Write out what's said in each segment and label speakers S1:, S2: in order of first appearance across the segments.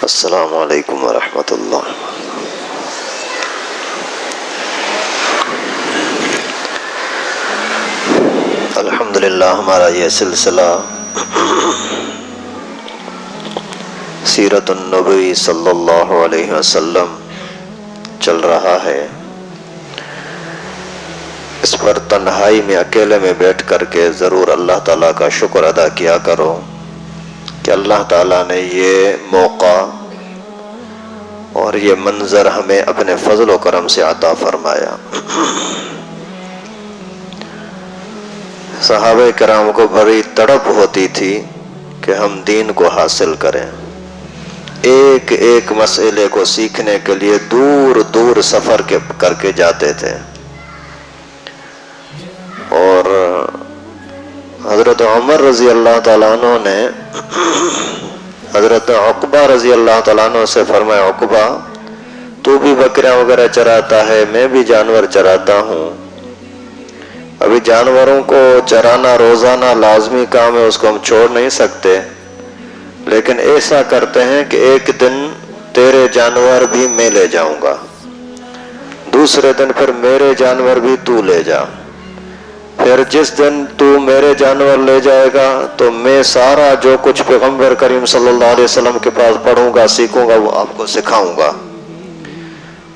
S1: السلام علیکم ورحمۃ اللہ۔ الحمدللہ ہمارا یہ سلسلہ سیرت النبی صلی اللہ علیہ وسلم چل رہا ہے۔ اس پر تنہائی میں اکیلے میں بیٹھ کر کے ضرور اللہ تعالیٰ کا شکر ادا کیا کرو کہ اللہ تعالیٰ نے یہ موقع اور یہ منظر ہمیں اپنے فضل و کرم سے عطا فرمایا۔ صحابہ کرام کو بڑی تڑپ ہوتی تھی کہ ہم دین کو حاصل کریں، ایک ایک مسئلے کو سیکھنے کے لیے دور دور سفر کر کے جاتے تھے، اور حضرت عمر رضی اللہ تعالیٰ عنہ نے حضرت عقبہ رضی اللہ تعالیٰ عنہ سے فرمایا، عقبہ تو بھی بکریاں وغیرہ چراتا ہے، میں بھی جانور چراتا ہوں، ابھی جانوروں کو چرانا روزانہ لازمی کام ہے، اس کو ہم چھوڑ نہیں سکتے، لیکن ایسا کرتے ہیں کہ ایک دن تیرے جانور بھی میں لے جاؤں گا، دوسرے دن پھر میرے جانور بھی تو لے جا، پھر جس دن تو میرے جانور لے جائے گا تو میں سارا جو کچھ پیغمبر کریم صلی اللہ علیہ وسلم کے پاس پڑھوں گا سیکھوں گا وہ آپ کو سکھاؤں گا،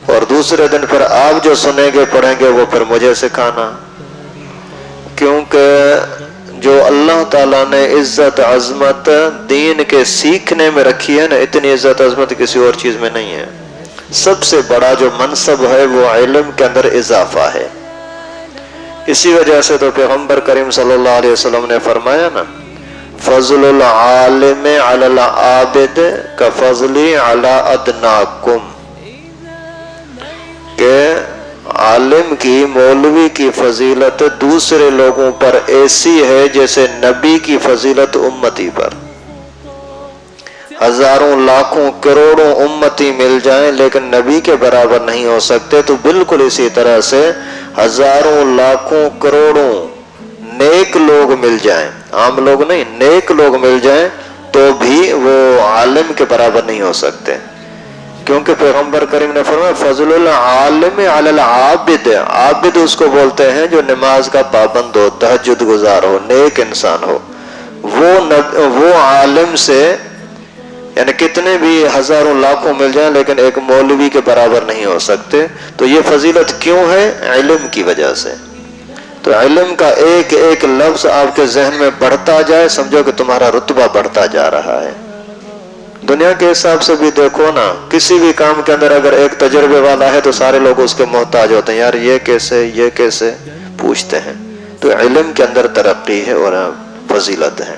S1: اور دوسرے دن پھر آپ جو سنیں گے پڑھیں گے وہ پھر مجھے سکھانا، کیونکہ جو اللہ تعالیٰ نے عزت عظمت دین کے سیکھنے میں رکھی ہے نا، اتنی عزت عظمت کسی اور چیز میں نہیں ہے۔ سب سے بڑا جو منصب ہے وہ علم کے اندر اضافہ ہے۔ اسی وجہ سے تو پیغمبر کریم صلی اللہ علیہ وسلم نے فرمایا نا، فضل العالم علی العابد کفضلی علی ادناکم، کہ عالم کی مولوی کی فضیلت دوسرے لوگوں پر ایسی ہے جیسے نبی کی فضیلت امتی پر۔ ہزاروں لاکھوں کروڑوں امتی مل جائیں لیکن نبی کے برابر نہیں ہو سکتے، تو بالکل اسی طرح سے ہزاروں لاکھوں کروڑوں نیک لوگ مل جائیں، عام لوگ نہیں، نیک لوگ مل جائیں تو بھی وہ عالم کے برابر نہیں ہو سکتے، کیونکہ پیغمبر کریم نے فرمایا فضل العالم علی العابد، عابد اس کو بولتے ہیں جو نماز کا پابند ہو، تہجد گزار ہو، نیک انسان ہو، وہ عالم سے یعنی کتنے بھی ہزاروں لاکھوں مل جائیں لیکن ایک مولوی کے برابر نہیں ہو سکتے۔ تو یہ فضیلت کیوں ہے؟ علم کی وجہ سے۔ تو علم کا ایک ایک لفظ آپ کے ذہن میں بڑھتا جائے، سمجھو کہ تمہارا رتبہ بڑھتا جا رہا ہے۔ دنیا کے حساب سے بھی دیکھو نا، کسی بھی کام کے اندر اگر ایک تجربے والا ہے تو سارے لوگ اس کے محتاج ہوتے ہیں، یار یہ کیسے پوچھتے ہیں۔ تو علم کے اندر ترقی ہے اور فضیلت ہے۔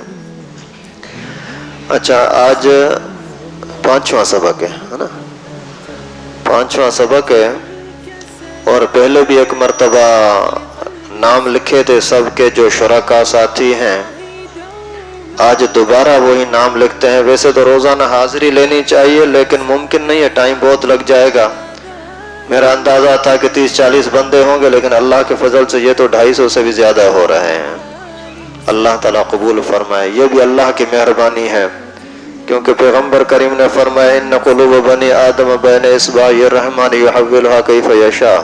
S1: اچھا، آج 5واں سبق ہے نا، 5واں سبق ہے، اور پہلے بھی ایک مرتبہ نام لکھے تھے سب کے جو شرکا ساتھی ہیں، آج دوبارہ وہی نام لکھتے ہیں۔ ویسے تو روزانہ حاضری لینی چاہیے لیکن ممکن نہیں ہے، ٹائم بہت لگ جائے گا۔ میرا اندازہ تھا کہ 30-40 بندے ہوں گے لیکن اللہ کے فضل سے یہ تو 250 سے بھی زیادہ ہو رہے ہیں۔ اللہ تعالیٰ قبول فرمائے، یہ بھی اللہ کی مہربانی ہے، کیونکہ پیغمبر کریم نے فرمایا ان قلوب بنی آدم بین اصبع الرحمن یحولها کیف یشاء،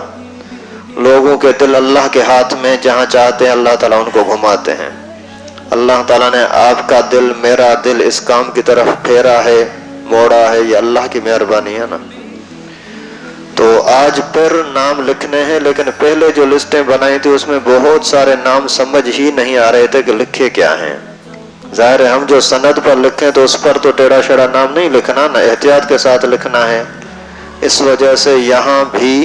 S1: لوگوں کے دل اللہ کے ہاتھ میں، جہاں چاہتے ہیں اللہ تعالیٰ ان کو گھماتے ہیں۔ اللہ تعالیٰ نے آپ کا دل، میرا دل اس کام کی طرف پھیرا ہے، موڑا ہے، یہ اللہ کی مہربانی ہے نا۔ تو آج پھر نام لکھنے ہیں، لیکن پہلے جو لسٹیں بنائی تھی اس میں بہت سارے نام سمجھ ہی نہیں آ رہے تھے کہ لکھے کیا ہیں۔ ظاہر ہے ہم جو سند پر لکھیں تو اس پر تو ٹیڑھا شیڑھا نام نہیں لکھنا نا، احتیاط کے ساتھ لکھنا ہے۔ اس وجہ سے یہاں بھی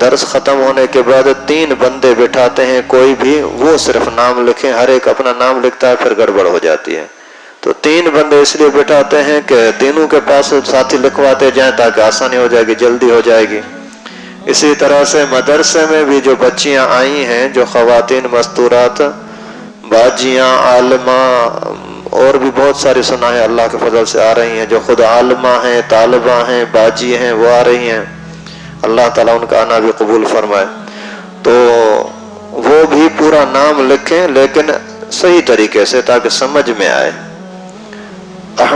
S1: درس ختم ہونے کے بعد 3 بندے بٹھاتے ہیں، کوئی بھی وہ صرف نام لکھیں، ہر ایک اپنا نام لکھتا ہے، پھر گڑبڑ ہو جاتی ہے۔ تو 3 بندے اس لیے بٹھاتے ہیں کہ تینوں کے پاس ساتھی لکھواتے جائیں تاکہ آسانی ہو جائے گی، جلدی ہو جائے گی۔ اسی طرح سے مدرسے میں بھی جو بچیاں آئی ہیں، جو خواتین مستورات، باجیاں، عالمہ، اور بھی بہت ساری سنا ہے اللہ کے فضل سے آ رہی ہیں، جو خود عالمہ ہیں، طالبہ ہیں، باجی ہیں، وہ آ رہی ہیں، اللہ تعالیٰ ان کا آنا بھی قبول فرمائے۔ تو وہ بھی پورا نام لکھیں لیکن صحیح طریقے سے تاکہ سمجھ میں آئے۔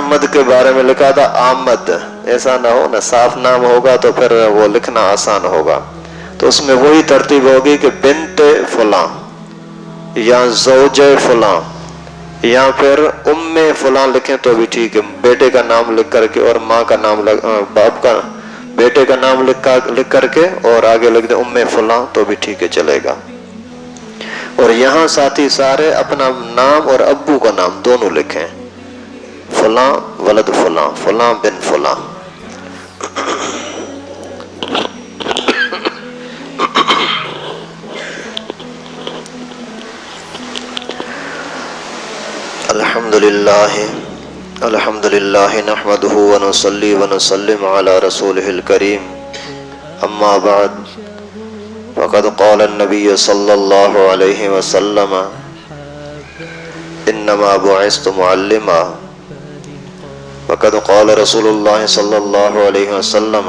S1: محمد کے بارے میں لکھا تھا آمد، ایسا نہ ہو نا صاف نام ہوگا تو پھر وہ لکھنا آسان ہوگا، تو اس میں وہی ترتیب ہوگی کہ بنت فلاں یا زوج فلاں یا پھر ام فلاں لکھیں تو بھی ٹھیک ہے، بیٹے کا نام لکھ کر کے اور ماں کا نام باپ کا بیٹے کا نام لکھ کر کے اور آگے لکھ دیں ام فلاں تو بھی ٹھیک ہے، چلے گا۔ اور یہاں ساتھی سارے اپنا نام اور ابو کا نام دونوں لکھیں، فلاں ولد فلاں، فلاں بن فلاں۔ الحمد للہ نحمده ونصلي ونسلم على رسوله الكريم، اما بعد فقد قال النبي صلى الله عليه وسلم انما بعثت معلما، وقد قال رسول الله صلى الله عليه وسلم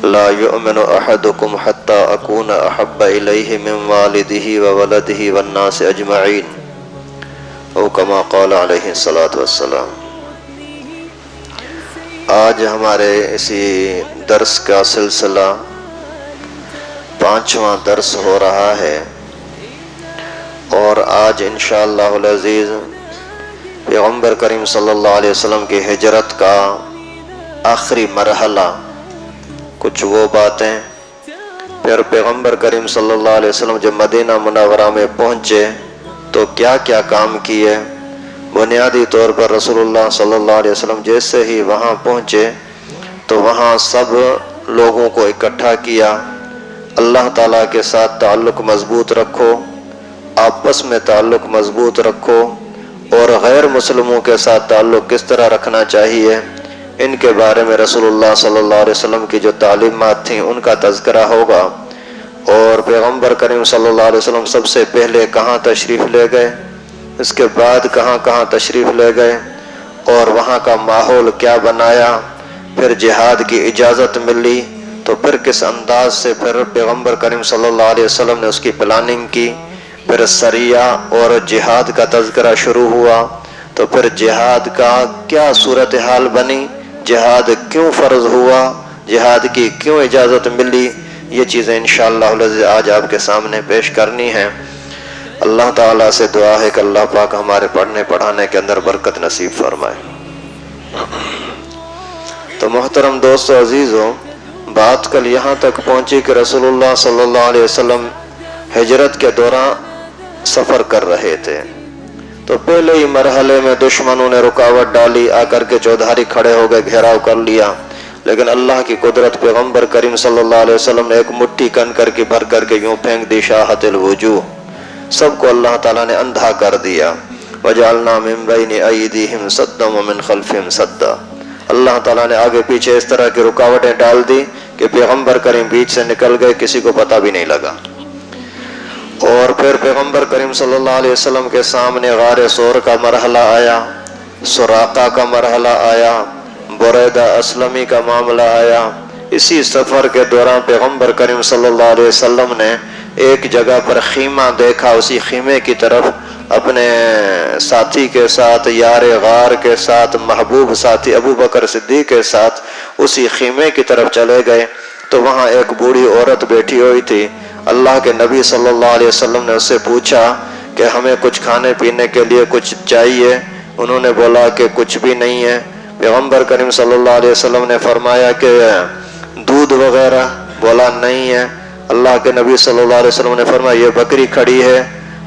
S1: لا يؤمن احدكم حتى اكون احب اليه من والده وولده والناس اجمعين، او کما قال علیہ الصلوۃ والسلام۔ آج ہمارے اسی درس کا سلسلہ 5واں درس ہو رہا ہے، اور آج انشاءاللہ العزیز پیغمبر کریم صلی اللہ علیہ وسلم کی ہجرت کا آخری مرحلہ، کچھ وہ باتیں، پھر پیغمبر کریم صلی اللہ علیہ وسلم جب مدینہ منورہ میں پہنچے تو کیا کیا کام کیے۔ بنیادی طور پر رسول اللہ صلی اللہ علیہ وسلم جیسے ہی وہاں پہنچے تو وہاں سب لوگوں کو اکٹھا کیا، اللہ تعالیٰ کے ساتھ تعلق مضبوط رکھو، آپس میں تعلق مضبوط رکھو، اور غیر مسلموں کے ساتھ تعلق کس طرح رکھنا چاہیے، ان کے بارے میں رسول اللہ صلی اللہ علیہ وسلم کی جو تعلیمات تھیں ان کا تذکرہ ہوگا۔ اور پیغمبر کریم صلی اللہ علیہ وسلم سب سے پہلے کہاں تشریف لے گئے، اس کے بعد کہاں کہاں تشریف لے گئے، اور وہاں کا ماحول کیا بنایا، پھر جہاد کی اجازت ملی تو پھر کس انداز سے پھر پیغمبر کریم صلی اللہ علیہ وسلم نے اس کی پلاننگ کی، پھر سریہ اور جہاد کا تذکرہ شروع ہوا، تو پھر جہاد کا کیا صورتحال بنی، جہاد کیوں فرض ہوا، جہاد کی کیوں اجازت ملی، یہ چیزیں انشاءاللہ العزیز آج آپ کے سامنے پیش کرنی ہیں۔ اللہ تعالیٰ سے دعا ہے کہ اللہ پاک ہمارے پڑھنے پڑھانے کے اندر برکت نصیب فرمائے۔ تو محترم دوستو عزیزو، بات کل یہاں تک پہنچی کہ رسول اللہ صلی اللہ علیہ وسلم ہجرت کے دوران سفر کر رہے تھے، تو پہلے ہی مرحلے میں دشمنوں نے رکاوٹ ڈالی، آ کر کے چودھاری کھڑے ہو گئے، گھیراؤ کر لیا، لیکن اللہ کی قدرت، پیغمبر کریم صلی اللہ علیہ وسلم نے ایک مٹھی کنکر کی بھر کر کے یوں پھینک دی، شاہت الوجوہ، سب کو اللہ تعالیٰ نے اندھا کر دیا۔ وَجَعَلْنَا مِن بَيْنِ أَيْدِيهِمْ سَدًّا وَمِنْ خَلْفِهِمْ سَدًّا، اللہ تعالیٰ نے آگے پیچھے اس طرح کی رکاوٹیں ڈال دی کہ پیغمبر کریم بیچ سے نکل گئے، کسی کو پتہ بھی نہیں لگا۔ اور پھر پیغمبر کریم صلی اللہ علیہ وسلم کے سامنے غار ثور کا مرحلہ آیا، سراقہ کا مرحلہ آیا، بریدہ اسلمی کا معاملہ آیا۔ اسی سفر کے دوران پیغمبر کریم صلی اللہ علیہ وسلم نے ایک جگہ پر خیمہ دیکھا، اسی خیمے کی طرف اپنے ساتھی کے ساتھ، یار غار کے ساتھ، محبوب ساتھی ابو بکر صدیق کے ساتھ اسی خیمے کی طرف چلے گئے، تو وہاں ایک بوڑھی عورت بیٹھی ہوئی تھی۔ اللہ کے نبی صلی اللہ علیہ وسلم نے اس سے پوچھا کہ ہمیں کچھ کھانے پینے کے لیے کچھ چاہیے، انہوں نے بولا کہ کچھ بھی نہیں ہے۔ پیغمبر کریم صلی اللہ علیہ وسلم نے فرمایا کہ دودھ وغیرہ، بولا نہیں ہے۔ اللہ کے نبی صلی اللہ علیہ وسلم نے فرمایا یہ بکری کھڑی ہے۔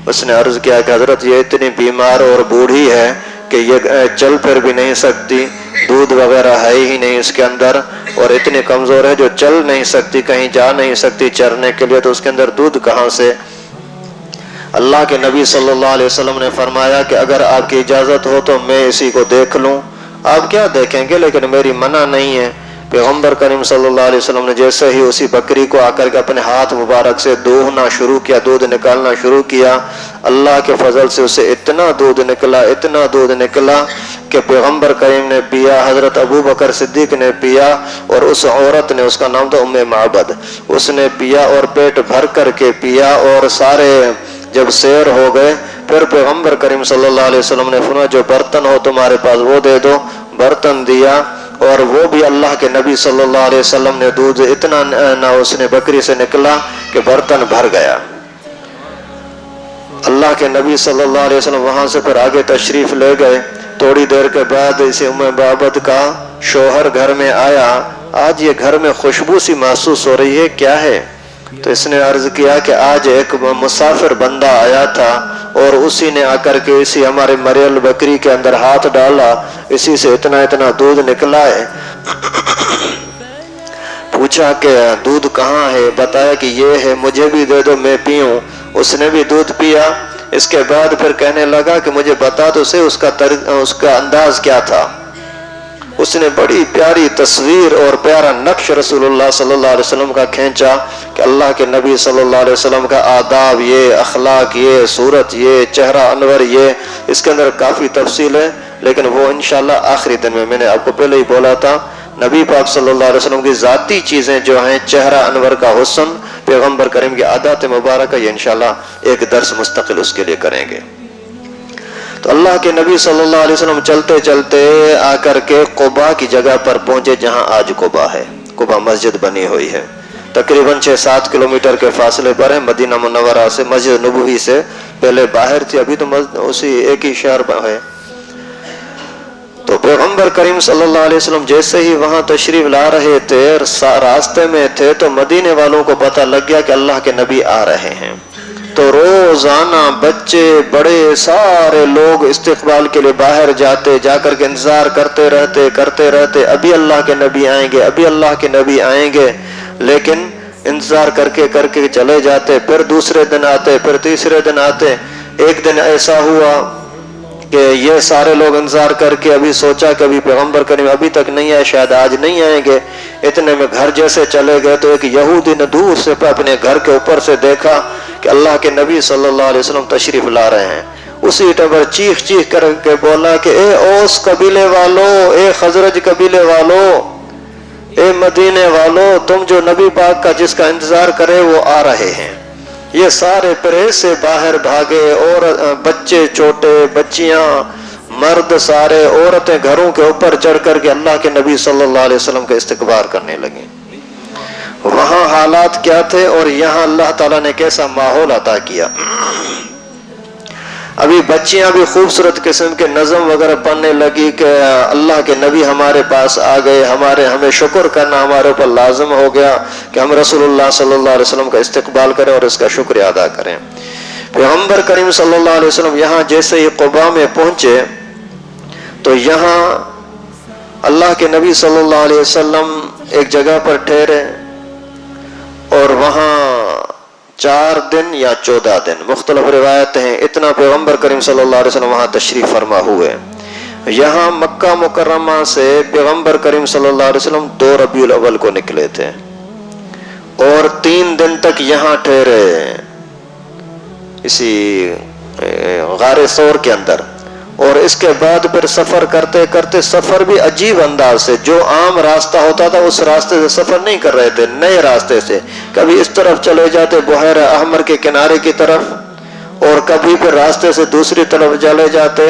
S1: اس نے عرض کیا کہ حضرت یہ اتنی بیمار اور بوڑھی ہے کہ یہ چل پھر بھی نہیں سکتی، دودھ وغیرہ ہے ہی نہیں اس کے اندر، اور اتنی کمزور ہے جو چل نہیں سکتی، کہیں جا نہیں سکتی چرنے کے لیے، تو اس کے اندر دودھ کہاں سے؟ اللہ کے نبی صلی اللہ علیہ وسلم نے فرمایا کہ اگر آپ کی اجازت ہو تو میں اسی کو دیکھ لوں۔ آپ کیا دیکھیں گے، لیکن میری منع نہیں ہے۔ پیغمبر کریم صلی اللہ علیہ وسلم نے جیسے ہی اسی بکری کو آ کر کے اپنے ہاتھ مبارک سے دوہنا شروع کیا، دودھ نکالنا شروع کیا، اللہ کے فضل سے اسے اتنا دودھ نکلا کہ پیغمبر کریم نے پیا، حضرت ابو بکر صدیق نے پیا، اور اس عورت نے، اس کا نام تھا ام معبد، اس نے پیا اور پیٹ بھر کر کے پیا، اور سارے جب سیر ہو گئے پھر پیغمبر کریم صلی اللہ علیہ وسلم نے فرمایا جو برتن ہو تمہارے پاس وہ دے دو، برتن دیا، اور وہ بھی اللہ کے نبی صلی اللہ علیہ وسلم نے دودھ اتنا نہ اس نے بکری سے نکلا کہ برتن بھر گیا۔ اللہ کے نبی صلی اللہ علیہ وسلم وہاں سے پھر آگے تشریف لے گئے۔ تھوڑی دیر کے بعد اسے ام بابت کا شوہر گھر میں آیا، آج یہ گھر میں خوشبو سی محسوس ہو رہی ہے، کیا ہے؟ تو اس نے عرض کیا کہ آج ایک مسافر بندہ آیا تھا اور اسی نے آ کر کے اسی ہمارے مریل بکری کے اندر ہاتھ ڈالا، اسی سے اتنا اتنا دودھ نکلا ہے۔ پوچھا کہ دودھ کہاں ہے؟ بتایا کہ یہ ہے، مجھے بھی دے دو میں پیوں۔ اس نے بھی دودھ پیا۔ اس کے بعد پھر کہنے لگا کہ مجھے بتا تو سے اس کا انداز کیا تھا۔ اس نے بڑی پیاری تصویر اور پیارا نقش رسول اللہ صلی اللہ علیہ وسلم کا کھینچا کہ اللہ کے نبی صلی اللہ علیہ وسلم کا آداب یہ، اخلاق یہ، صورت یہ، چہرہ انور یہ، اس کے اندر کافی تفصیل ہے، لیکن وہ انشاءاللہ آخری دن میں نے آپ کو پہلے ہی بولا تھا، نبی پاک صلی اللہ علیہ وسلم کی ذاتی چیزیں جو ہیں، چہرہ انور کا حسن، پیغمبر کریم کی عادات مبارکہ، یہ انشاءاللہ ایک درس مستقل اس کے لیے کریں گے۔ تو اللہ کے نبی صلی اللہ علیہ وسلم چلتے چلتے آ کر کے قباء کی جگہ پر پہنچے جہاں آج قباء ہے، قباء مسجد بنی ہوئی ہے، تقریباً 6-7 کلومیٹر کے فاصلے پر ہے مدینہ منورہ سے، مسجد نبوی سے پہلے باہر تھی، ابھی تو اسی ایک ہی شہر ہے۔ تو پیغمبر کریم صلی اللہ علیہ وسلم جیسے ہی وہاں تشریف لا رہے تھے، راستے میں تھے تو مدینے والوں کو پتہ لگ گیا کہ اللہ کے نبی آ رہے ہیں۔ تو روزانہ بچے بڑے سارے لوگ استقبال کے لیے باہر جاتے، جا کر کے انتظار کرتے رہتے، ابھی اللہ کے نبی آئیں گے، ابھی اللہ کے نبی آئیں گے، لیکن انتظار کر کے چلے جاتے، پھر دوسرے دن آتے، پھر تیسرے دن آتے۔ ایک دن ایسا ہوا کہ یہ سارے لوگ انتظار کر کے ابھی سوچا کہ ابھی پیغمبر کریم ابھی تک نہیں آئے، شاید آج نہیں آئیں گے، اتنے میں گھر جیسے چلے گئے تو ایک یہودی نے دور سے اپنے گھر کے اوپر سے دیکھا کہ اللہ کے نبی صلی اللہ علیہ وسلم تشریف لا رہے ہیں۔ اسی ٹائم چیخ کر کے بولا کہ اے اوس قبیلے والو، اے خزرج قبیلے والو، اے مدینے والو، تم جو نبی پاک کا جس کا انتظار کرے وہ آ رہے ہیں۔ یہ سارے پرے سے باہر بھاگے، اور بچے چھوٹے، بچیاں، مرد سارے، عورتیں گھروں کے اوپر چڑھ کر کے اللہ کے نبی صلی اللہ علیہ وسلم کا استقبال کرنے لگیں۔ وہاں حالات کیا تھے اور یہاں اللہ تعالیٰ نے کیسا ماحول عطا کیا۔ ابھی بچیاں بھی خوبصورت قسم کے نظم وغیرہ پڑھنے لگی کہ اللہ کے نبی ہمارے پاس آ گئے، ہمیں شکر کرنا ہمارے اوپر لازم ہو گیا کہ ہم رسول اللہ صلی اللہ علیہ وسلم کا استقبال کریں اور اس کا شکریہ ادا کریں۔ پیغمبر کریم صلی اللہ علیہ وسلم یہاں جیسے ہی قباء میں پہنچے تو یہاں اللہ کے نبی صلی اللہ علیہ وسلم ایک جگہ پر ٹھہرے، اور وہاں 4 دن یا 14 دن مختلف روایت ہیں، اتنا پیغمبر کریم صلی اللہ علیہ وسلم وہاں تشریف فرما ہوئے۔ یہاں مکہ مکرمہ سے پیغمبر کریم صلی اللہ علیہ وسلم 2 ربیع الاول کو نکلے تھے اور 3 دن تک یہاں ٹھہرے اسی غار ثور کے اندر، اور اس کے بعد پھر سفر کرتے کرتے، سفر بھی عجیب انداز سے، جو عام راستہ ہوتا تھا اس راستے سے سفر نہیں کر رہے تھے، نئے راستے سے، کبھی اس طرف چلے جاتے بحیرہ احمر کے کنارے کی طرف، اور کبھی پھر راستے سے دوسری طرف چلے جاتے۔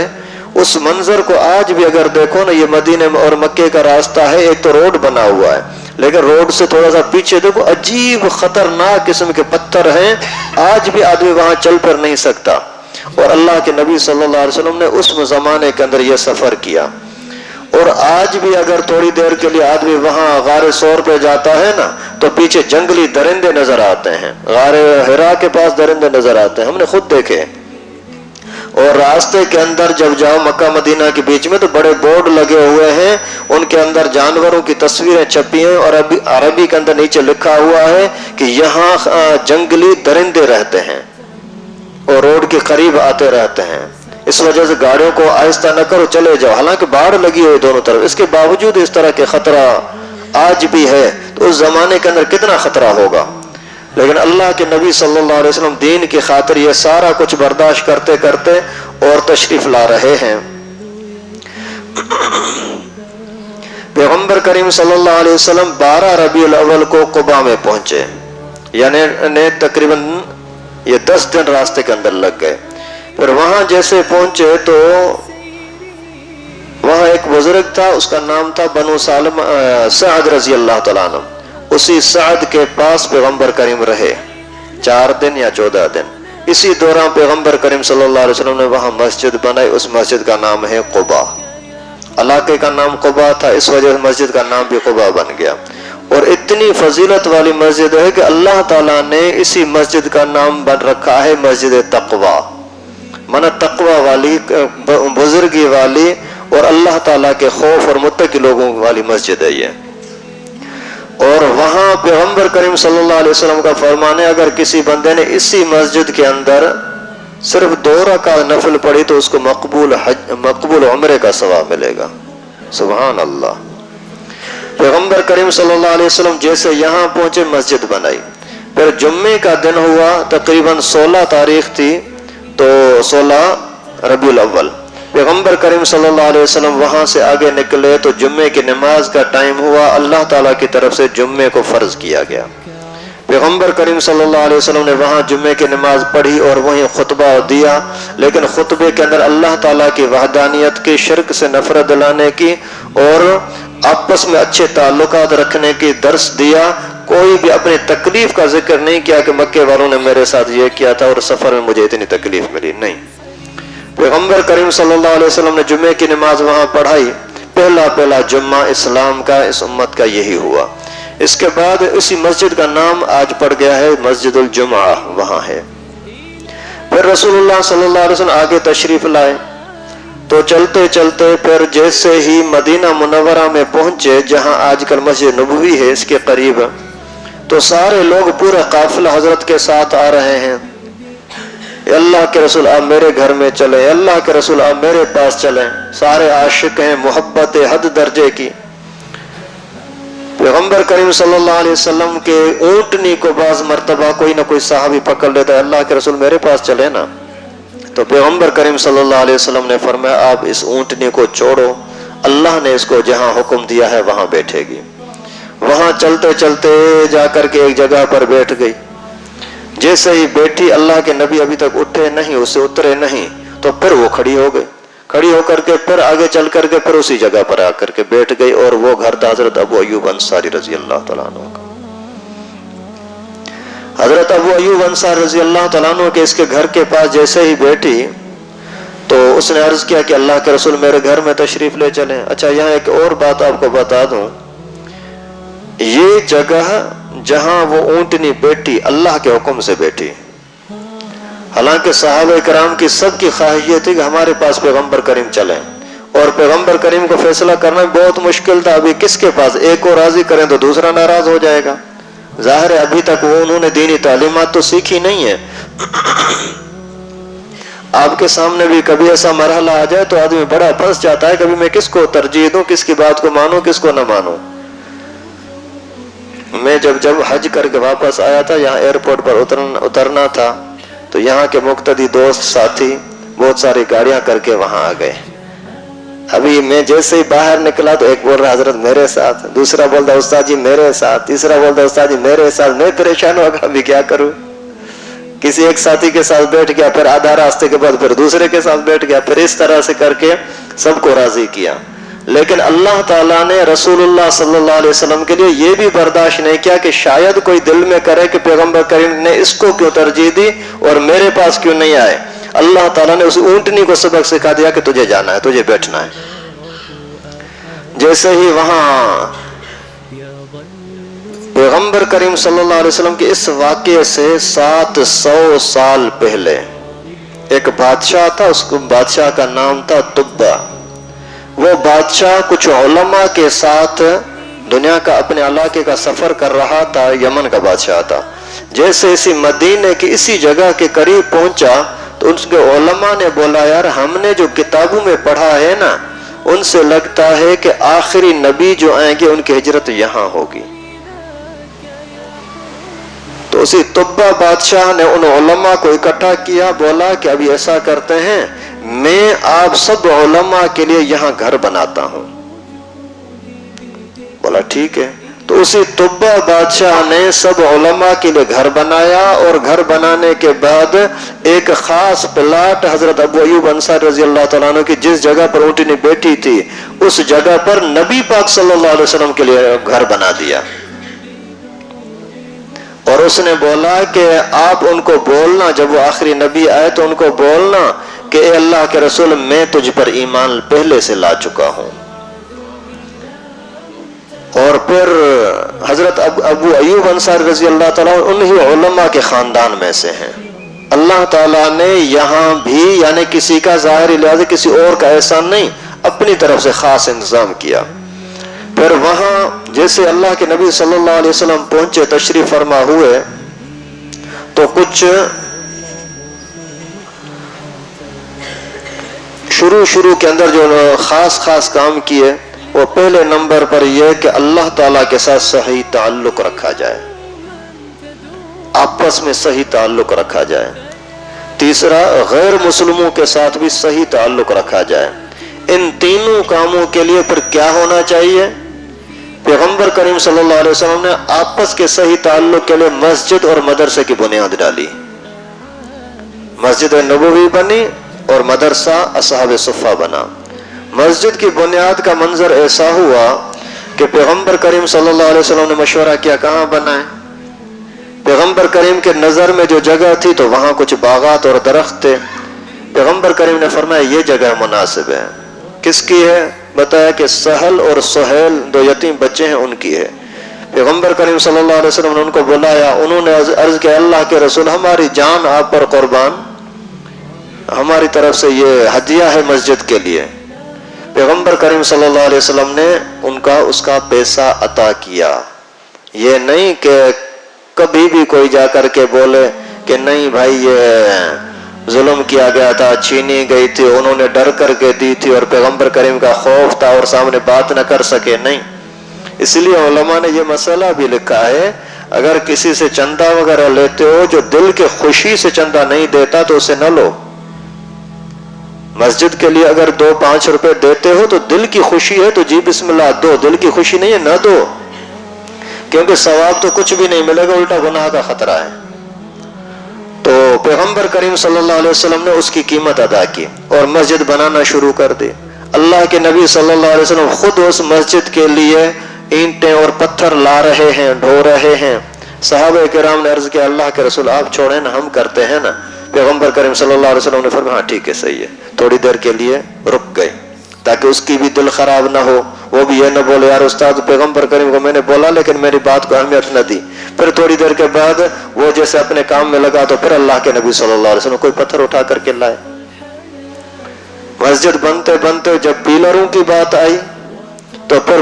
S1: اس منظر کو آج بھی اگر دیکھو نا، یہ مدینے اور مکے کا راستہ ہے، ایک تو روڈ بنا ہوا ہے، لیکن روڈ سے تھوڑا سا پیچھے دیکھو عجیب خطرناک قسم کے پتھر ہیں، آج بھی آدمی وہاں چل پھر نہیں سکتا۔ اور اللہ کے نبی صلی اللہ علیہ وسلم نے اس زمانے کے اندر یہ سفر کیا، اور آج بھی اگر تھوڑی دیر کے لیے آدمی وہاں غار ثور پہ جاتا ہے نا تو پیچھے جنگلی درندے نظر آتے ہیں، غار حرا کے پاس درندے نظر آتے ہیں، ہم نے خود دیکھے۔ اور راستے کے اندر جب جاؤ مکہ مدینہ کے بیچ میں تو بڑے بورڈ لگے ہوئے ہیں، ان کے اندر جانوروں کی تصویریں چھپی ہیں، اور عربی کے اندر نیچے لکھا ہوا ہے کہ یہاں جنگلی درندے رہتے ہیں اور روڈ کے قریب آتے رہتے ہیں، اس وجہ سے گاڑیوں کو آہستہ نہ کرو، چلے جاؤ، حالانکہ باڑ لگی ہوئی دونوں طرف، اس کے باوجود اس طرح کے خطرہ آج بھی ہے، تو اس زمانے کے اندر کتنا خطرہ ہوگا۔ لیکن اللہ کے نبی صلی اللہ علیہ وسلم دین کی خاطر یہ سارا کچھ برداشت کرتے کرتے اور تشریف لا رہے ہیں۔ پیغمبر کریم صلی اللہ علیہ وسلم 12 ربیع الاول کو قباء میں پہنچے، یعنی تقریباً یہ 10 دن راستے کے اندر لگ گئے۔ پھر وہاں جیسے پہنچے تو وہاں ایک بزرگ تھا، اس کا نام تھا بنو سالم سعد رضی اللہ تعالیٰ عنہ. اسی سعد کے پاس پیغمبر کریم رہے 4 دن یا 14 دن. اسی دوران پیغمبر کریم صلی اللہ علیہ وسلم نے وہاں مسجد بنائی. اس مسجد کا نام ہے قباء. علاقے کا نام قباء تھا، اس وجہ سے مسجد کا نام بھی قباء بن گیا. اور اتنی فضیلت والی مسجد ہے کہ اللہ تعالیٰ نے اسی مسجد کا نام بن رکھا ہے مسجد تقوی. مانا تقوی والی، بزرگی والی اور اللہ تعالیٰ کے خوف اور متقی لوگوں والی مسجد ہے یہ. اور وہاں پیغمبر کریم صلی اللہ علیہ وسلم کا فرمان ہے اگر کسی بندے نے اسی مسجد کے اندر صرف 2 رکعت نفل پڑھی تو اس کو مقبول عمرے کا ثواب ملے گا. سبحان اللہ. پیغمبر کریم صلی اللہ علیہ وسلم جیسے یہاں پہنچے مسجد بنائی. پھر جمعے کا دن ہوا، تقریباً 16 تاریخ تھی، تو 16 ربیع الاول. پیغمبر کریم صلی اللہ علیہ وسلم وہاں سے آگے نکلے تو جمعے کی نماز کا ٹائم ہوا. اللہ تعالیٰ کی طرف سے جمعے کو فرض کیا گیا. پیغمبر کریم صلی اللہ علیہ وسلم نے وہاں جمعے کی نماز پڑھی اور وہیں خطبہ دیا. لیکن خطبے کے اندر اللہ تعالیٰ کی وحدانیت کی، شرک سے نفرت دلانے کی اور آپس میں اچھے تعلقات رکھنے کی درس دیا. کوئی بھی اپنی تکلیف کا ذکر نہیں کیا کہ مکے والوں نے میرے ساتھ یہ کیا تھا اور سفر میں مجھے اتنی تکلیف ملی. نہیں، پیغمبر کریم صلی اللہ علیہ وسلم نے جمعے کی نماز وہاں پڑھائی. پہلا جمعہ اسلام کا، اس امت کا یہی ہوا. اس کے بعد اسی مسجد کا نام آج پڑ گیا ہے مسجد الجمعہ، وہاں ہے. پھر رسول اللہ صلی اللہ علیہ وسلم آگے تشریف لائے تو چلتے چلتے پھر جیسے ہی مدینہ منورہ میں پہنچے جہاں آج کل مسجد نبوی ہے اس کے قریب، تو سارے لوگ پورا قافلہ حضرت کے ساتھ آ رہے ہیں. اے اللہ کے رسول آپ میرے گھر میں چلیں، اے اللہ کے رسول آپ میرے پاس چلیں. سارے عاشق ہیں، محبت حد درجے کی. پیغمبر کریم صلی اللہ علیہ وسلم کے اونٹنی کو بعض مرتبہ کوئی نہ کوئی صحابی پکڑ لیتا ہے، اللہ کے رسول میرے پاس چلے نا. تو پیغمبر کریم صلی اللہ علیہ وسلم نے فرمایا آپ اس اونٹنی کو چھوڑو، اللہ نے اس کو جہاں حکم دیا ہے وہاں بیٹھے گی. وہاں چلتے چلتے جا کر کے ایک جگہ پر بیٹھ گئی. جیسے ہی بیٹھی، اللہ کے نبی ابھی تک اٹھے نہیں، اسے اترے نہیں، تو پھر وہ کھڑی ہو گئی. کھڑی ہو کر کے پھر آگے چل کر کے پھر اسی جگہ پر آ کر کے بیٹھ گئی. اور وہ گھر تھا حضرت ابو ایوب انصاری رضی اللہ تعالیٰ عنہ کا. حضرت ابو ایوب انصاری رضی اللہ تعالیٰ عنہ کے اس کے گھر کے پاس جیسے ہی بیٹھی تو اس نے عرض کیا کہ اللہ کے رسول میرے گھر میں تشریف لے چلیں. اچھا، یہاں ایک اور بات آپ کو بتا دوں، یہ جگہ جہاں وہ اونٹنی بیٹھی اللہ کے حکم سے بیٹھی. حالانکہ صحابہ کرام کی سب کی خواہش یہ تھی کہ ہمارے پاس پیغمبر کریم چلیں، اور پیغمبر کریم کو فیصلہ کرنا بہت مشکل تھا. ابھی کس کے پاس، ایک کو راضی کریں تو دوسرا ناراض ہو جائے گا. ظاہر ہے ابھی تک وہ انہوں نے دینی تعلیمات تو سیکھی نہیں ہے. آپ کے سامنے بھی کبھی ایسا مرحلہ آ جائے تو آدمی بڑا پھنس جاتا ہے، کبھی میں کس کو ترجیح دوں، کس کی بات کو مانوں، کس کو نہ مانوں. میں جب حج کر کے واپس آیا تھا، یہاں ایئرپورٹ پر اترنا تھا، تو یہاں کے مقتدی دوست ساتھی بہت ساری گاڑیاں کر کے وہاں آ گئے. ابھی میں جیسے ہی باہر نکلا تو ایک بول رہا حضرت میرے ساتھ، دوسرا بولتا استاد جی میرے ساتھ، تیسرا بولتا استاد جی میرے ساتھ. میں پریشان ہو گیا، ابھی کیا کروں. کسی ایک ساتھی کے ساتھ بیٹھ گیا، پھر آدھا راستے کے بعد پھر دوسرے کے ساتھ بیٹھ گیا، پھر اس طرح سے کر کے سب کو راضی کیا. لیکن اللہ تعالیٰ نے رسول اللہ صلی اللہ علیہ وسلم کے لیے یہ بھی برداشت نہیں کیا کہ شاید کوئی دل میں کرے کہ پیغمبر کریم نے اس کو کیوں ترجیح دی اور میرے پاس کیوں نہیں آئے. اللہ تعالیٰ نے اس اونٹنی کو سبق سکھا دیا کہ تجھے جانا ہے، تجھے بیٹھنا ہے. جیسے ہی وہاں پیغمبر کریم صلی اللہ علیہ وسلم کے اس واقعے سے 700 سال پہلے ایک بادشاہ تھا، اس کو بادشاہ کا نام تھا تبا. وہ بادشاہ کچھ علماء کے ساتھ دنیا کا اپنے علاقے کا سفر کر رہا تھا. یمن کا بادشاہ تھا. جیسے اسی مدینے کی اسی جگہ کے قریب پہنچا تو اس کے علماء نے بولا یار ہم نے جو کتابوں میں پڑھا ہے نا، ان سے لگتا ہے کہ آخری نبی جو آئیں گے ان کی ہجرت یہاں ہوگی. تو اسی تبا بادشاہ نے ان علماء کو اکٹھا کیا، بولا کہ ابھی ایسا کرتے ہیں، میں آپ سب علماء کے لیے یہاں گھر بناتا ہوں. بولا ٹھیک ہے. تو تو اسی طبہ بادشاہ نے سب علماء کے لیے گھر بنایا، اور گھر بنانے کے بعد ایک خاص پلاٹ حضرت ابو ایوب انصاری رضی اللہ تعالیٰ عنہ کی جس جگہ پر اونٹنی بیٹھی تھی اس جگہ پر نبی پاک صلی اللہ علیہ وسلم کے لیے گھر بنا دیا، اور اس نے بولا کہ آپ ان کو بولنا، جب وہ آخری نبی آئے تو ان کو بولنا کہ اے اللہ کے رسول میں تجھ پر ایمان پہلے سے لا چکا ہوں۔ اور پھر حضرت ابو ایوب انصاری رضی اللہ تعالیٰ انہی علماء کے خاندان میں سے ہیں۔ اللہ تعالیٰ نے یہاں بھی یعنی کسی کا ظاہری لحاظ کسی اور کا احسان نہیں، اپنی طرف سے خاص انتظام کیا۔ پھر وہاں جیسے اللہ کے نبی صلی اللہ علیہ وسلم پہنچے، تشریف فرما ہوئے، تو کچھ شروع کے اندر جو خاص کام کیے، وہ پہلے نمبر پر یہ کہ اللہ تعالیٰ کے ساتھ صحیح تعلق رکھا جائے، آپس میں صحیح تعلق رکھا جائے۔ تیسرا، غیر مسلموں کے ساتھ بھی صحیح تعلق رکھا جائے۔ ان تینوں کاموں کے لیے پھر کیا ہونا چاہیے؟ پیغمبر کریم صلی اللہ علیہ وسلم نے آپس کے صحیح تعلق کے لیے مسجد اور مدرسے کی بنیاد ڈالی، مسجد نبوی بنی اور مدرسہ اصحاب صفہ بنا۔ مسجد کی بنیاد کا منظر ایسا ہوا کہ پیغمبر کریم صلی اللہ علیہ وسلم نے مشورہ کیا کہاں بنائیں۔ پیغمبر کریم کے نظر میں جو جگہ تھی تو وہاں کچھ باغات اور درخت تھے، پیغمبر کریم نے فرمایا یہ جگہ مناسب ہے۔ کس کی ہے؟ بتایا کہ سہل اور سہیل دو یتیم بچے ہیں، ان کی ہے۔ پیغمبر کریم صلی اللہ علیہ وسلم نے ان کو بلایا، انہوں نے عرض کیا اللہ کے رسول ہماری جان آپ پر قربان، ہماری طرف سے یہ ہدیہ ہے مسجد کے لیے۔ پیغمبر کریم صلی اللہ علیہ وسلم نے ان کا اس کا پیسہ عطا کیا۔ یہ نہیں کہ کبھی بھی کوئی جا کر کے بولے کہ نہیں بھائی یہ ظلم کیا گیا تھا، چھینی گئی تھی، انہوں نے ڈر کر کے دی تھی اور پیغمبر کریم کا خوف تھا اور سامنے بات نہ کر سکے، نہیں۔ اس لیے علماء نے یہ مسئلہ بھی لکھا ہے، اگر کسی سے چندہ وغیرہ لیتے ہو جو دل کے خوشی سے چندہ نہیں دیتا تو اسے نہ لو۔ مسجد کے لیے اگر 2-5 روپے دیتے ہو تو دل کی خوشی ہے تو جی بسم اللہ دو، دل کی خوشی نہیں ہے نہ دو، کیونکہ ثواب تو کچھ بھی نہیں ملے گا، الٹا گناہ کا خطرہ ہے۔ تو پیغمبر کریم صلی اللہ علیہ وسلم نے اس کی قیمت ادا کی اور مسجد بنانا شروع کر دی۔ اللہ کے نبی صلی اللہ علیہ وسلم خود اس مسجد کے لیے اینٹیں اور پتھر لا رہے ہیں، ڈھو رہے ہیں۔ صحابہ کرام نے عرض کیا اللہ کے رسول آپ چھوڑیں نا، ہم کرتے ہیں نا۔ پیغمبر کریم صلی اللہ علیہ وسلم نے فرمایا ہاں ٹھیک ہے صحیح ہے، تھوڑی دیر کے لیے رک گئے تاکہ اس کی بھی دل خراب نہ ہو، وہ بھی یہ نہ بولے یار استاد پیغمبر کریم کو میں نے بولا لیکن میری بات کو اہمیت نہ دی۔ پھر تھوڑی دیر کے بعد وہ جیسے اپنے کام میں لگا تو پھر اللہ کے نبی صلی اللہ علیہ وسلم کوئی پتھر اٹھا کر کے لائے۔ مسجد بنتے بنتے جب پیلروں کی بات آئی تو پھر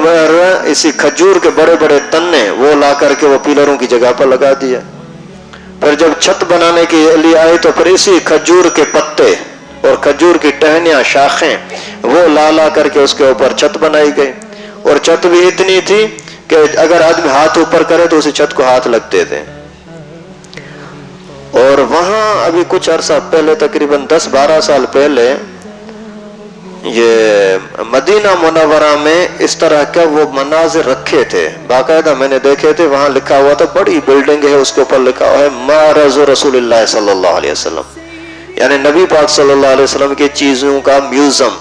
S1: اسی کھجور کے بڑے بڑے تنے وہ لا کر کے وہ پیلروں کی جگہ پر لگا دیے۔ پھر جب چھت بنانے کے لیے آئی تو پھر اسی کھجور کے پتے اور کھجور کی ٹہنیاں شاخیں وہ لا کر کے اس کے اوپر چھت بنائی گئی، اور چھت بھی اتنی تھی کہ اگر آدمی ہاتھ اوپر کرے تو اسی چھت کو ہاتھ لگتے تھے۔ اور وہاں ابھی کچھ عرصہ پہلے تقریباً 10-12 سال پہلے یہ مدینہ منورہ میں اس طرح کا وہ مناظر رکھے تھے، باقاعدہ میں نے دیکھے تھے، وہاں لکھا ہوا تھا بڑی بلڈنگ ہے اس کے اوپر لکھا ہوا ہے معرض رسول اللہ صلی اللہ علیہ وسلم، یعنی نبی پاک صلی اللہ علیہ وسلم کی چیزوں کا میوزیم،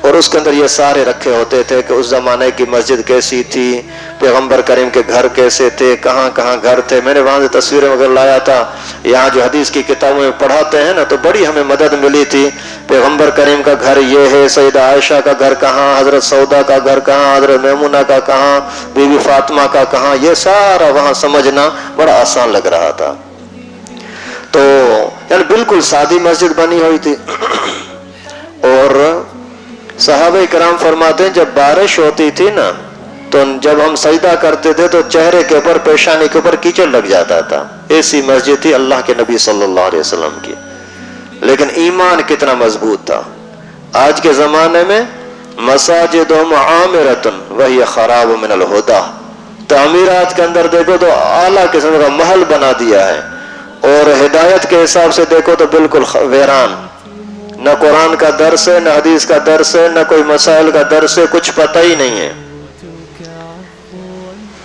S1: اور اس کے اندر یہ سارے رکھے ہوتے تھے کہ اس زمانے کی مسجد کیسی تھی، پیغمبر کریم کے گھر کیسے تھے، کہاں کہاں گھر تھے۔ میں نے وہاں سے تصویریں وغیرہ لایا تھا، یہاں جو حدیث کی کتابوں میں پڑھاتے ہیں نا تو بڑی ہمیں مدد ملی تھی۔ پیغمبر کریم کا گھر یہ ہے، سیدہ عائشہ کا گھر کہاں، حضرت سودا کا گھر کہاں، حضرت میمونہ کا کہاں، بی بی فاطمہ کا کہاں، یہ سارا وہاں سمجھنا بڑا آسان لگ رہا تھا۔ تو یعنی بالکل سادی مسجد بنی ہوئی تھی، اور صحابہ کرام فرماتے ہیں جب بارش ہوتی تھی نا تو جب ہم سجدہ کرتے تھے تو چہرے کے اوپر پیشانی کے اوپر کیچڑ لگ جاتا تھا، ایسی مسجد تھی اللہ کے نبی صلی اللہ علیہ وسلم کی۔ لیکن ایمان کتنا مضبوط تھا۔ آج کے زمانے میں مساجدہم عامرۃ وہی خراب من الہدی، تعمیرات کے اندر دیکھو تو اعلیٰ قسم کا محل بنا دیا ہے، اور ہدایت کے حساب سے دیکھو تو بالکل ویران، نہ قرآن کا درس ہے، نہ حدیث کا درس ہے، نہ کوئی مسائل کا درس ہے، کچھ پتہ ہی نہیں ہے۔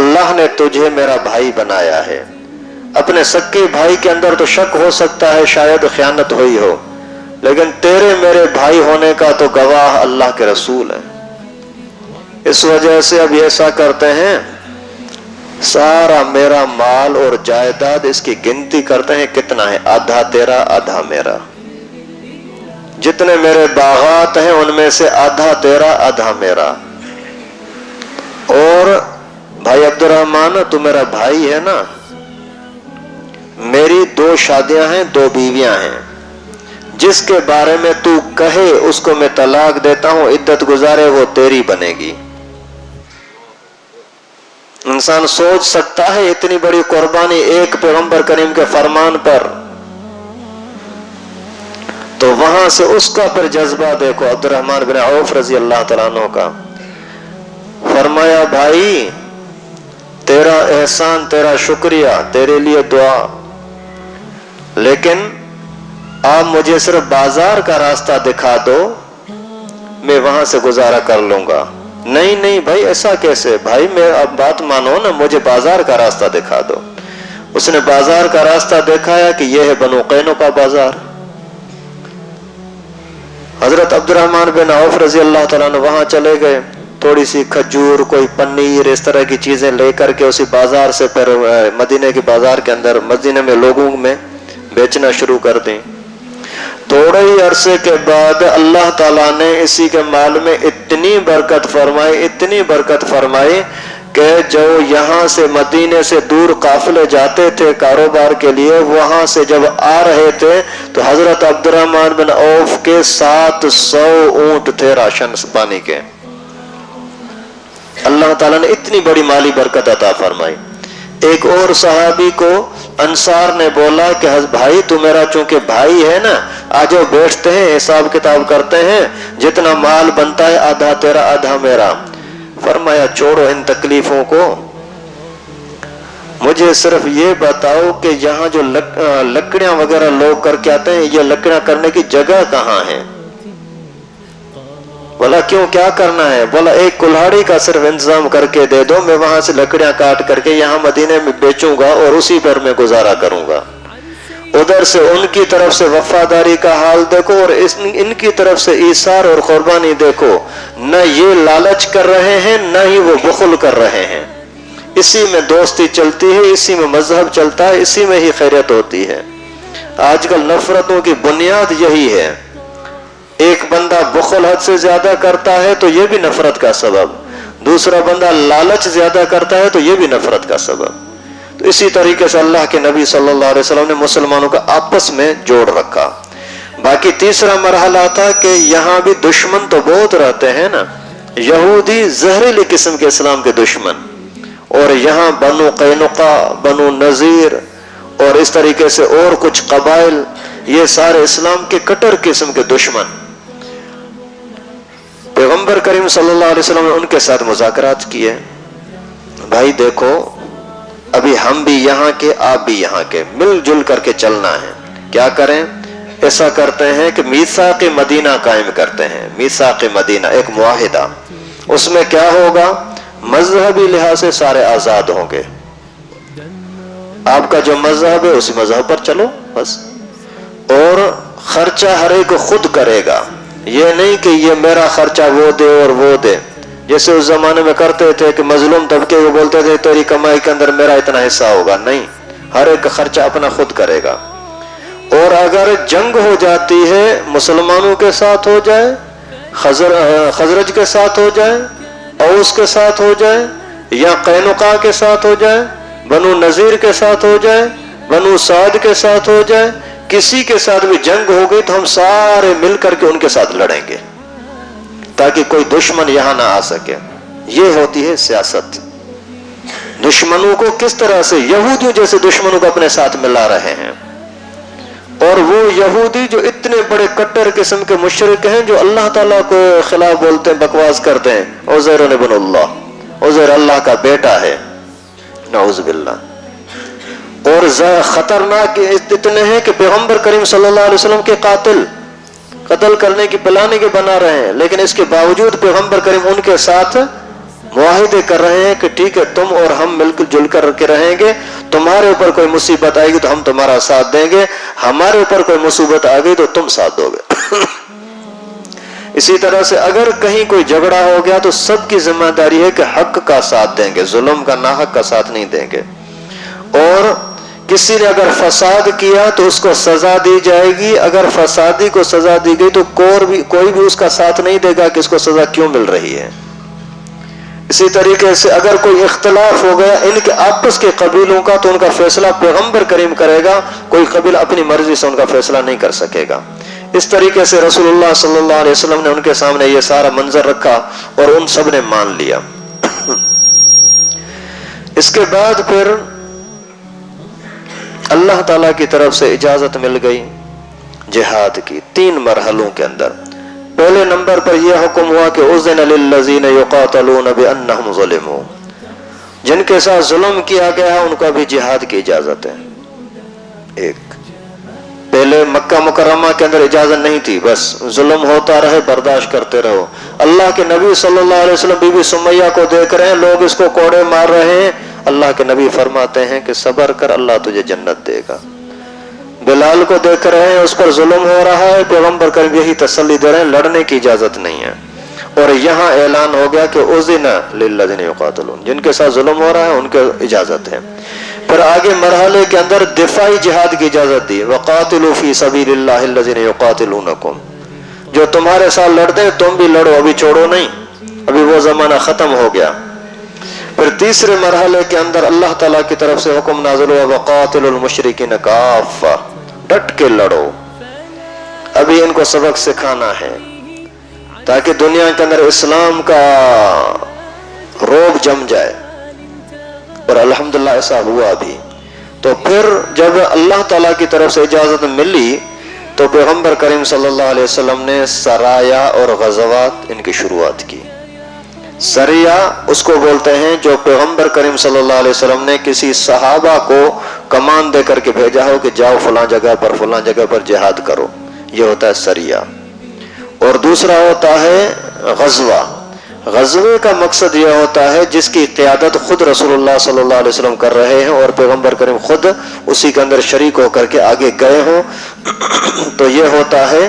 S1: اللہ نے تجھے میرا بھائی بنایا ہے. اپنے سکے بھائی کے اندر تو شک ہو سکتا ہے شاید خیانت ہوئی ہو، لیکن تیرے میرے بھائی ہونے کا تو گواہ اللہ کے رسول ہے. اس وجہ سے اب ایسا کرتے ہیں، سارا میرا مال اور جائیداد اس کی گنتی کرتے ہیں کتنا ہے، آدھا تیرا آدھا میرا. جتنے میرے باغات ہیں ان میں سے آدھا تیرا آدھا میرا. اور بھائی عبد الرحمن تو میرا بھائی ہے نا، میری 2 شادیاں ہیں، 2 بیویاں ہیں، جس کے بارے میں تو کہے اس کو میں طلاق دیتا ہوں، عدت گزارے وہ تیری بنے گی. انسان سوچ سکتا ہے اتنی بڑی قربانی ایک پیغمبر کریم کے فرمان پر؟ تو وہاں سے اس کا پھر جذبہ دیکھو عبد الرحمن بن عوف رضی اللہ تعالیٰ عنہ کا. فرمایا بھائی تیرا احسان، تیرا شکریہ، تیرے لیے دعا، لیکن آپ مجھے صرف بازار کا راستہ دکھا دو، میں وہاں سے گزارا کر لوں گا. نہیں نہیں بھائی ایسا کیسے؟ بھائی میں اب بات مانو نا، مجھے بازار کا راستہ دکھا دو. اس نے بازار کا راستہ دکھایا کہ یہ ہے بنو قینقاع بازار. حضرت عبد الرحمن بن عوف رضی اللہ تعالیٰ عنہ وہاں چلے گئے، تھوڑی سی کھجور، کوئی پنیر، اس طرح کی چیزیں لے کر کے اسی بازار سے پھر مدینے کے بازار کے اندر مدینے میں لوگوں میں بیچنا شروع کر دیں. تھوڑے ہی عرصے کے بعد اللہ تعالیٰ نے اسی کے مال میں اتنی برکت فرمائی، اتنی برکت فرمائی کہ جو یہاں سے مدینے سے دور قافلے جاتے تھے کاروبار کے لیے، وہاں سے جب آ رہے تھے تو حضرت عبد الرحمن بن عوف کے 700 اونٹ تھے راشن پانی کے. اللہ تعالیٰ نے اتنی بڑی مالی برکت عطا فرمائی. ایک اور صحابی کو انصار نے بولا کہ بھائی تو میرا چونکہ بھائی ہے نا، آج وہ بیٹھتے ہیں حساب کتاب کرتے ہیں، جتنا مال بنتا ہے آدھا تیرا آدھا میرا. فرمایا چھوڑو ان تکلیفوں کو، مجھے صرف یہ بتاؤ کہ یہاں جو لکڑیاں وغیرہ لوگ کر کے آتے ہیں، یہ لکڑیاں کرنے کی جگہ کہاں ہے؟ بولا کیوں، کیا کرنا ہے؟ بولا ایک کلہاڑی کا صرف انتظام کر کے دے دو، میں وہاں سے لکڑیاں کاٹ کر کے یہاں مدینے میں بیچوں گا اور اسی پر میں گزارا کروں گا. ادھر سے ان کی طرف سے وفاداری کا حال دیکھو اور ان کی طرف سے ایثار اور قربانی دیکھو. نہ یہ لالچ کر رہے ہیں، نہ ہی وہ بخل کر رہے ہیں. اسی میں دوستی چلتی ہے، اسی میں مذہب چلتا ہے، اسی میں ہی خیریت ہوتی ہے. آج کل نفرتوں کی بنیاد یہی ہے. ایک بندہ بخل حد سے زیادہ کرتا ہے تو یہ بھی نفرت کا سبب، دوسرا بندہ لالچ زیادہ کرتا ہے تو یہ بھی نفرت کا سبب. تو اسی طریقے سے اللہ کے نبی صلی اللہ علیہ وسلم نے مسلمانوں کا آپس میں جوڑ رکھا. باقی تیسرا مرحلہ تھا کہ یہاں بھی دشمن تو بہت رہتے ہیں نا، یہودی زہریلی قسم کے اسلام کے دشمن، اور یہاں بنو قینقاع، بنو نذیر اور اس طریقے سے اور کچھ قبائل، یہ سارے اسلام کے کٹر قسم کے دشمن. پیغمبر کریم صلی اللہ علیہ وسلم نے ان کے ساتھ مذاکرات کیے. بھائی دیکھو ابھی ہم بھی یہاں کے، آپ بھی یہاں کے، مل جل کر کے چلنا ہے. کیا کریں؟ ایسا کرتے ہیں کہ میثاق مدینہ قائم کرتے ہیں. میثاق مدینہ ایک معاہدہ، اس میں کیا ہوگا؟ مذہبی لحاظ سے سارے آزاد ہوں گے. آپ کا جو مذہب ہے اسی مذہب پر چلو بس، اور خرچہ ہر ایک خود کرے گا. یہ نہیں کہ یہ میرا خرچہ وہ دے اور وہ دے، جیسے اس زمانے میں کرتے تھے کہ مظلوم طبقے کو بولتے تھے تیری کمائی کے اندر میرا اتنا حصہ ہوگا. نہیں، ہر ایک خرچہ اپنا خود کرے گا. اور اگر جنگ ہو جاتی ہے، مسلمانوں کے ساتھ ہو جائے، خزرج کے ساتھ ہو جائے، اوس کے ساتھ ہو جائے، یا قینقاع کے ساتھ ہو جائے، بنو نذیر کے ساتھ ہو جائے، بنو سعد کے ساتھ ہو جائے، کسی کے ساتھ بھی جنگ ہو گئی تو ہم سارے مل کر کے ان کے ساتھ لڑیں گے تاکہ کوئی دشمن یہاں نہ آ سکے. یہ ہوتی ہے سیاست. دشمنوں کو کس طرح سے، یہودیوں جیسے دشمنوں کو اپنے ساتھ ملا رہے ہیں. اور وہ یہودی جو اتنے بڑے کٹر قسم کے مشرک ہیں، جو اللہ تعالیٰ کو خلاف بولتے ہیں، بکواس کرتے ہیں، عزیر ابن اللہ، عزیر اللہ کا بیٹا ہے، نعوذ باللہ. اور خطرناک اتنے ہیں کہ پیغمبر کریم صلی اللہ علیہ وسلم کے قتل کرنے کی پلانے کے بنا رہے ہیں، لیکن اس کے باوجود پیغمبر کریم ان کے ساتھ معاہدے کر رہے ہیں کہ ٹھیک ہے تم اور ہم مل جل کر کے رہیں گے، تمہارے اوپر کوئی مصیبت آئے گی تو ہم تمہارا ساتھ دیں گے، ہمارے اوپر کوئی مصیبت آ گئی تو تم ساتھ دو گے۔ اسی طرح سے اگر کہیں کوئی جھگڑا ہو گیا تو سب کی ذمہ داری ہے کہ حق کا ساتھ دیں گے، ظلم کا ناحق کا ساتھ نہیں دیں گے، اور کسی نے اگر فساد کیا تو اس کو سزا دی جائے گی، اگر فسادی کو سزا دی گئی تو کوئی بھی اس کا ساتھ نہیں دے گا کہ اس کو سزا کیوں مل رہی ہے۔ اسی طریقے سے اگر کوئی اختلاف ہو گیا ان کے آپس کے قبیلوں کا تو ان کا فیصلہ پیغمبر کریم کرے گا، کوئی قبیلہ اپنی مرضی سے ان کا فیصلہ نہیں کر سکے گا۔ اس طریقے سے رسول اللہ صلی اللہ علیہ وسلم نے ان کے سامنے یہ سارا منظر رکھا اور ان سب نے مان لیا۔ اس کے بعد پھر اللہ تعالیٰ کی طرف سے اجازت مل گئی جہاد کی 3 مرحلوں کے اندر۔ پہلے نمبر پر یہ حکم ہوا کہ اذن للذین یقاتلون بانہم ظلموا، جن کے ساتھ ظلم کیا گیا ان کو بھی جہاد کی اجازت ہے۔ ایک پہلے مکہ مکرمہ کے اندر اجازت نہیں تھی، بس ظلم ہوتا رہے برداشت کرتے رہو۔ اللہ کے نبی صلی اللہ علیہ وسلم بی بی سمیہ کو دیکھ رہے ہیں، لوگ اس کو کوڑے مار رہے ہیں، اللہ کے نبی فرماتے ہیں کہ صبر کر، اللہ تجھے جنت دے گا۔ بلال کو دیکھ رہے ہیں، اس پر ظلم ہو رہا ہے، پیغمبر کریم یہی تسلی دے رہے ہیں لڑنے کی اجازت نہیں ہے۔ اور یہاں اعلان ہو گیا کہ اذن للذین یقاتلون، جن کے ساتھ ظلم ہو رہا ہے ان کے اجازت ہے۔ پھر آگے مرحلے کے اندر دفاعی جہاد کی اجازت دی، وقاتلوا فی سبیل اللہ الذین یقاتلونکم، جو تمہارے ساتھ لڑتے ہیں تم بھی لڑو، ابھی چھوڑو نہیں، ابھی وہ زمانہ ختم ہو گیا۔ پھر تیسرے مرحلے کے اندر اللہ تعالیٰ کی طرف سے حکم نازل ہوا، وقاتلوا المشرکین کافہ، ڈٹ کے لڑو۔ ابھی ان کو سبق سکھانا ہے تاکہ دنیا کے اندر اسلام کا روب جم جائے، اور الحمدللہ ایسا ہوا بھی۔ تو پھر جب اللہ تعالیٰ کی طرف سے اجازت ملی تو پیغمبر کریم صلی اللہ علیہ وسلم نے سرایا اور غزوات ان کی شروعات کی۔ سریہ اس کو بولتے ہیں جو پیغمبر کریم صلی اللہ علیہ وسلم نے کسی صحابہ کو کمان دے کر کے بھیجا ہو کہ جاؤ فلاں جگہ پر جہاد کرو، یہ ہوتا ہے سریہ۔ اور دوسرا ہوتا ہے غزوہ۔ غزوے کا مقصد یہ ہوتا ہے جس کی قیادت خود رسول اللہ صلی اللہ علیہ وسلم کر رہے ہیں اور پیغمبر کریم خود اسی کے اندر شریک ہو کر کے آگے گئے ہوں، تو یہ ہوتا ہے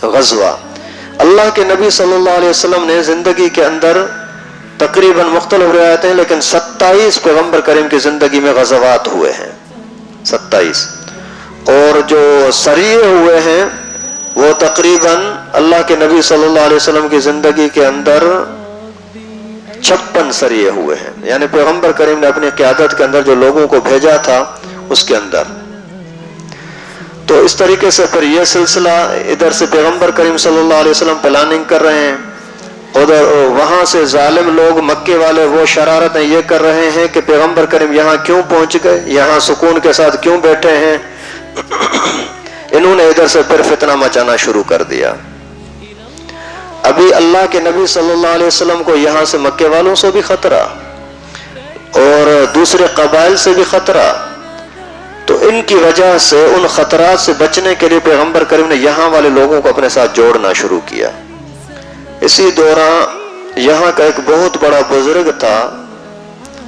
S1: غزوہ۔ اللہ کے نبی صلی اللہ علیہ وسلم نے زندگی کے اندر تقریباً مختلف روایتیں لیکن 27 پیغمبر کریم کی زندگی میں غزوات ہوئے ہیں، 27۔ اور جو سریے ہوئے ہیں وہ تقریباً اللہ کے نبی صلی اللہ علیہ وسلم کی زندگی کے اندر 56 سریے ہوئے ہیں، یعنی پیغمبر کریم نے اپنی قیادت کے اندر جو لوگوں کو بھیجا تھا اس کے اندر۔ تو اس طریقے سے پھر یہ سلسلہ ادھر سے پیغمبر کریم صلی اللہ علیہ وسلم پلاننگ کر رہے ہیں، ادھر وہاں سے ظالم لوگ مکے والے وہ شرارتیں یہ کر رہے ہیں کہ پیغمبر کریم یہاں کیوں پہنچ گئے، یہاں سکون کے ساتھ کیوں بیٹھے ہیں۔ انہوں نے ادھر سے پھر فتنہ مچانا شروع کر دیا۔ ابھی اللہ کے نبی صلی اللہ علیہ وسلم کو یہاں سے مکے والوں سے بھی خطرہ اور دوسرے قبائل سے بھی خطرہ، تو ان کی وجہ سے ان خطرات سے بچنے کے لیے پیغمبر کریم نے یہاں والے لوگوں کو اپنے ساتھ جوڑنا شروع کیا۔ اسی دوران یہاں کا ایک بہت بڑا بزرگ تھا،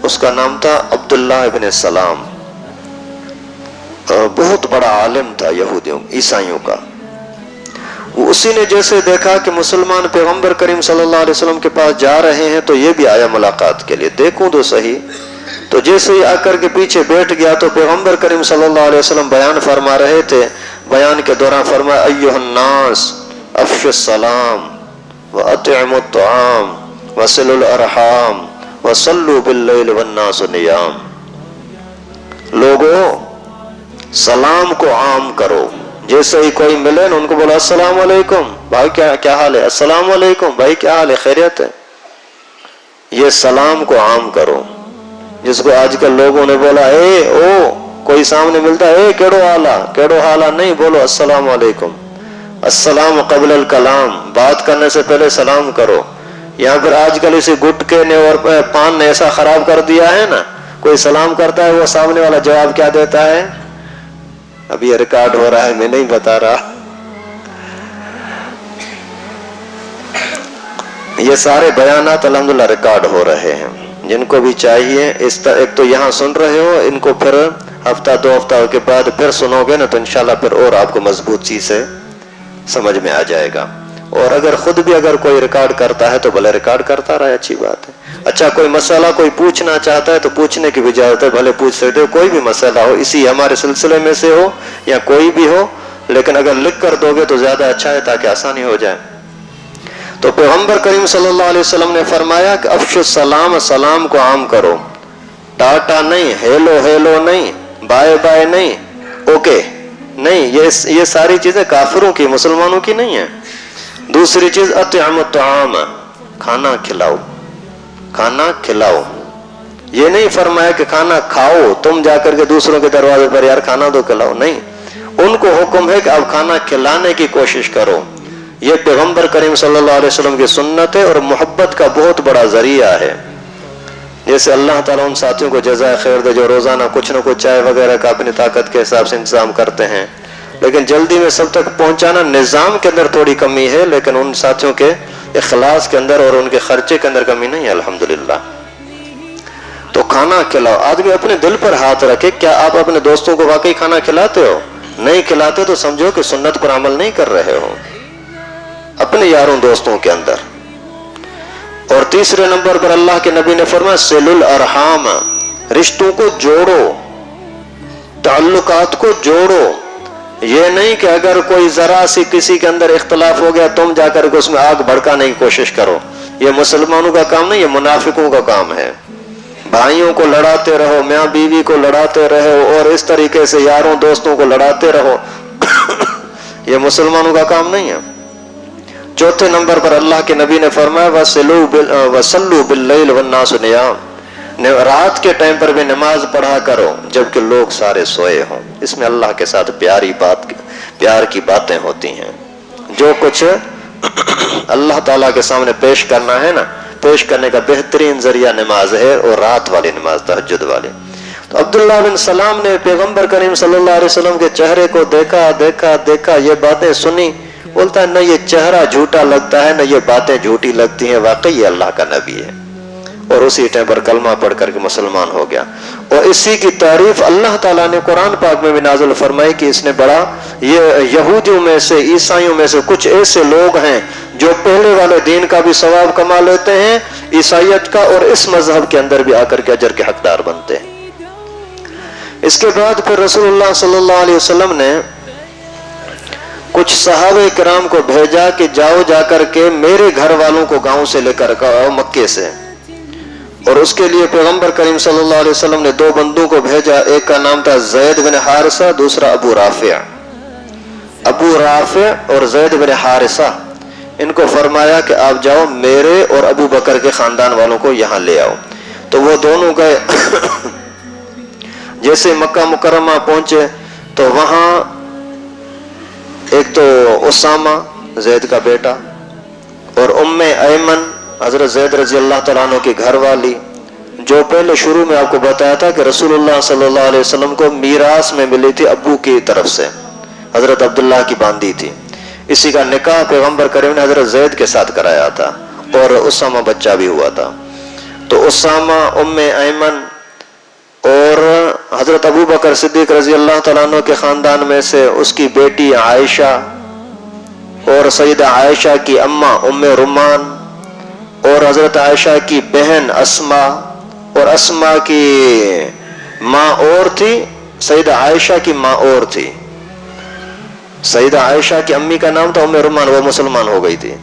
S1: اس کا نام تھا عبداللہ ابن سلام، بہت بڑا عالم تھا یہودیوں عیسائیوں کا۔ اسی نے جیسے دیکھا کہ مسلمان پیغمبر کریم صلی اللہ علیہ وسلم کے پاس جا رہے ہیں تو یہ بھی آیا ملاقات کے لیے، دیکھوں تو صحیح۔ تو جیسے ہی آ کر کے پیچھے بیٹھ گیا تو پیغمبر کریم صلی اللہ علیہ وسلم بیان فرما رہے تھے، بیان کے دوران فرمایا ایھا الناس افشوا السلام واطعموا الطعام وصلوا الارحام وصلوا باللیل والناس نیام۔ لوگوں سلام کو عام کرو، جیسے ہی کوئی ملے نا ان کو بولا السلام علیکم بھائی، کیا حال ہے، السلام علیکم بھائی کیا حال ہے، خیریت ہے۔ یہ سلام کو عام کرو، جس کو آج کل لوگوں نے بولا اے او، کوئی سامنے ملتا ہے اے کیڑو حالا، نہیں، بولو السلام علیکم۔ السلام قبل الکلام، بات کرنے سے پہلے سلام کرو۔ یہاں پر آج کل اسی گٹکے نے اور پان نے ایسا خراب کر دیا ہے نا، کوئی سلام کرتا ہے وہ سامنے والا جواب کیا دیتا ہے، ابھی یہ ریکارڈ ہو رہا ہے میں نہیں بتا رہا، یہ سارے بیانات الحمدللہ ریکارڈ ہو رہے ہیں. جن کو بھی چاہیے ایک تو یہاں سن رہے ہو، ان کو پھر ہفتہ 2 ہفتہ کے بعد پھر سنو گے نا تو انشاءاللہ پھر اور آپ کو مضبوط چیز سے سمجھ میں آ جائے گا. اور اگر خود بھی اگر کوئی ریکارڈ کرتا ہے تو بھلے ریکارڈ کرتا رہے، اچھی بات ہے. اچھا کوئی مسئلہ کوئی پوچھنا چاہتا ہے تو پوچھنے کی بھی اجازت ہے، بھلے پوچھ سکتے ہو. کوئی بھی مسئلہ ہو، اسی ہمارے سلسلے میں سے ہو یا کوئی بھی ہو، لیکن اگر لکھ کر دو گے تو زیادہ اچھا ہے تاکہ آسانی ہو جائے. تو پیغمبر کریم صلی اللہ علیہ وسلم نے فرمایا کہ افشوا السلام، سلام کو عام کرو. ٹاٹا نہیں، ہیلو ہیلو نہیں، بائے بائے نہیں، اوکے نہیں، یہ ساری چیزیں کافروں کی، مسلمانوں کی نہیں ہیں. دوسری چیز اطعموا الطعام، کھانا کھلاؤ، کھانا کھلاؤ. یہ نہیں فرمایا کہ کھانا کھاؤ، تم جا کر کے دوسروں کے دروازے پر یار کھانا تو کھلاؤ، نہیں. ان کو حکم ہے کہ آپ کھانا کھلانے کی کوشش کرو. یہ پیغمبر کریم صلی اللہ علیہ وسلم کی سنت ہے اور محبت کا بہت بڑا ذریعہ ہے. جیسے اللہ تعالیٰ ان ساتھیوں کو جزائے خیر دے جو روزانہ کچھ نہ کچھ چائے وغیرہ کا اپنی طاقت کے حساب سے انتظام کرتے ہیں، لیکن جلدی میں سب تک پہنچانا نظام کے اندر تھوڑی کمی ہے، لیکن ان ساتھیوں کے اخلاص کے اندر اور ان کے خرچے کے اندر کمی نہیں ہے الحمدللہ. تو کھانا کھلاؤ. آدمی اپنے دل پر ہاتھ رکھے، کیا آپ اپنے دوستوں کو واقعی کھانا کھلاتے ہو؟ نہیں کھلاتے تو سمجھو کہ سنت پر عمل نہیں کر رہے ہو اپنے یاروں دوستوں کے اندر. اور تیسرے نمبر پر اللہ کے نبی نے فرمایا صلوا الارحام، رشتوں کو جوڑو، تعلقات کو جوڑو. یہ نہیں کہ اگر کوئی ذرا سی کسی کے اندر اختلاف ہو گیا تم جا کر کے اس میں آگ بھڑکانے کی کوشش کرو. یہ مسلمانوں کا کام نہیں، یہ منافقوں کا کام ہے. بھائیوں کو لڑاتے رہو، میاں بیوی کو لڑاتے رہو، اور اس طریقے سے یاروں دوستوں کو لڑاتے رہو. یہ مسلمانوں کا کام نہیں ہے. چوتھے نمبر پر اللہ کے نبی نے فرمایا وَصَلُّوا بِاللَّيْلِ وَالنَّاسُ نِيَامٌ، رات کے ٹائم پر بھی نماز پڑھا کرو جبکہ لوگ سارے سوئے ہوں. اس میں اللہ کے ساتھ پیار کی باتیں ہوتی ہیں. جو کچھ اللہ تعالیٰ کے سامنے پیش کرنا ہے نا، پیش کرنے کا بہترین ذریعہ نماز ہے، اور رات والی نماز، تہجد والی. تو عبداللہ بن سلام نے پیغمبر کریم صلی اللہ علیہ وسلم کے چہرے کو دیکھا، یہ باتیں سنی. بولتا ہے نہ یہ چہرہ جھوٹا لگتا ہے، نہ یہ باتیں جھوٹی لگتی ہیں، واقعی یہ اللہ کا نبی ہے. اور اسی ٹائم پر کلمہ پڑھ کر کے مسلمان ہو گیا. اور اسی کی تعریف اللہ تعالیٰ نے قرآن پاک میں بھی نازل فرمائی کہ اس نے بڑا، یہ یہودیوں میں سے، عیسائیوں میں سے کچھ ایسے لوگ ہیں جو پہلے والے دین کا بھی ثواب کما لیتے ہیں، عیسائیت کا، اور اس مذہب کے اندر بھی آ کر کے اجر کے حقدار بنتے ہیں. اس کے بعد پھر رسول اللہ صلی اللہ علیہ وسلم نے کچھ صحابہ کرام کو بھیجا کہ جاؤ جا کر کے میرے گھر والوں کو گاؤں سے لے کر آؤ، مکے سے. اور اس کے لیے پیغمبر کریم صلی اللہ علیہ وسلم نے 2 بندوں کو بھیجا. ایک کا نام تھا زید بن حارثہ، دوسرا ابو رافع. ابو رافع اور زید بن حارثہ، ان کو فرمایا کہ آپ جاؤ میرے اور ابو بکر کے خاندان والوں کو یہاں لے آؤ. تو وہ دونوں گئے. جیسے مکہ مکرمہ پہنچے تو وہاں ایک تو اسامہ زید کا بیٹا اور ایمن حضرت زید رضی اللہ تعالیٰ عنہ کی گھر والی، جو پہلے شروع میں آپ کو بتایا تھا کہ رسول اللہ صلی اللہ علیہ وسلم کو میراث میں ملی تھی ابو کی طرف سے، حضرت عبداللہ کی باندھی تھی. اسی کا نکاح پیغمبر کریم نے حضرت زید کے ساتھ کرایا تھا اور اسامہ بچہ بھی ہوا تھا. تو اسامہ، ایمن اور حضرت ابو بکر صدیق رضی اللہ تعالیٰ عنہ کے خاندان میں سے اس کی بیٹی عائشہ اور سیدہ عائشہ کی اماں رومان اور حضرت عائشہ کی بہن اسما، اور اسما کی ماں اور تھی، سیدہ عائشہ کی ماں اور تھی. سیدہ عائشہ کی امی کا نام تھا رومان، وہ مسلمان ہو گئی تھی.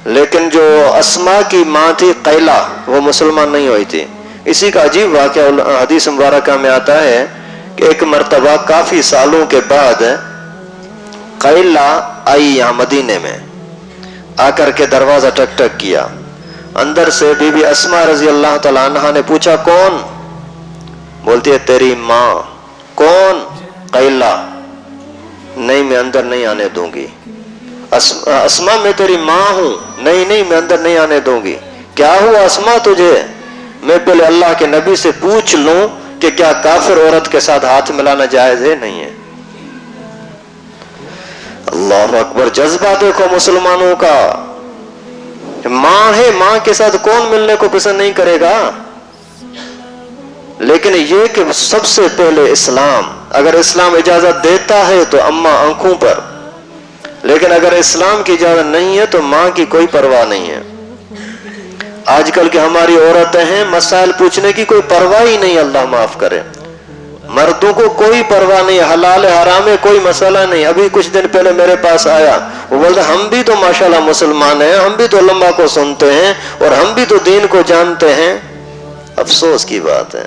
S1: لیکن جو اسما کی ماں تھی قیلہ، وہ مسلمان نہیں ہوئی تھی. اسی کا عجیب واقعہ حدیث مبارکہ میں آتا ہے کہ ایک مرتبہ کافی سالوں کے بعد قیلہ آئی یہاں مدینے میں، آ کر کے دروازہ ٹک ٹک کیا. اندر سے بی بی اسما رضی اللہ تعالیٰ عنہ نے پوچھا کون؟ بولتی ہے تیری ماں. کون؟ قیلہ. نہیں میں اندر نہیں آنے دوں گی. اسما میں تیری ماں ہوں. نہیں میں اندر نہیں آنے دوں گی. کیا ہوا اسما تجھے؟ میں پہلے اللہ کے نبی سے پوچھ لوں کہ کیا کافر عورت کے ساتھ ہاتھ ملانا جائز ہے؟ نہیں ہے. اللہ اکبر. جذبہ دیکھو مسلمانوں کا. ماں ہے، ماں کے ساتھ کون ملنے کو پسند نہیں کرے گا؟ لیکن یہ کہ سب سے پہلے اسلام، اگر اسلام اجازت دیتا ہے تو اماں آنکھوں پر، لیکن اگر اسلام کی اجازت نہیں ہے تو ماں کی کوئی پرواہ نہیں ہے۔ آج کل کی ہماری عورتیں ہیں، مسائل پوچھنے کی کوئی پرواہ ہی نہیں، اللہ معاف کرے۔ مردوں کو کوئی پرواہ نہیں، حلال حرام ہے کوئی مسئلہ نہیں۔ ابھی کچھ دن پہلے میرے پاس آیا، وہ بولتا ہم بھی تو ماشاءاللہ مسلمان ہیں، ہم بھی تو علماء کو سنتے ہیں اور ہم بھی تو دین کو جانتے ہیں۔ افسوس کی بات ہے،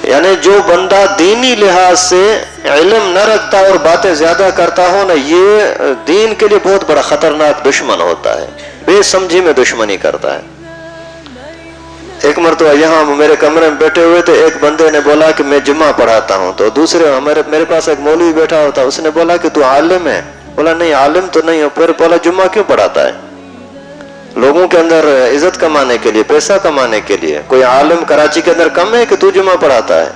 S1: یعنی جو بندہ دینی لحاظ سے علم نہ رکھتا اور باتیں زیادہ کرتا ہو نا، یہ دین کے لیے بہت بڑا خطرناک دشمن ہوتا ہے، بے سمجھی میں دشمنی کرتا ہے۔ ایک مرتبہ یہاں میرے کمرے میں بیٹھے ہوئے تھے، ایک بندے نے بولا کہ میں جمعہ پڑھاتا ہوں، تو دوسرے میرے پاس ایک مولوی بیٹھا ہوتا، اس نے بولا کہ تو عالم ہے؟ بولا نہیں عالم تو نہیں ہو۔ پھر بولا جمعہ کیوں پڑھاتا ہے؟ لوگوں کے اندر عزت کمانے کے لیے، پیسہ کمانے کے لیے؟ کوئی عالم کراچی کے اندر کم ہے کہ تو جمعہ پڑھاتا ہے؟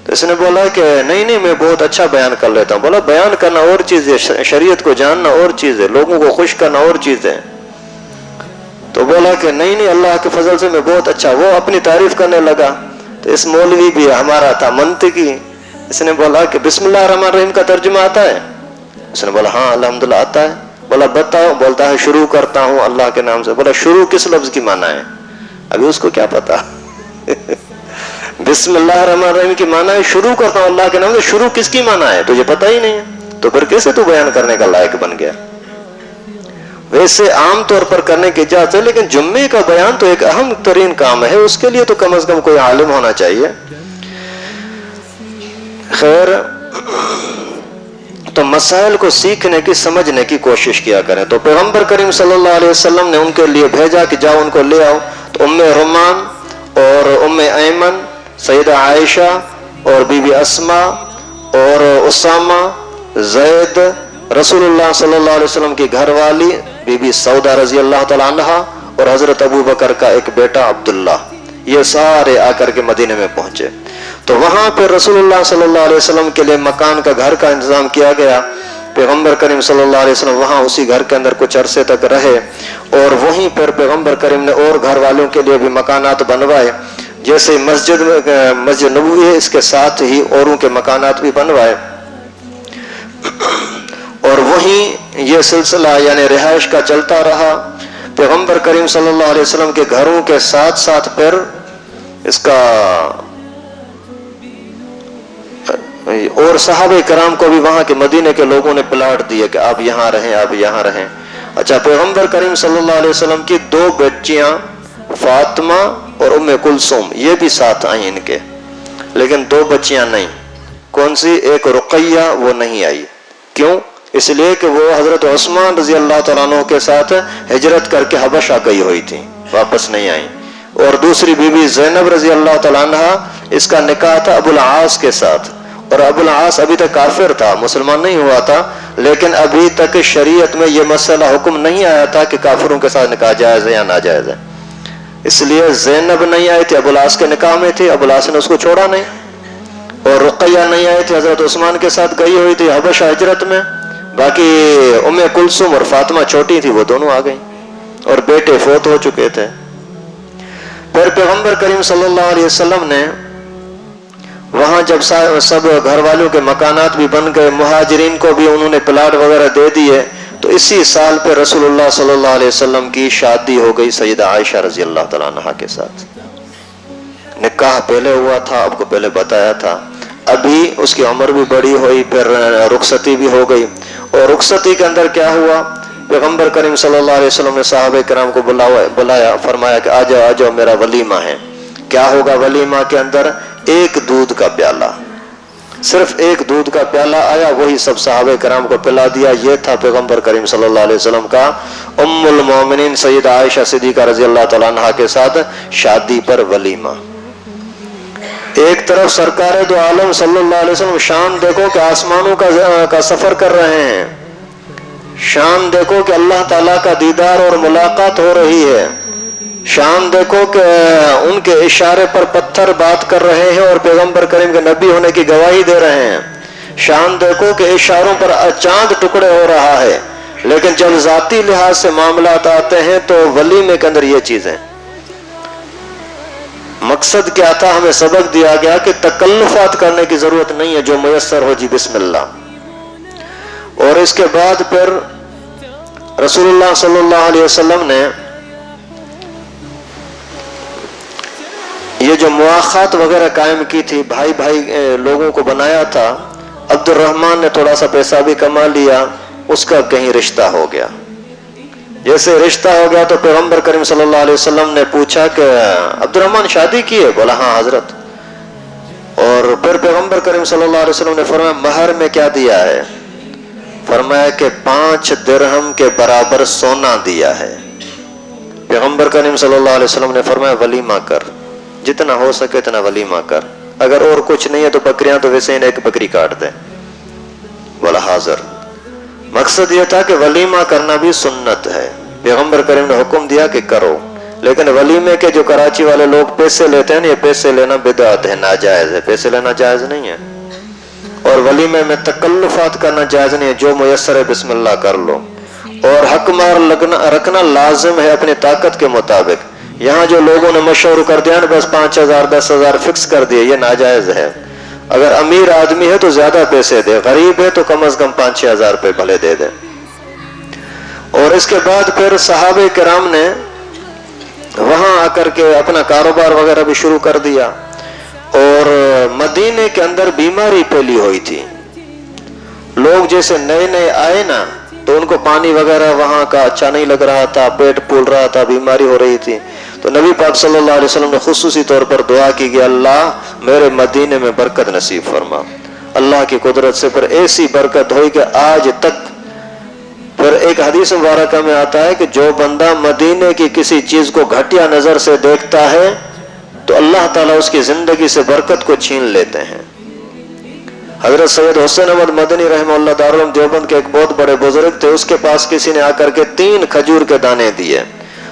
S1: تو اس نے بولا کہ نہیں میں بہت اچھا بیان کر لیتا ہوں۔ بولا بیان کرنا اور چیز ہے، شریعت کو جاننا اور چیز ہے، لوگوں کو خوش کرنا اور چیز ہے۔ تو بولا کہ نہیں اللہ کے فضل سے میں بہت اچھا۔ وہ اپنی تعریف کرنے لگا، تو اس مولوی بھی ہمارا تھا منطقی، اس نے بولا کہ بسم اللہ الرحمن الرحیم کا ترجمہ آتا ہے؟ اس نے بولا ہاں الحمدللہ آتا ہے۔ بولا بتاؤ؟ بولتا ہے شروع کرتا ہوں اللہ کے نام سے۔ بولا شروع کس لفظ کی معنی ہے؟ ابھی اس کو کیا پتا؟ بسم اللہ الرحمن الرحیم کی معنی ہے شروع کرتا ہوں اللہ کے نام سے، شروع کس کی معنی ہے تجھے پتہ ہی نہیں ہے، تو پھر کیسے تو بیان کرنے کا لائق بن گیا؟ ویسے عام طور پر کرنے کی اجازت ہے، لیکن جمعے کا بیان تو ایک اہم ترین کام ہے، اس کے لیے تو کم از کم کوئی عالم ہونا چاہیے۔ خیر، تو مسائل کو سیکھنے کی، سمجھنے کی کوشش کیا کریں۔ تو پیغمبر کریم صلی اللہ علیہ وسلم نے ان کے لیے بھیجا کہ جاؤ ان کو لے آؤ۔ تو ام رومان اور ام ایمن، سیدہ عائشہ اور بی بی اسما اور اسامہ، زید، رسول اللہ صلی اللہ علیہ وسلم کی گھر والی بی بی سعودہ رضی اللہ تعالیٰ عنہا اور حضرت ابو بکر کا ایک بیٹا عبداللہ، یہ سارے آ کر کے مدینے میں پہنچے۔ تو وہاں پہ رسول اللہ صلی اللہ علیہ وسلم کے لیے مکان کا، گھر کا انتظام کیا گیا۔ پیغمبر کریم صلی اللہ علیہ وسلم وہاں اسی گھر کے اندر کچھ عرصے تک رہے، اور وہیں پر پیغمبر کریم نے اور گھر والوں کے لیے بھی مکانات بنوائے، جیسے مسجد نبوی ہے اس کے ساتھ ہی اوروں کے مکانات بھی بنوائے، اور وہیں یہ سلسلہ یعنی رہائش کا چلتا رہا۔ پیغمبر کریم صلی اللہ علیہ وسلم کے گھروں کے ساتھ ساتھ پھر اس کا اور صحابہ کرام کو بھی وہاں کے مدینے کے لوگوں نے پلاٹ دیے کہ آپ یہاں رہیں، آپ یہاں رہیں۔ اچھا، پیغمبر کریم صلی اللہ علیہ وسلم کی 2 بچیاں فاطمہ اور ام کلثوم، یہ بھی ساتھ آئیں ان کے، لیکن 2 بچیاں نہیں۔ کون سی؟ ایک رقیہ، وہ نہیں آئی۔ کیوں؟ اس لیے کہ وہ حضرت عثمان رضی اللہ تعالیٰ عنہ کے ساتھ ہجرت کر کے حبشہ گئی ہوئی تھی، واپس نہیں آئیں۔ اور دوسری بی بی زینب رضی اللہ تعالیٰ عنہ، اس کا نکاح تھا ابو العاص کے ساتھ، اور ابو العاص ابھی تک کافر تھا، مسلمان نہیں ہوا تھا، لیکن ابھی تک شریعت میں یہ مسئلہ حکم نہیں آیا تھا کہ کافروں کے ساتھ نکاح جائز ہے یا ناجائز ہے، اس لیے زینب نہیں آئی تھی، ابو العاص کے نکاح میں تھی، ابو العاص نے اس کو چھوڑا نہیں، اور رقیہ نہیں آئی تھی، حضرت عثمان کے ساتھ گئی ہوئی تھی حبشہ ہجرت میں۔ باقی ام کلثوم اور فاطمہ چھوٹی تھی، وہ دونوں آ گئیں، اور بیٹے فوت ہو چکے تھے۔ پھر پیغمبر کریم صلی اللہ علیہ وسلم نے وہاں جب سب گھر والوں کے مکانات بھی بن گئے، مہاجرین کو بھی انہوں نے پلاٹ وغیرہ دے دیے، تو اسی سال پہ رسول اللہ صلی اللہ علیہ وسلم کی شادی ہو گئی سیدہ عائشہ رضی اللہ تعالیٰ عنہا کے ساتھ۔ نکاح پہلے ہوا تھا، آپ کو پہلے بتایا تھا، ابھی اس کی عمر بھی بڑی ہوئی، پھر رخصتی بھی ہو گئی، اور رخصتی کے اندر کیا ہوا؟ پیغمبر کریم صلی اللہ علیہ وسلم نے صحابہ کرام کو بلایا، فرمایا کہ آ جاؤ میرا ولیمہ ہے۔ کیا ہوگا ولیمہ کے اندر؟ ایک دودھ کا پیالہ، صرف ایک دودھ کا پیالہ آیا، وہی سب صحابہ کرام کو پلا دیا۔ یہ تھا پیغمبر کریم صلی اللہ علیہ وسلم کا ام المومنین سیدہ عائشہ صدیقہ رضی اللہ تعالیٰ عنہا کے ساتھ شادی پر ولیمہ۔ ایک طرف سرکار دو عالم صلی اللہ علیہ وسلم، شان دیکھو کہ آسمانوں کا سفر کر رہے ہیں، شان دیکھو کہ اللہ تعالیٰ کا دیدار اور ملاقات ہو رہی ہے، شان دیکھو کہ ان کے اشارے پر پتھر بات کر رہے ہیں اور پیغمبر کریم کے نبی ہونے کی گواہی دے رہے ہیں، شان دیکھو کہ اشاروں پر چاند ٹکڑے ہو رہا ہے، لیکن جب ذاتی لحاظ سے معاملات آتے ہیں تو ولیمے کے اندر یہ چیزیں، مقصد کیا تھا؟ ہمیں سبق دیا گیا کہ تکلفات کرنے کی ضرورت نہیں ہے، جو میسر ہو جی بسم اللہ۔ اور اس کے بعد پھر رسول اللہ صلی اللہ علیہ وسلم نے یہ جو مواخات وغیرہ قائم کی تھی، بھائی بھائی لوگوں کو بنایا تھا۔ عبد الرحمن نے تھوڑا سا پیسہ بھی کما لیا، اس کا کہیں رشتہ ہو گیا۔ جیسے رشتہ ہو گیا تو پیغمبر کریم صلی اللہ علیہ وسلم نے پوچھا کہ عبد الرحمن شادی کی ہے؟ بولا ہاں حضرت۔ اور پھر پیغمبر کریم صلی اللہ علیہ وسلم نے فرمایا مہر میں کیا دیا ہے؟ فرمایا کہ 5 درہم کے برابر سونا دیا ہے۔ پیغمبر کریم صلی اللہ علیہ وسلم نے فرمایا ولیمہ کر، جتنا ہو سکے اتنا ولیمہ کر، اگر اور کچھ نہیں ہے تو بکریاں تو ویسے ہی ایک بکری کاٹ دیں۔ بولا حاضر۔ مقصد یہ تھا کہ ولیمہ کرنا بھی سنت ہے، پیغمبر کریم نے حکم دیا کہ کرو، لیکن ولیمے کے جو کراچی والے لوگ پیسے لیتے ہیں، یہ پیسے لینا بدعت ہے، ناجائز ہے، پیسے لینا جائز نہیں ہے، اور ولیمے میں تکلفات کرنا جائز نہیں ہے، جو میسر ہے بسم اللہ کر لو، اور حق مار رکھنا لازم ہے اپنی طاقت کے مطابق۔ یہاں جو لوگوں نے مشورہ کر دیا نا بس 5,000 10,000 فکس کر دیے، یہ ناجائز ہے۔ اگر امیر آدمی ہے تو زیادہ پیسے دے، غریب ہے تو کم از کم 5-6 ہزار روپے بھلے دے دے۔ اور اس کے بعد پھر صحابہ کرام نے وہاں آ کر کے اپنا کاروبار وغیرہ بھی شروع کر دیا، اور مدینے کے اندر بیماری پھیلی ہوئی تھی۔ لوگ جیسے نئے نئے آئے نا تو ان کو پانی وغیرہ وہاں کا اچھا نہیں لگ رہا تھا، پیٹ پھول رہا تھا، بیماری ہو رہی تھی، تو نبی پاک صلی اللہ علیہ وسلم نے خصوصی طور پر دعا کی کہ اللہ میرے مدینے میں برکت نصیب فرما۔ اللہ کی قدرت سے پھر ایسی برکت ہوئی کہ آج تک، پھر ایک حدیث مبارکہ میں آتا ہے کہ جو بندہ مدینے کی کسی چیز کو گھٹیا نظر سے دیکھتا ہے تو اللہ تعالیٰ اس کی زندگی سے برکت کو چھین لیتے ہیں۔ حضرت سید حسین احمد مدنی رحمہ اللہ دارالعلوم دیوبند کے ایک بہت بڑے بزرگ تھے، اس کے پاس کسی نے آ کر کے 3 کھجور کے دانے دیے،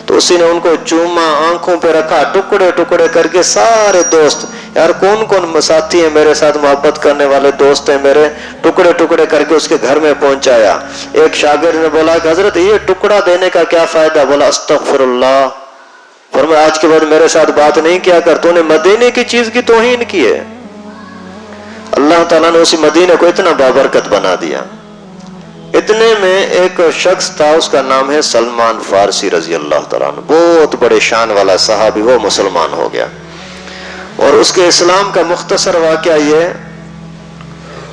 S1: تو اسی نے ان کو چوما، آنکھوں پہ رکھا، ٹکڑے ٹکڑے کر کے سارے دوست، یار کون کون ساتھی ہیں میرے ساتھ محبت کرنے والے دوست ہیں میرے، ٹکڑے ٹکڑے کر کے اس کے گھر میں پہنچایا۔ ایک شاگرد نے بولا کہ حضرت یہ ٹکڑا دینے کا کیا فائدہ؟ بولا استغفر اللہ، فرمایا آج کے بعد میرے ساتھ بات نہیں کیا کر، تو نے مدینے کی چیز کی توہین کی ہے۔ اللہ تعالیٰ نے اسی مدینے کو اتنا بابرکت بنا دیا۔ اتنے میں ایک شخص تھا، اس کا نام ہے سلمان فارسی رضی اللہ تعالیٰ عنہ، بہت بڑے شان والا صحابی، وہ مسلمان ہو گیا۔ اور اس کے اسلام کا مختصر واقعہ یہ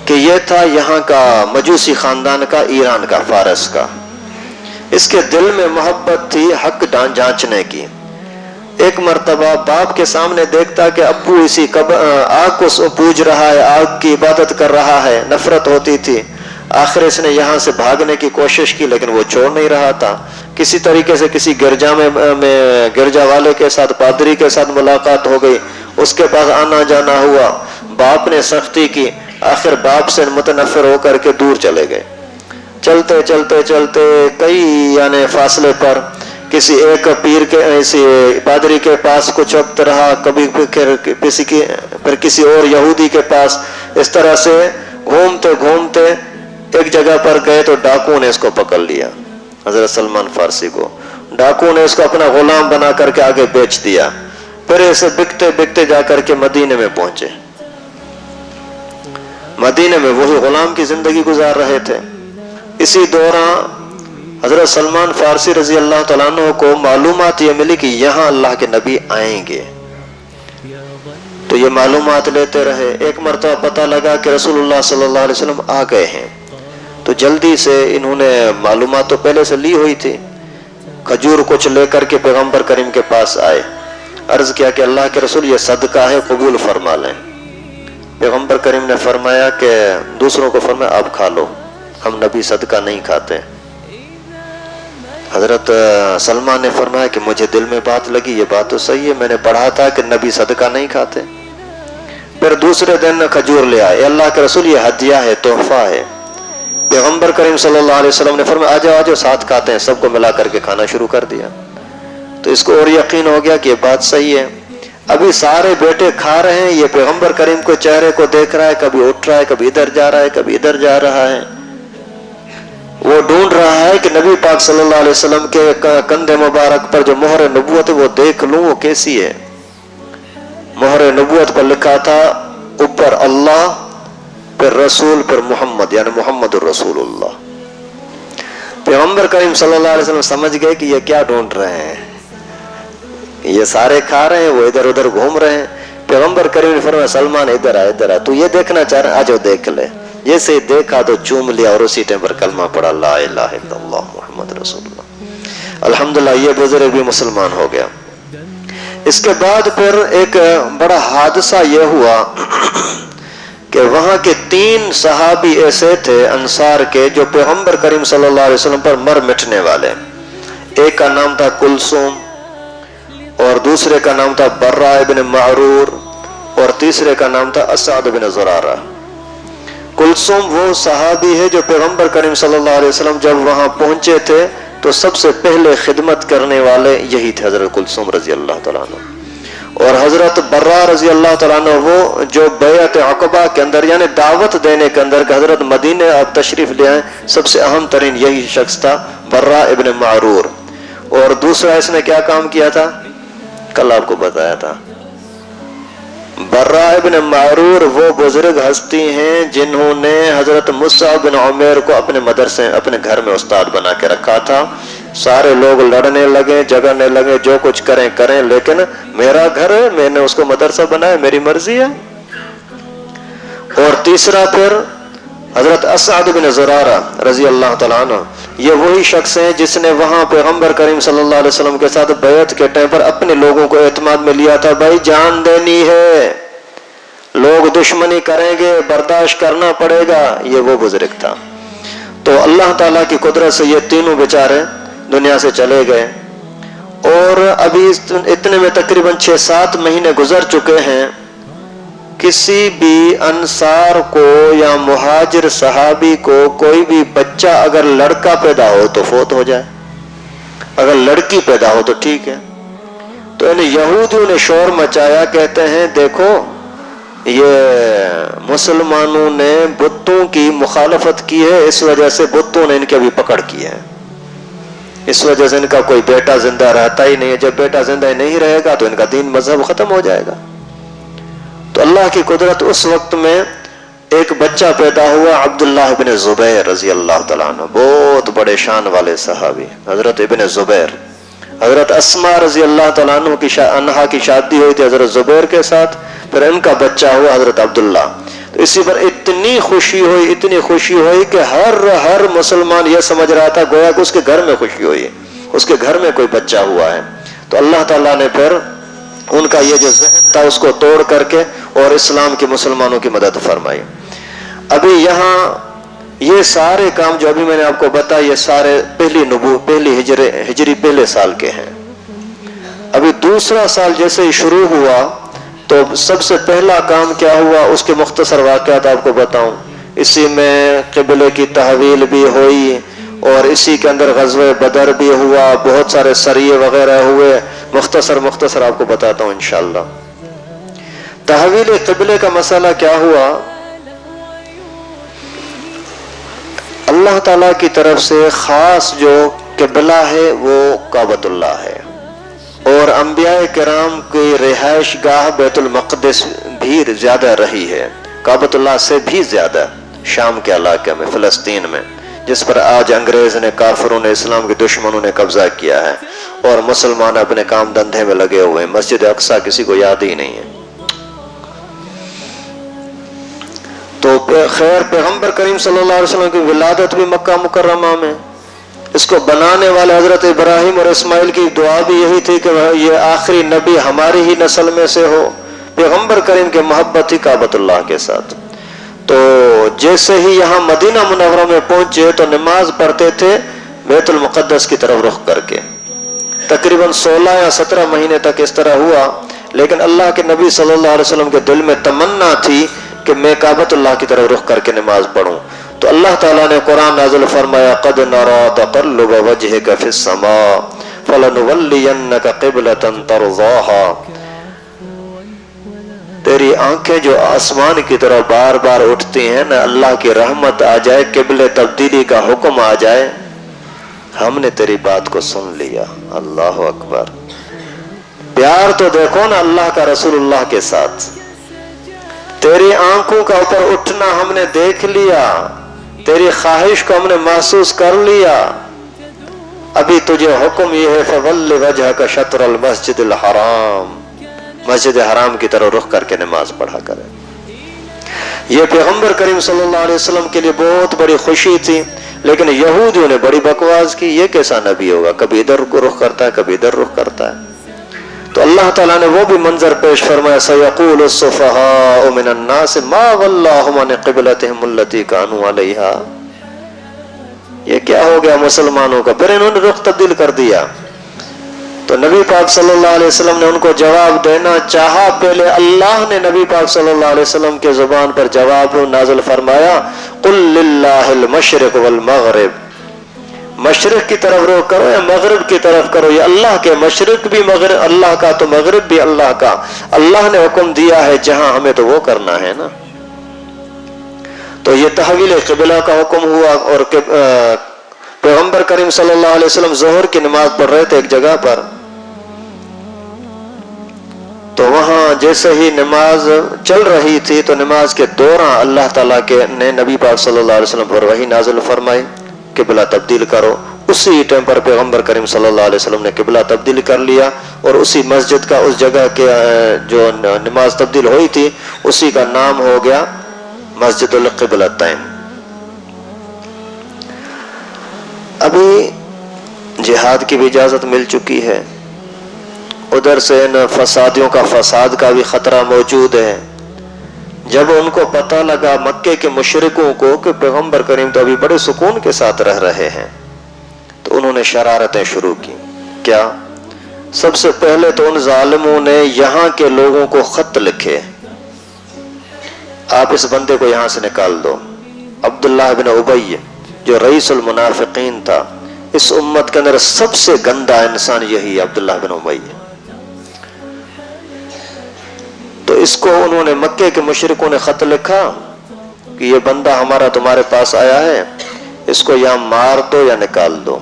S1: کہ یہ تھا یہاں کا مجوسی خاندان کا، ایران کا، فارس کا۔ اس کے دل میں محبت تھی حق جانچنے کی۔ ایک مرتبہ باپ کے سامنے دیکھتا کہ ابو اسی آگ کو پوج رہا ہے، آگ کی عبادت کر رہا ہے، نفرت ہوتی تھی۔ آخر اس نے یہاں سے بھاگنے کی کوشش کی لیکن وہ چھوڑ نہیں رہا تھا۔ کسی طریقے سے کسی گرجا میں گرجا والے کے ساتھ، پادری کے ساتھ ملاقات ہو گئی، اس کے پاس آنا جانا ہوا، باپ نے سختی کی، آخر باپ سے متنفر ہو کر کے دور چلے گئے۔ چلتے چلتے چلتے کئی یعنی فاصلے پر کسی ایک پیر کے پادری کے پاس کچھ وقت رہا، کبھی پھر کسی اور یہودی کے پاس، اس طرح سے گھومتے گھومتے ایک جگہ پر گئے تو ڈاکو نے اس کو پکڑ لیا، حضرت سلمان فارسی کو۔ ڈاکو نے اس کو اپنا غلام بنا کر کے آگے بیچ دیا۔ پھر اسے بکتے بکتے جا کر کے مدینے میں پہنچے۔ مدینے میں وہی غلام کی زندگی گزار رہے تھے۔ اسی دوران حضرت سلمان فارسی رضی اللہ تعالیٰ عنہ کو معلومات یہ ملی کہ یہاں اللہ کے نبی آئیں گے، تو یہ معلومات لیتے رہے۔ ایک مرتبہ پتہ لگا کہ رسول اللہ صلی اللہ علیہ وسلم آ گئے ہیں، تو جلدی سے انہوں نے معلومات تو پہلے سے لی ہوئی تھی، کھجور کچھ لے کر کے پیغمبر کریم کے پاس آئے، عرض کیا کہ اللہ کے رسول یہ صدقہ ہے، قبول فرما لیں۔ پیغمبر کریم نے فرمایا کہ دوسروں کو فرمایا آپ کھا لو، ہم نبی صدقہ نہیں کھاتے۔ حضرت سلمان نے فرمایا کہ مجھے دل میں بات لگی، یہ بات تو صحیح ہے، میں نے پڑھا تھا کہ نبی صدقہ نہیں کھاتے۔ پھر دوسرے دن کھجور لے آئے، اللہ کے رسول یہ ہدیہ ہے، تحفہ ہے۔ پیغمبر کریم صلی اللہ علیہ وسلم نے فرمایا آ جاؤ ساتھ کھاتے ہیں، سب کو ملا کر کے کھانا شروع کر دیا۔ تو اس کو اور یقین ہو گیا کہ یہ بات صحیح ہے۔ ابھی سارے بیٹے کھا رہے ہیں، یہ پیغمبر کریم کو چہرے کو دیکھ رہا ہے، کبھی اٹھ رہا ہے، کبھی ادھر جا رہا ہے، کبھی ادھر جا رہا ہے۔ وہ ڈھونڈ رہا ہے کہ نبی پاک صلی اللہ علیہ وسلم کے کندھے مبارک پر جو مہر نبوت ہے وہ دیکھ لوں وہ کیسی ہے. مہر نبوت پر لکھا تھا اوپر اللہ، پھر رسول، پھر محمد، یعنی محمد الرسول اللہ. پیغمبر کریم صلی اللہ علیہ وسلم سمجھ گئے کہ یہ کیا ڈھونڈ رہے ہیں، یہ سارے کھا رہے ہیں، وہ ادھر ادھر گھوم رہے ہیں. پیغمبر کریم نے فرمایا سلمان ادھر آ ادھر آ، تو یہ دیکھنا چاہ رہا ہے، آجو دیکھ لے. جیسے دیکھا تو چوم لیا اور اسی ٹائم پر کلمہ پڑھا لا الہ الا اللہ محمد رسول اللہ. الحمدللہ یہ بزرگ بھی مسلمان ہو گیا. اس کے بعد پھر ایک بڑا حادثہ یہ ہوا کہ وہاں کے 3 صحابی ایسے تھے انصار کے جو پیغمبر کریم صلی اللہ علیہ وسلم پر مر مٹنے والے. ایک کا نام تھا کلثوم، اور دوسرے کا نام تھا برا ابن معرور، اور تیسرے کا نام تھا اسعد بن زرارہ. کلثوم وہ صحابی ہے جو پیغمبر کریم صلی اللہ علیہ وسلم جب وہاں پہنچے تھے تو سب سے پہلے خدمت کرنے والے یہی تھے، حضرت کلثوم رضی اللہ تعالیٰ عنہ. اور حضرت برا رضی اللہ تعالیٰ عنہ وہ جو بیعت عقبہ کے اندر یعنی دعوت دینے کے اندر کہ حضرت مدینے آپ تشریف لے آئیں، سب سے اہم ترین یہی شخص تھا برا ابن معرور. اور دوسرا اس نے کیا کام کیا تھا، کل آپ کو بتایا تھا. برا ابن معرور وہ بزرگ ہستی ہیں جنہوں نے حضرت مصعب بن عمیر کو اپنے مدرسے اپنے گھر میں استاد بنا کے رکھا تھا. سارے لوگ لڑنے لگے، جگڑنے لگے، جو کچھ کریں کریں، لیکن میرا گھر ہے، میں نے اس کو مدرسہ بنایا، میری مرضی ہے. اور تیسرا پھر حضرت اسعد بن زرارہ رضی اللہ تعالیٰ عنہ، یہ وہی شخص ہیں جس نے وہاں پیغمبر کریم صلی اللہ علیہ وسلم کے ساتھ بیعت کے ٹائم پر اپنے لوگوں کو اعتماد میں لیا تھا. بھائی جان دینی ہے، لوگ دشمنی کریں گے، برداشت کرنا پڑے گا. یہ وہ بزرگ تھا. تو اللہ تعالیٰ کی قدرت سے یہ تینوں بیچارے دنیا سے چلے گئے. اور ابھی اتنے میں تقریباً 6-7 مہینے گزر چکے ہیں. کسی بھی انصار کو یا مہاجر صحابی کو کوئی بھی بچہ اگر لڑکا پیدا ہو تو فوت ہو جائے، اگر لڑکی پیدا ہو تو ٹھیک ہے. تو انہیں یہودیوں نے شور مچایا، کہتے ہیں دیکھو یہ مسلمانوں نے بتوں کی مخالفت کی ہے، اس وجہ سے بتوں نے ان کے بھی پکڑ کی ہے، اس وجہ سے ان کا کوئی بیٹا زندہ رہتا ہی نہیں ہے. جب بیٹا زندہ نہیں رہے گا تو ان کا دین مذہب ختم ہو جائے گا. تو اللہ کی قدرت، اس وقت میں ایک بچہ پیدا ہوا عبداللہ ابن زبیر رضی اللہ تعالیٰ عنہ، بہت بڑے شان والے صحابی حضرت ابن زبیر. حضرت اسماء رضی اللہ تعالیٰ عنہ کی شادی ہوئی تھی حضرت زبیر کے ساتھ، پھر ان کا بچہ ہوا حضرت عبداللہ. تو اسی پر اتنی خوشی ہوئی کہ ہر مسلمان یہ سمجھ رہا تھا گویا کہ اس کے گھر میں خوشی ہوئی، اس کے گھر میں کوئی بچہ ہوا ہے. تو اللہ تعالیٰ نے پھر ان کا یہ جو ذہن تھا اس کو توڑ کر کے اور اسلام کے مسلمانوں کی مدد فرمائی. ابھی یہاں یہ سارے کام جو ابھی میں نے آپ کو بتایا یہ سارے پہلی ہجری پہلے سال کے ہیں. ابھی دوسرا سال جیسے ہی شروع ہوا تو سب سے پہلا کام کیا ہوا اس کے مختصر واقعات آپ کو بتاؤں. اسی میں قبلے کی تحویل بھی ہوئی اور اسی کے اندر غزوہ بدر بھی ہوا، بہت سارے سریے وغیرہ ہوئے. مختصر آپ کو بتاتا ہوں انشاءاللہ. تحویل قبلے کا مسئلہ کیا ہوا، اللہ تعالیٰ کی طرف سے خاص جو قبلہ ہے وہ کعبۃ اللہ ہے، اور انبیاء کرام کی رہائش گاہ بیت المقدس بھی زیادہ رہی ہے، کعبۃ اللہ سے بھی زیادہ شام کے علاقے میں، فلسطین میں، جس پر آج انگریز نے، کافروں نے، اسلام کے دشمنوں نے قبضہ کیا ہے اور مسلمان اپنے کام دھندے میں لگے ہوئے ہیں. مسجد اقصیٰ کسی کو یاد ہی نہیں ہے. تو خیر پیغمبر کریم صلی اللہ علیہ وسلم کی ولادت بھی مکہ مکرمہ میں. اس کو بنانے والے حضرت ابراہیم اور اسماعیل کی دعا بھی یہی تھی کہ یہ آخری نبی ہماری ہی نسل میں سے ہو. پیغمبر کریم کے محبت تھی کعبۃ اللہ کے ساتھ. تو جیسے ہی یہاں مدینہ منورہ میں پہنچے تو نماز پڑھتے تھے بیت المقدس کی طرف رخ کر کے. تقریباً 16 یا 17 مہینے تک اس طرح ہوا، لیکن اللہ کے نبی صلی اللہ علیہ وسلم کے دل میں تمنا تھی کہ میں کعبۃ اللہ کی طرف رخ کر کے نماز پڑھوں. تو اللہ تعالیٰ نے قرآن نازل فرمایا قد نرى تقلب وجهك في السماء فلنولينك قبلة ترضاها. تیری آنکھیں جو آسمان کی طرف بار بار اٹھتی ہیں نہ اللہ کی رحمت آ جائے، قبلے تبدیلی کا حکم آ جائے، ہم نے تیری بات کو سن لیا۔ اللہ اکبر۔ پیار تو دیکھو نا اللہ کا رسول اللہ کے ساتھ، تیری آنکھوں کا اوپر اٹھنا ہم نے دیکھ لیا، تیری خواہش کو ہم نے محسوس کر لیا۔ ابھی تجھے حکم یہ ہے فَوَلِّ وَجْهَكَ شَطْرَ الْمَسْجِدِ الْحَرَامِ، مسجد حرام کی طرف رخ کر کے نماز پڑھا کرے۔ یہ پیغمبر کریم صلی اللہ علیہ وسلم کے لیے بہت بڑی خوشی تھی، لیکن یہودیوں نے بڑی بکواس کی، یہ کیسا نبی ہوگا، کبھی ادھر کو رخ کرتا ہے کبھی ادھر رخ کرتا ہے۔ تو اللہ تعالیٰ نے وہ بھی منظر پیش فرمایا سَيَقُولُ السُّفَهَاءُ مِنَ النَّاسِ مَا وَلَّاهُمْ عَنْ قِبْلَتِهِمُ الَّتِي كَانُوا عَلَيْهَا۔ یہ کیا ہو گیا مسلمانوں کا، پھر انہوں نے رخ تبدیل کر دیا۔ تو نبی پاک صلی اللہ علیہ وسلم نے ان کو جواب دینا چاہا، پہلے اللہ نے نبی پاک صلی اللہ علیہ وسلم کے زبان پر جواب نازل فرمایا قُلْ لِلَّهِ الْمَشْرِقُ وَالْمَغْرِبُ، مشرق کی طرف رخ کرو یا مغرب کی طرف کرو، یہ اللہ کے مشرق بھی مغرب اللہ کا تو مغرب بھی اللہ کا، اللہ نے حکم دیا ہے جہاں ہمیں تو وہ کرنا ہے نا۔ تو یہ تحویل قبلہ کا حکم ہوا، اور پیغمبر کریم صلی اللہ علیہ وسلم ظہر کی نماز پڑھ رہے تھے ایک جگہ پر، تو وہاں جیسے ہی نماز چل رہی تھی تو نماز کے دوران اللہ تعالیٰ نے نبی پاک صلی اللہ علیہ وسلم پر وحی نازل فرمائی قبلہ تبدیل کرو۔ اسی ٹائم پر پیغمبر کریم صلی اللہ علیہ وسلم نے قبلہ تبدیل کر لیا، اور اسی مسجد کا، اس جگہ کے جو نماز تبدیل ہوئی تھی اسی کا نام ہو گیا مسجد القبلتین۔ ابھی جہاد کی بھی اجازت مل چکی ہے، ادھر سے ان فسادیوں کا فساد کا بھی خطرہ موجود ہے۔ جب ان کو پتہ لگا مکے کے مشرکوں کو کہ پیغمبر کریم تو ابھی بڑے سکون کے ساتھ رہ رہے ہیں، تو انہوں نے شرارتیں شروع کی۔ کیا؟ سب سے پہلے تو ان ظالموں نے یہاں کے لوگوں کو خط لکھے، آپ اس بندے کو یہاں سے نکال دو۔ عبداللہ بن ابی جو رئیس المنافقین تھا، اس امت کے اندر سب سے گندا انسان یہی ہے عبداللہ بن ابی۔ تو اس کو انہوں نے مکے کے مشرکوں نے خط لکھا کہ یہ بندہ ہمارا تمہارے پاس آیا ہے، اس کو یا مار دو یا نکال دو۔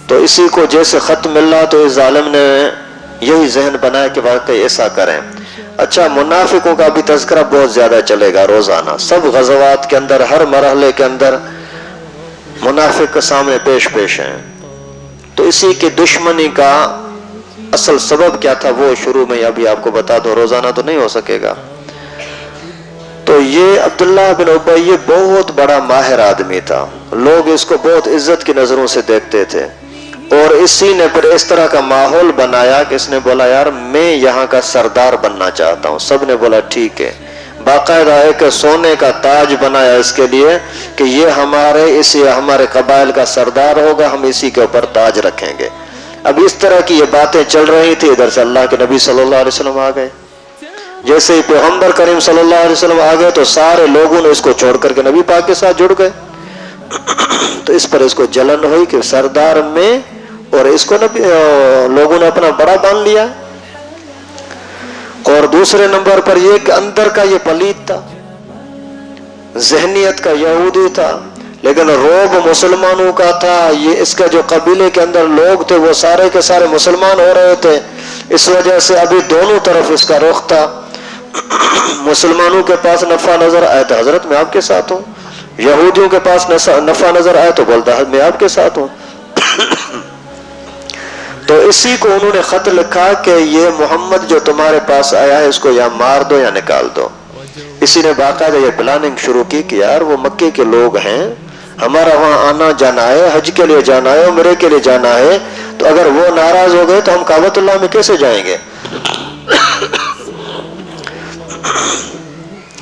S1: تو اسی کو جیسے خط ملا تو اس ظالم نے یہی ذہن بنایا کہ واقعی ایسا کریں۔ اچھا، منافقوں کا بھی تذکرہ بہت زیادہ چلے گا روزانہ، سب غزوات کے اندر ہر مرحلے کے اندر منافق کے سامنے پیش ہیں۔ تو اسی کی دشمنی کا اصل سبب کیا تھا وہ شروع میں ابھی آپ کو بتا دو، روزانہ تو نہیں ہو سکے گا۔ تو یہ عبداللہ بن ابی بہت بڑا ماہر آدمی تھا، لوگ اس کو بہت عزت کی نظروں سے دیکھتے تھے، اور اسی نے پھر اس طرح کا ماحول بنایا کہ اس نے بولا یار میں یہاں کا سردار بننا چاہتا ہوں۔ سب نے بولا ٹھیک ہے، باقاعدہ ایک سونے کا تاج بنایا اس کے لیے کہ یہ ہمارے قبائل کا سردار ہوگا، ہم اسی کے اوپر تاج رکھیں گے۔ اب اس طرح کی یہ باتیں چل رہی تھی، ادھر سے اللہ کے نبی صلی اللہ علیہ وسلم آ گئے۔ جیسے ہی پیغمبر کریم صلی اللہ علیہ وسلم آ گئے تو سارے لوگوں نے اس کو چھوڑ کر کے نبی پاک کے ساتھ جڑ گئے۔ تو اس پر اس کو جلن ہوئی کہ سردار میں، اور اس کو لوگوں نے اپنا بڑا مان لیا۔ اور دوسرے نمبر پر یہ کہ اندر کا یہ پلید تھا، ذہنیت کا یہودی تھا، لیکن روب مسلمانوں کا تھا۔ یہ اس کا جو قبیلے کے اندر لوگ تھے وہ سارے کے سارے مسلمان ہو رہے تھے، اس وجہ سے ابھی دونوں طرف اس کا رخ تھا۔ مسلمانوں کے پاس نفع نظر آئے تو حضرت میں آپ کے ساتھ ہوں، یہودیوں کے پاس نفع نظر آئے تو بولتا میں آپ کے ساتھ ہوں۔ تو اسی کو انہوں نے خط لکھا کہ یہ محمد جو تمہارے پاس آیا ہے اس کو یا مار دو یا نکال دو۔ اسی نے باقاعدہ یہ پلاننگ شروع کی کہ یار وہ مکے کے لوگ ہیں، ہمارا وہاں آنا جانا ہے، حج کے لیے جانا ہے، عمرے کے لیے جانا ہے، تو اگر وہ ناراض ہو گئے تو ہم کعبۃ اللہ میں کیسے جائیں گے؟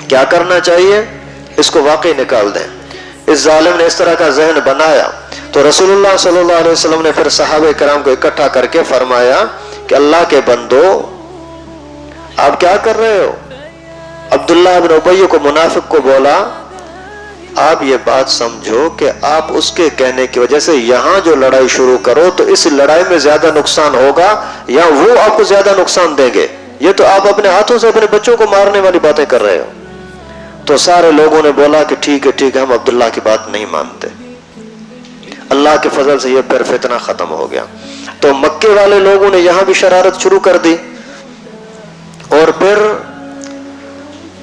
S1: کیا کرنا چاہیے؟ اس کو واقعی نکال دیں۔ اس ظالم نے اس طرح کا ذہن بنایا تو رسول اللہ صلی اللہ علیہ وسلم نے پھر صحابہ کرام کو اکٹھا کر کے فرمایا کہ اللہ کے بندو آپ کیا کر رہے ہو؟ عبداللہ بن ابی کو منافق کو بولا آپ یہ بات سمجھو کہ آپ اس کے کہنے کی وجہ سے یہاں جو لڑائی شروع کرو تو اس لڑائی میں زیادہ نقصان ہوگا یا وہ آپ کو زیادہ نقصان دیں گے، یہ تو آپ اپنے ہاتھوں سے اپنے بچوں کو مارنے والی باتیں کر رہے ہو۔ تو سارے لوگوں نے بولا کہ ٹھیک ہے ہم عبداللہ کی بات نہیں مانتے۔ اللہ کے فضل سے یہ پھر فتنہ ختم ہو گیا۔ تو مکے والے لوگوں نے یہاں بھی شرارت شروع کر دی، اور پھر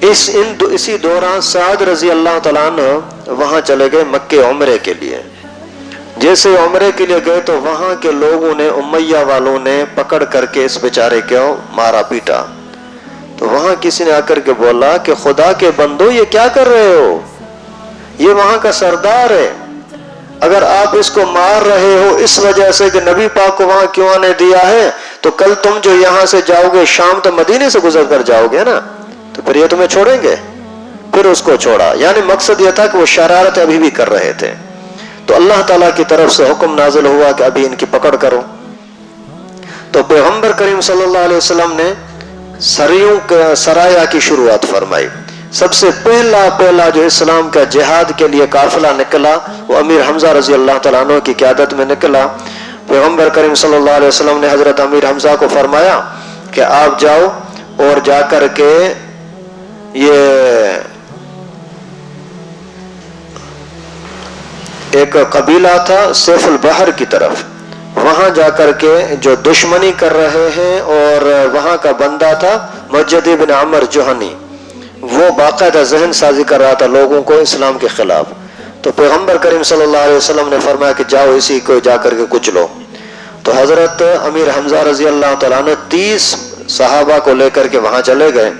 S1: اسی دوران سعد رضی اللہ تعالیٰ عنہ وہاں چلے گئے مکے عمرے کے لیے۔ جیسے عمرے کے لیے گئے تو وہاں کے لوگوں نے، امیہ والوں نے پکڑ کر کے اس بیچارے کو مارا پیٹا۔ تو وہاں کسی نے آ کر کے بولا کہ خدا کے بندو یہ کیا کر رہے ہو، یہ وہاں کا سردار ہے، اگر آپ اس کو مار رہے ہو اس وجہ سے کہ نبی پاک کو وہاں کیوں آنے دیا ہے، تو کل تم جو یہاں سے جاؤ گے شام تو مدینے سے گزر کر جاؤ گے نا، تو پھر یہ تمہیں چھوڑیں گے؟ پھر اس کو چھوڑا۔ یعنی مقصد یہ تھا کہ وہ شرارت ابھی بھی کر رہے تھے۔ تو اللہ تعالیٰ کی طرف سے حکم نازل ہوا کہ ابھی ان کی پکڑ کرو۔ تو پیغمبر کریم صلی اللہ علیہ وسلم نے سرایا کی شروعات فرمائی۔ سب سے پہلا جو اسلام کا جہاد کے لیے قافلہ نکلا وہ امیر حمزہ رضی اللہ تعالیٰ عنہ کی قیادت میں نکلا۔ پیغمبر کریم صلی اللہ علیہ وسلم نے حضرت امیر حمزہ کو فرمایا کہ آپ جاؤ اور جا کر کے یہ ایک قبیلہ تھا سیف البحر کی طرف، وہاں جا کر کے جو دشمنی کر رہے ہیں، اور وہاں کا بندہ تھا مجد بن عمر جوہنی، وہ باقاعدہ ذہن سازی کر رہا تھا لوگوں کو اسلام کے خلاف۔ تو پیغمبر کریم صلی اللہ علیہ وسلم نے فرمایا کہ جاؤ اسی کو جا کر کے کچلو۔ تو حضرت امیر حمزہ رضی اللہ تعالیٰ عنہ 30 صحابہ کو لے کر کے وہاں چلے گئے،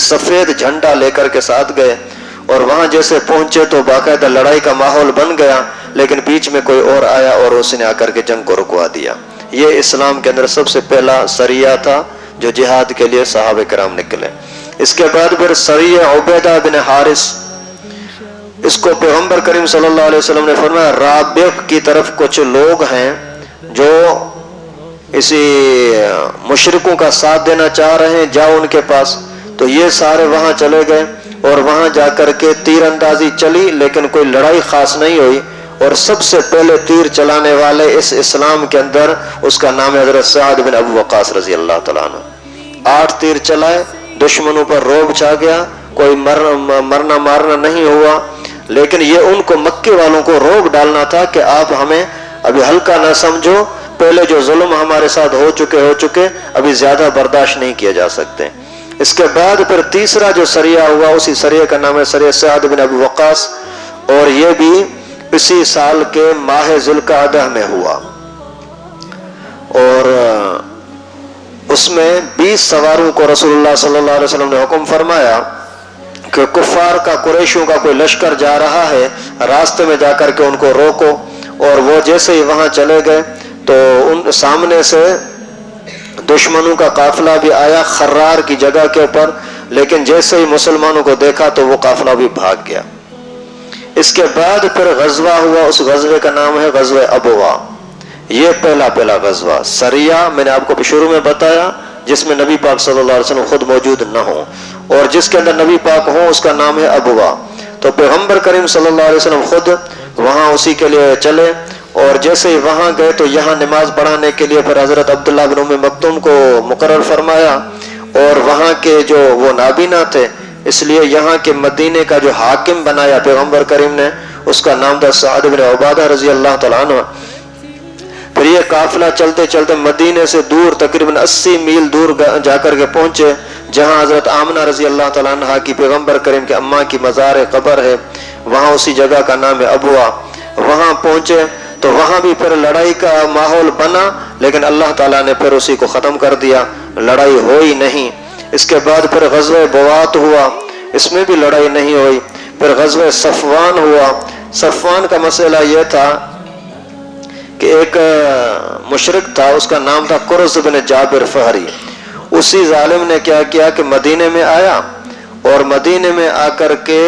S1: سفید جھنڈا لے کر کے ساتھ گئے، اور وہاں جیسے پہنچے تو باقاعدہ لڑائی کا ماحول بن گیا، لیکن بیچ میں کوئی اور آیا اور اس نے آ کر کے جنگ کو رکوا دیا۔ یہ اسلام کے اندر سب سے پہلا سریہ تھا جو جہاد کے لیے صحابہ کرام نکلے۔ اس کے بعد پھر سریہ عبیدہ بن حارث، اس کو پیغمبر کریم صلی اللہ علیہ وسلم نے فرمایا رابع کی طرف کچھ لوگ ہیں جو اسی مشرکوں کا ساتھ دینا چاہ رہے ہیں، جاؤ ان کے پاس۔ تو یہ سارے وہاں چلے گئے، اور وہاں جا کر کے تیر اندازی چلی، لیکن کوئی لڑائی خاص نہیں ہوئی۔ اور سب سے پہلے تیر چلانے والے اس اسلام کے اندر اس کا نام ہے حضرت سعد بن ابو وقاص رضی اللہ تعالیٰ عنہ۔ 8 تیر چلائے، دشمنوں پر رعب چھا گیا، کوئی مرنا مارنا نہیں ہوا، لیکن یہ ان کو مکے والوں کو روک ڈالنا تھا کہ آپ ہمیں ابھی ہلکا نہ سمجھو، پہلے جو ظلم ہمارے ساتھ ہو چکے ابھی زیادہ برداشت نہیں کیے جا سکتے۔ اس کے بعد پھر تیسرا جو سریہ ہوا، اسی سریہ کا نام ہے سریہ سعد بن ابو وقاص، اور یہ بھی اسی سال کے ماہ ذوالقعدہ میں ہوا، اور اس میں 20 سواروں کو رسول اللہ صلی اللہ علیہ وسلم نے حکم فرمایا کہ کفار کا، قریشوں کا کوئی لشکر جا رہا ہے، راستے میں جا کر کے ان کو روکو۔ اور وہ جیسے ہی وہاں چلے گئے تو ان سامنے سے دشمنوں کا قافلہ بھی آیا خرار کی جگہ کے اوپر، لیکن جیسے ہی مسلمانوں کو دیکھا تو وہ قافلہ بھی بھاگ گیا۔ اس کے بعد پھر غزوہ ہوا، اس غزوے کا نام ہے غزوہ ابوا۔ یہ پہلا غزوہ سریہ میں نے آپ کو شروع میں بتایا، جس میں نبی پاک صلی اللہ علیہ وسلم خود موجود نہ ہوں، اور جس کے اندر نبی پاک ہوں اس کا نام ہے ابوا۔ تو پیغمبر کریم صلی اللہ علیہ وسلم خود وہاں اسی کے لیے چلے، اور جیسے ہی وہاں گئے تو یہاں نماز پڑھانے کے لیے پھر حضرت عبداللہ بن ام مکتوم کو مقرر فرمایا، اور وہاں کے جو وہ نابینا تھے، اس لیے یہاں کے مدینے کا جو حاکم بنایا پیغمبر کریم نے، اس کا نام تھا سعد بن عبادہ رضی اللہ تعالیٰ عنہ۔ پھر یہ قافلہ چلتے چلتے مدینے سے دور تقریباً 80 میل دور جا کر کے پہنچے، جہاں حضرت آمنہ رضی اللہ تعالیٰ عنہ کی پیغمبر کریم کے اماں کی مزار قبر ہے، وہاں اسی جگہ کا نام ہے ابوا۔ وہاں پہنچے تو وہاں بھی پھر لڑائی کا ماحول بنا، لیکن اللہ تعالیٰ نے پھر اسی کو ختم کر دیا، لڑائی ہوئی نہیں۔ اس کے بعد پھر غزوہ بوات ہوا، اس میں بھی لڑائی نہیں ہوئی۔ پھر غزوہ صفوان ہوا۔ صفوان کا مسئلہ یہ تھا کہ ایک مشرک تھا، اس کا نام تھا قرظ بن جابر فہری۔ اسی ظالم نے کیا کیا کہ مدینے میں آیا، اور مدینے میں آ کر کے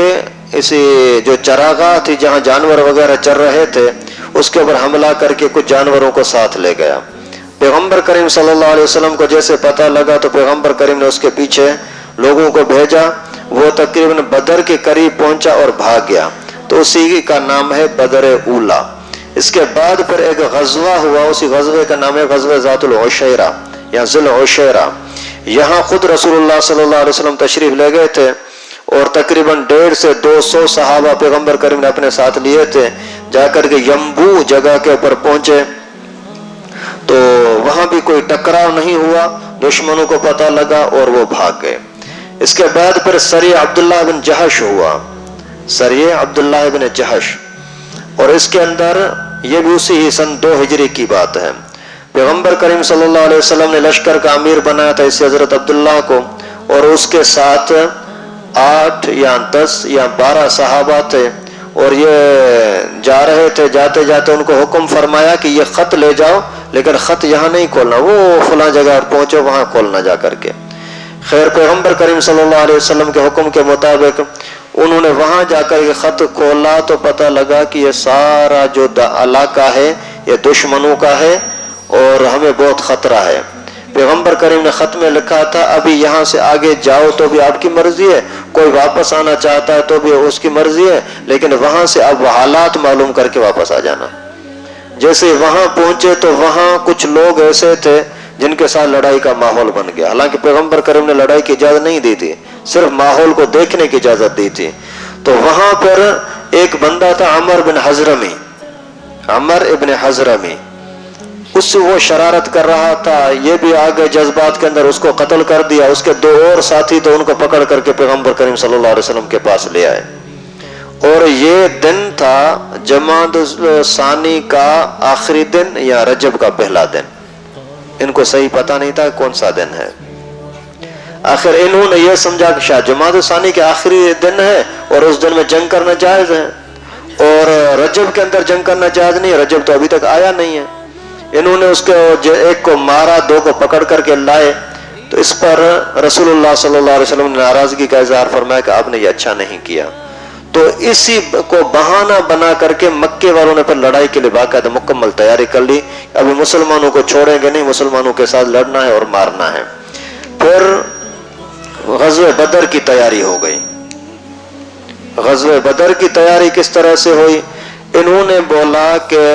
S1: اسی جو چراگاہ تھی جہاں جانور وغیرہ چر رہے تھے، اس کے اوپر حملہ کر کے کچھ جانوروں کو ساتھ لے گیا۔ پیغمبر کریم صلی اللہ علیہ وسلم کو جیسے پتہ لگا تو پیغمبر کریم نے اس کے پیچھے لوگوں کو بھیجا، وہ تقریباً بدر کے قریب پہنچا اور بھاگ گیا، تو اسی کا نام ہے بدر اولا۔ اس کے بعد پھر ایک غزوہ ہوا، اسی غزوے کا نام ہے غزوہ ذات العشیرہ، یا ذوالعشیرہ، یہاں خود رسول اللہ صلی اللہ علیہ وسلم تشریف لے گئے تھے اور تقریباً 150 سے 200 صحابہ پیغمبر کریم نے اپنے ساتھ لیے تھے. جا کر کے ینبوع جگہ کے اوپر پہنچے تو وہاں بھی کوئی ٹکراؤ نہیں ہوا، دشمنوں کو پتہ لگا اور وہ بھاگ گئے. اس کے بعد پھر سریہ عبداللہ بن جہش ہوا، سریہ عبداللہ بن جہش، اور اس کے اندر یہ بھی اسی ہی سن 2 ہجری کی بات ہے. پیغمبر کریم صلی اللہ علیہ وسلم نے لشکر کا امیر بنایا تھا اس حضرت عبداللہ کو، اور اس کے ساتھ 8 یا 10 یا 12 صحابہ تھے، اور یہ جا رہے تھے. جاتے جاتے ان کو حکم فرمایا کہ یہ خط لے جاؤ، لیکن خط یہاں نہیں کھولنا، وہ فلاں جگہ پہنچو وہاں کھولنا جا کر کے. خیر پیغمبر کریم صلی اللہ علیہ وسلم کے حکم کے مطابق انہوں نے وہاں جا کر یہ خط کھولا تو پتہ لگا کہ یہ سارا جو علاقہ ہے یہ دشمنوں کا ہے اور ہمیں بہت خطرہ ہے. پیغمبر کریم نے خط میں لکھا تھا ابھی یہاں سے آگے جاؤ تو بھی آپ کی مرضی ہے، کوئی واپس آنا چاہتا ہے تو بھی اس کی مرضی ہے، لیکن وہاں سے اب حالات معلوم کر کے واپس آ جانا. جیسے وہاں پہنچے تو وہاں کچھ لوگ ایسے تھے جن کے ساتھ لڑائی کا ماحول بن گیا. حالانکہ پیغمبر کریم نے لڑائی کی اجازت نہیں دی تھی، صرف ماحول کو دیکھنے کی اجازت دی تھی. تو وہاں پر ایک بندہ تھا عمر بن حضرمی، عمر ابن حضرمی، اس سے وہ شرارت کر رہا تھا. یہ بھی آگے جذبات کے اندر اس کو قتل کر دیا. اس کے 2 اور ساتھی تو ان کو پکڑ کر کے پیغمبر کریم صلی اللہ علیہ وسلم کے پاس لے آئے. اور یہ دن تھا جمادی الثانی کا آخری دن یا رجب کا پہلا دن. ان کو صحیح پتہ نہیں تھا کون سا دن ہے. آخر انہوں نے یہ سمجھا کہ شاید جمادی الثانی کے آخری دن ہے اور اس دن میں جنگ کرنا جائز ہے، اور رجب کے اندر جنگ کرنا جائز نہیں، رجب تو ابھی تک آیا نہیں ہے. انہوں نے اس کے ایک کو مارا، 2 کو پکڑ کر کے لائے. تو اس پر رسول اللہ صلی اللہ علیہ وسلم نے ناراضگی کا اظہار فرمایا کہ آپ نے یہ اچھا نہیں کیا. تو اسی کو بہانہ بنا کر کے مکے والوں نے پھر لڑائی کے لیے باقاعدہ مکمل تیاری کر لی. ابھی مسلمانوں کو چھوڑیں گے نہیں، مسلمانوں کے ساتھ لڑنا ہے اور مارنا ہے. پھر غزوہ بدر کی تیاری ہو گئی. غزوہ بدر کی تیاری کس طرح سے ہوئی؟ انہوں نے بولا کہ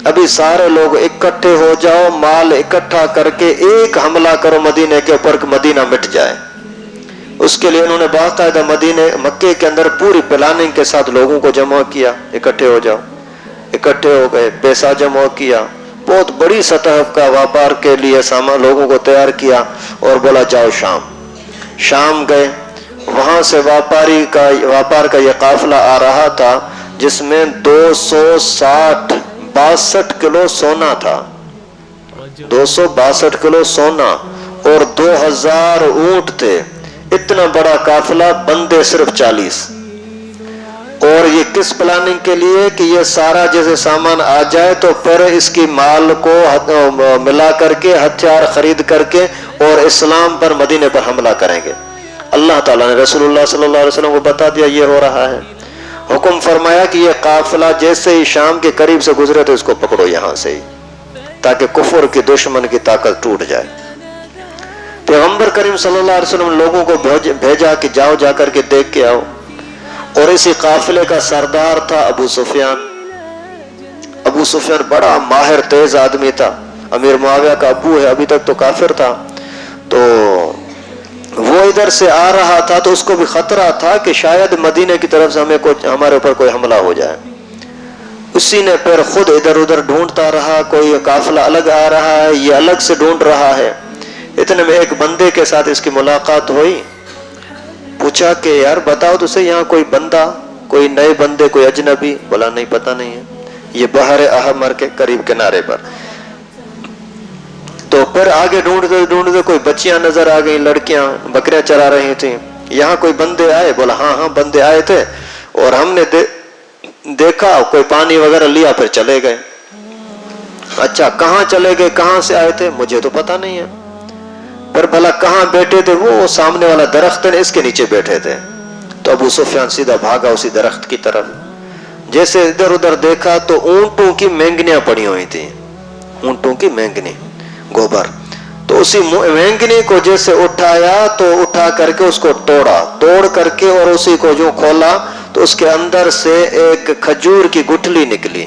S1: ابھی سارے لوگ اکٹھے ہو جاؤ، مال اکٹھا کر کے ایک حملہ کرو مدینے کے اوپر کہ مدینہ مٹ جائے. اس کے لیے انہوں نے باقاعدہ مکے کے اندر پوری پلاننگ کے ساتھ لوگوں کو جمع کیا، اکٹھے ہو جاؤ. اکٹھے ہو گئے، پیسہ جمع کیا، بہت بڑی سطح کا ویاپار کے لیے سامان لوگوں کو تیار کیا، اور بولا جاؤ شام گئے. وہاں سے ویاپار کا یہ قافلہ آ رہا تھا جس میں 262 کلو سونا تھا، 262 کلو سونا، اور 2000 اونٹ تھے. اتنا بڑا قافلہ، بندے صرف 40. اور یہ کس پلاننگ کے لیے کہ یہ سارا جیسے سامان آ جائے تو پھر اس کی مال کو ملا کر کے ہتھیار خرید کر کے اور اسلام پر مدینے پر حملہ کریں گے. اللہ تعالیٰ نے رسول اللہ صلی اللہ علیہ وسلم کو بتا دیا یہ ہو رہا ہے. حکم فرمایا کہ یہ قافلہ جیسے ہی شام کے قریب سے گزرے تو اس کو پکڑو یہاں سے ہی، تاکہ کفر کی دشمن کی طاقت ٹوٹ جائے. پیغمبر کریم صلی اللہ علیہ وسلم لوگوں کو بھیجا کہ جاؤ جا کر کے دیکھ کے آؤ. اور اسی قافلے کا سردار تھا ابو سفیان. ابو سفیان بڑا ماہر تیز آدمی تھا، امیر معاویہ کا ابو ہے، ابھی تک تو کافر تھا. تو وہ ادھر سے آ رہا تھا تو اس کو بھی خطرہ تھا کہ شاید مدینے کی طرف سے ہمارے اوپر کوئی حملہ ہو جائے. اسی نے پھر خود ادھر ادھر ڈھونڈتا رہا، کوئی قافلہ الگ آ رہا ہے، یہ الگ سے ڈھونڈ رہا ہے. اتنے میں ایک بندے کے ساتھ اس کی ملاقات ہوئی. پوچھا کہ یار بتاؤ تو صحیح یہاں کوئی بندہ، کوئی نئے بندے، کوئی اجنبی؟ بولا نہیں پتہ نہیں ہے، یہ بحر احمر کے قریب کنارے پر. تو پھر آگے ڈھونڈتے کوئی بچیاں نظر آ گئی، لڑکیاں بکریاں چرا رہی تھیں. یہاں کوئی بندے آئے؟ بولا ہاں بندے آئے تھے اور ہم نے دیکھا، کوئی پانی وغیرہ لیا پھر چلے گئے. اچھا کہاں چلے گئے، کہاں سے آئے تھے؟ مجھے تو پتہ نہیں ہے. پھر بھلا کہاں بیٹھے تھے؟ وہ سامنے والا درخت ہے اس کے نیچے بیٹھے تھے. تو ابو سفیان سیدھا بھاگا اسی درخت کی طرف. جیسے ادھر ادھر دیکھا تو اونٹوں کی مینگنیاں پڑی ہوئی تھیں، اونٹوں کی مینگنی، گوبر. تو اسی مینگنی کو جیسے اٹھایا تو اٹھا کر کے اس کو توڑ کر کے اور اسی کو جو کھولا تو اس کے اندر سے ایک کھجور کی گٹھلی نکلی.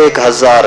S1: 1000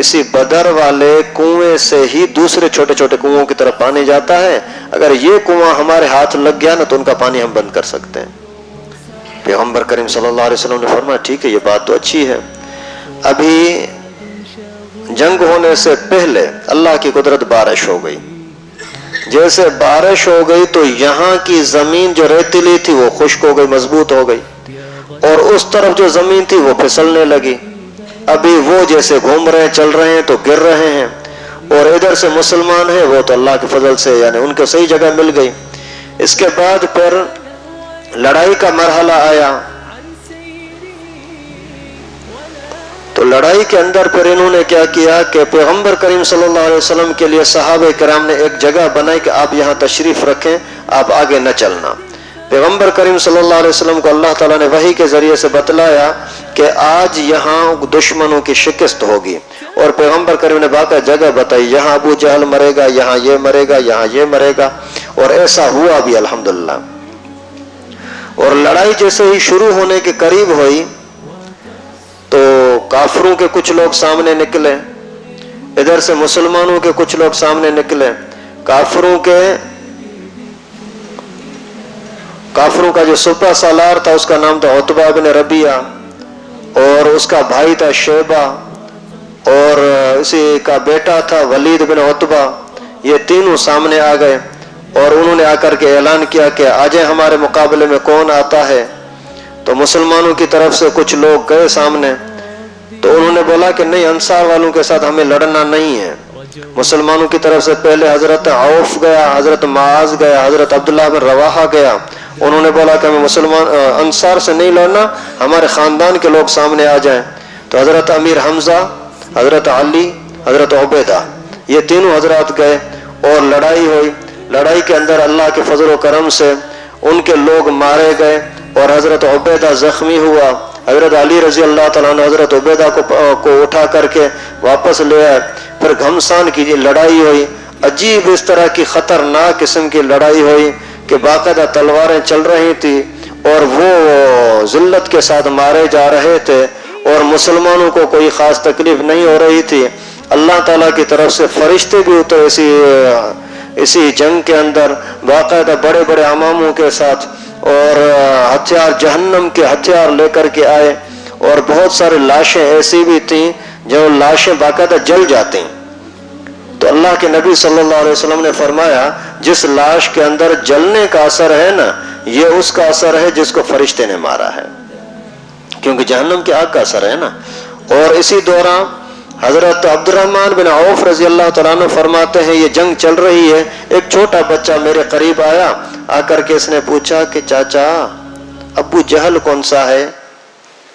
S1: اسی بدر والے کنویں سے ہی دوسرے چھوٹے چھوٹے کنووں کی طرف پانی جاتا ہے. اگر یہ کنواں ہمارے ہاتھ لگ گیا نا تو ان کا پانی ہم بند کر سکتے ہیں. پیغمبر کریم صلی اللہ علیہ وسلم نے فرمایا ٹھیک ہے، یہ بات تو اچھی ہے. ابھی جنگ ہونے سے پہلے اللہ کی قدرت بارش ہو گئی. جیسے بارش ہو گئی تو یہاں کی زمین جو ریتیلی تھی وہ خشک ہو گئی، مضبوط ہو گئی، اور اس طرف جو زمین تھی وہ پھسلنے لگی. ابھی وہ جیسے گھوم رہے ہیں، چل رہے ہیں تو گر رہے ہیں، اور ادھر سے مسلمان ہیں وہ تو اللہ کے فضل سے یعنی ان کو صحیح جگہ مل گئی. اس کے بعد پھر لڑائی کا مرحلہ آیا. تو لڑائی کے اندر پھر انہوں نے کیا کیا کہ پیغمبر کریم صلی اللہ علیہ وسلم کے لیے صحابہ کرام نے ایک جگہ بنائی کہ آپ یہاں تشریف رکھیں، آپ آگے نہ چلنا. پیغمبر کریم صلی اللہ علیہ وسلم کو اللہ تعالیٰ نے وحی کے ذریعے سے بتلایا کہ آج یہاں دشمنوں کی شکست ہوگی، اور پیغمبر کریم نے باقاعدہ جگہ بتائی، یہاں ابو جہل مرے گا، یہاں یہ مرے گا، یہاں یہ مرے گا، اور ایسا ہوا بھی الحمدللہ. اور لڑائی جیسے ہی شروع ہونے کے قریب ہوئی تو کافروں کے کچھ لوگ سامنے نکلے، ادھر سے مسلمانوں کے کچھ لوگ سامنے نکلے. کافروں کا جو سپہ سالار تھا اس کا نام تھا عتبہ بن ربیعہ، اور اس کا بھائی تھا شیبہ، اور اسی کا بیٹا تھا ولید بن عتبہ. یہ تینوں سامنے آ گئے اور انہوں نے آ کر کے اعلان کیا کہ آجیں ہمارے مقابلے میں کون آتا ہے. تو مسلمانوں کی طرف سے کچھ لوگ گئے سامنے، تو انہوں نے بولا کہ نہیں، انصار والوں کے ساتھ ہمیں لڑنا نہیں ہے. مسلمانوں کی طرف سے پہلے حضرت عوف گیا، حضرت معاذ گیا، حضرت عبداللہ بن رواحہ گیا. انہوں نے بولا کہ ہمیں انصار سے نہیں لڑنا، ہمارے خاندان کے لوگ سامنے آ جائیں. تو حضرت امیر حمزہ، حضرت علی، حضرت عبیدہ، یہ تینوں حضرات گئے اور لڑائی ہوئی. لڑائی کے اندر اللہ کے فضل و کرم سے ان کے لوگ مارے گئے اور حضرت عبیدہ زخمی ہوا. حضرت علی رضی اللہ تعالیٰ عنہ حضرت عبیدہ کو اٹھا کر کے واپس لے آئے. پھر گھمسان کی لڑائی ہوئی، عجیب اس طرح کی خطرناک قسم کی لڑائی ہوئی کہ باقاعدہ تلواریں چل رہی تھی اور وہ ذلت کے ساتھ مارے جا رہے تھے، اور مسلمانوں کو کوئی خاص تکلیف نہیں ہو رہی تھی. اللہ تعالیٰ کی طرف سے فرشتے بھی اترے اسی جنگ کے اندر باقاعدہ بڑے بڑے اماموں کے ساتھ، اور ہتھیار جہنم کے ہتھیار لے کر کے آئے. اور بہت سارے لاشیں ایسی بھی تھیں جو لاشیں باقاعدہ جل جاتی. تو اللہ کے نبی صلی اللہ علیہ وسلم نے فرمایا جس لاش کے اندر جلنے کا اثر ہے نا، یہ اس کا اثر ہے جس کو فرشتے نے مارا ہے، کیونکہ جہنم کی آگ کا اثر ہے نا. اور اسی دوران حضرت عبد الرحمن بن عوف رضی اللہ تعالیٰ عنہ فرماتے ہیں یہ جنگ چل رہی ہے، ایک چھوٹا بچہ میرے قریب آیا، آ کر کے اس نے پوچھا کہ چاچا ابو جہل کون سا ہے؟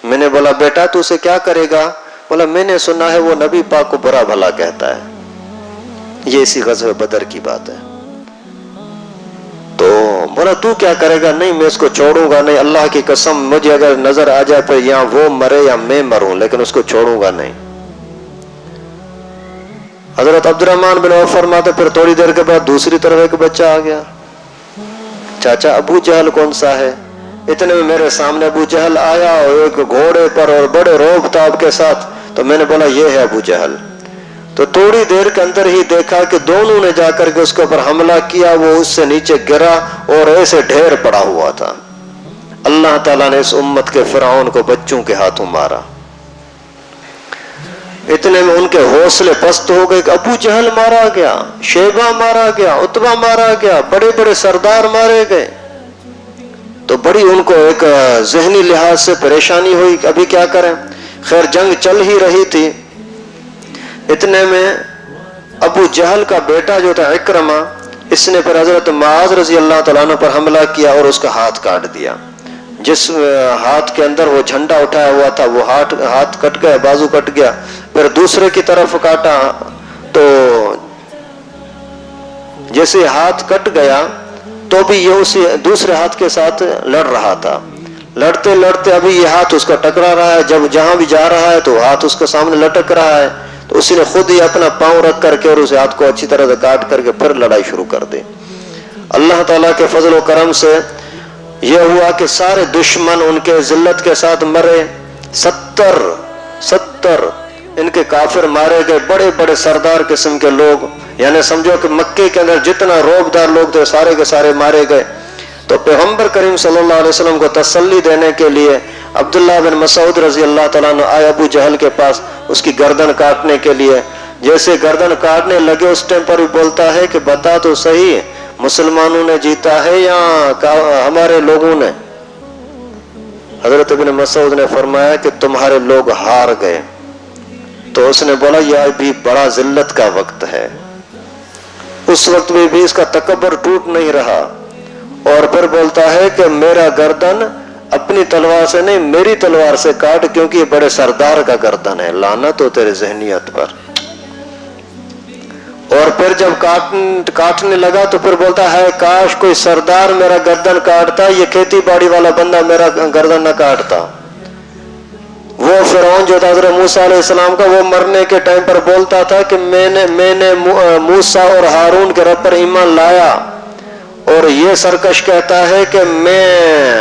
S1: میں نے بولا بیٹا تو اسے کیا کرے گا؟ بولا میں نے سنا ہے وہ نبی پاک کو برا بھلا کہتا ہے. یہ اسی غزوہ بدر کی بات ہے. تو بولا تو کیا کرے گا؟ نہیں میں اس کو چھوڑوں گا نہیں، اللہ کی قسم مجھے اگر نظر آ جائے پھر یہاں وہ مرے یا میں مروں، لیکن اس کو چھوڑوں گا نہیں. حضرت عبد الرحمن بن عوف فرماتے پھر تھوڑی دیر کے بعد دوسری طرف ایک بچہ آ گیا، چاچا ابو جہل کون سا ہے؟ اتنے میں میرے سامنے ابو جہل آیا اور ایک گھوڑے پر اور بڑے روب تاب کے ساتھ. تو میں نے بولا یہ ہے ابو جہل. تو تھوڑی دیر کے اندر ہی دیکھا کہ دونوں نے جا کر کے اس کے اوپر حملہ کیا، وہ اس سے نیچے گرا اور ایسے ڈھیر پڑا ہوا تھا. اللہ تعالیٰ نے اس امت کے فرعون کو بچوں کے ہاتھوں مارا. اتنے میں ان کے حوصلے پست ہو گئے کہ ابو جہل مارا گیا، شیبہ مارا گیا، عتبہ مارا گیا، بڑے بڑے سردار مارے گئے. تو بڑی ان کو ایک ذہنی لحاظ سے پریشانی ہوئی کہ ابھی کیا کریں. خیر جنگ چل ہی رہی تھی. اتنے میں ابو جہل کا بیٹا جو تھا اکرمہ، اس نے پھر حضرت معاذ رضی اللہ تعالیٰ عنہ پر حملہ کیا اور اس کا ہاتھ کاٹ دیا. جس ہاتھ کے اندر وہ جھنڈا اٹھایا ہوا تھا وہ ہاتھ کٹ گیا، بازو کٹ گیا. پھر دوسرے کی طرف کاٹا تو جیسے ہاتھ کٹ گیا تو بھی یہ اسی دوسرے ہاتھ کے ساتھ لڑ رہا تھا. لڑتے لڑتے ابھی یہ ہاتھ اس کا ٹکرا رہا ہے، جب جہاں بھی جا رہا ہے تو ہاتھ اس کے سامنے لٹک رہا ہے. تو اسی نے خود ہی اپنا پاؤں رکھ کر کے اور اس ہاتھ کو اچھی طرح سے کاٹ کر کے پھر لڑائی شروع کر دی. اللہ تعالیٰ کے فضل و کرم سے یہ ہوا کہ سارے دشمن ان کے ذلت کے ساتھ مرے. 70 ان کے کافر مارے گئے، بڑے بڑے سردار قسم کے لوگ، یعنی سمجھو کہ مکے کے اندر جتنا روبدار لوگ تھے سارے کے سارے مارے گئے۔ تو پیغمبر کریم صلی اللہ علیہ وسلم کو تسلی دینے کے لیے عبداللہ بن مسعود رضی اللہ تعالیٰ عنہ آئے ابو جہل کے پاس اس کی گردن کاٹنے کے لیے۔ جیسے گردن کاٹنے لگے اس ٹائم پر بھی بولتا ہے کہ بتا تو صحیح، مسلمانوں نے جیتا ہے یا ہمارے لوگوں نے؟ حضرت ابن مسعود نے فرمایا کہ تمہارے لوگ ہار گئے۔ تو اس نے بولا یہ بھی بڑا ذلت کا وقت ہے۔ اس وقت میں بھی اس کا تکبر ٹوٹ نہیں رہا، اور پھر بولتا ہے کہ میرا گردن اپنی تلوار سے نہیں میری تلوار سے کاٹ، کیونکہ یہ بڑے سردار کا گردن ہے۔ لعنت ہو تیرے ذہنیت پر۔ اور پھر جب کاٹنے لگا تو پھر بولتا ہے کاش کوئی سردار میرا گردن کاٹتا، یہ کھیتی باڑی والا بندہ میرا گردن نہ کاٹتا۔ وہ فرعون جو تھا حضرت موسیٰ علیہ السلام کا، وہ مرنے کے ٹائم پر بولتا تھا کہ میں نے موسیٰ اور ہارون کے رب پر ایمان لایا، اور یہ سرکش کہتا ہے کہ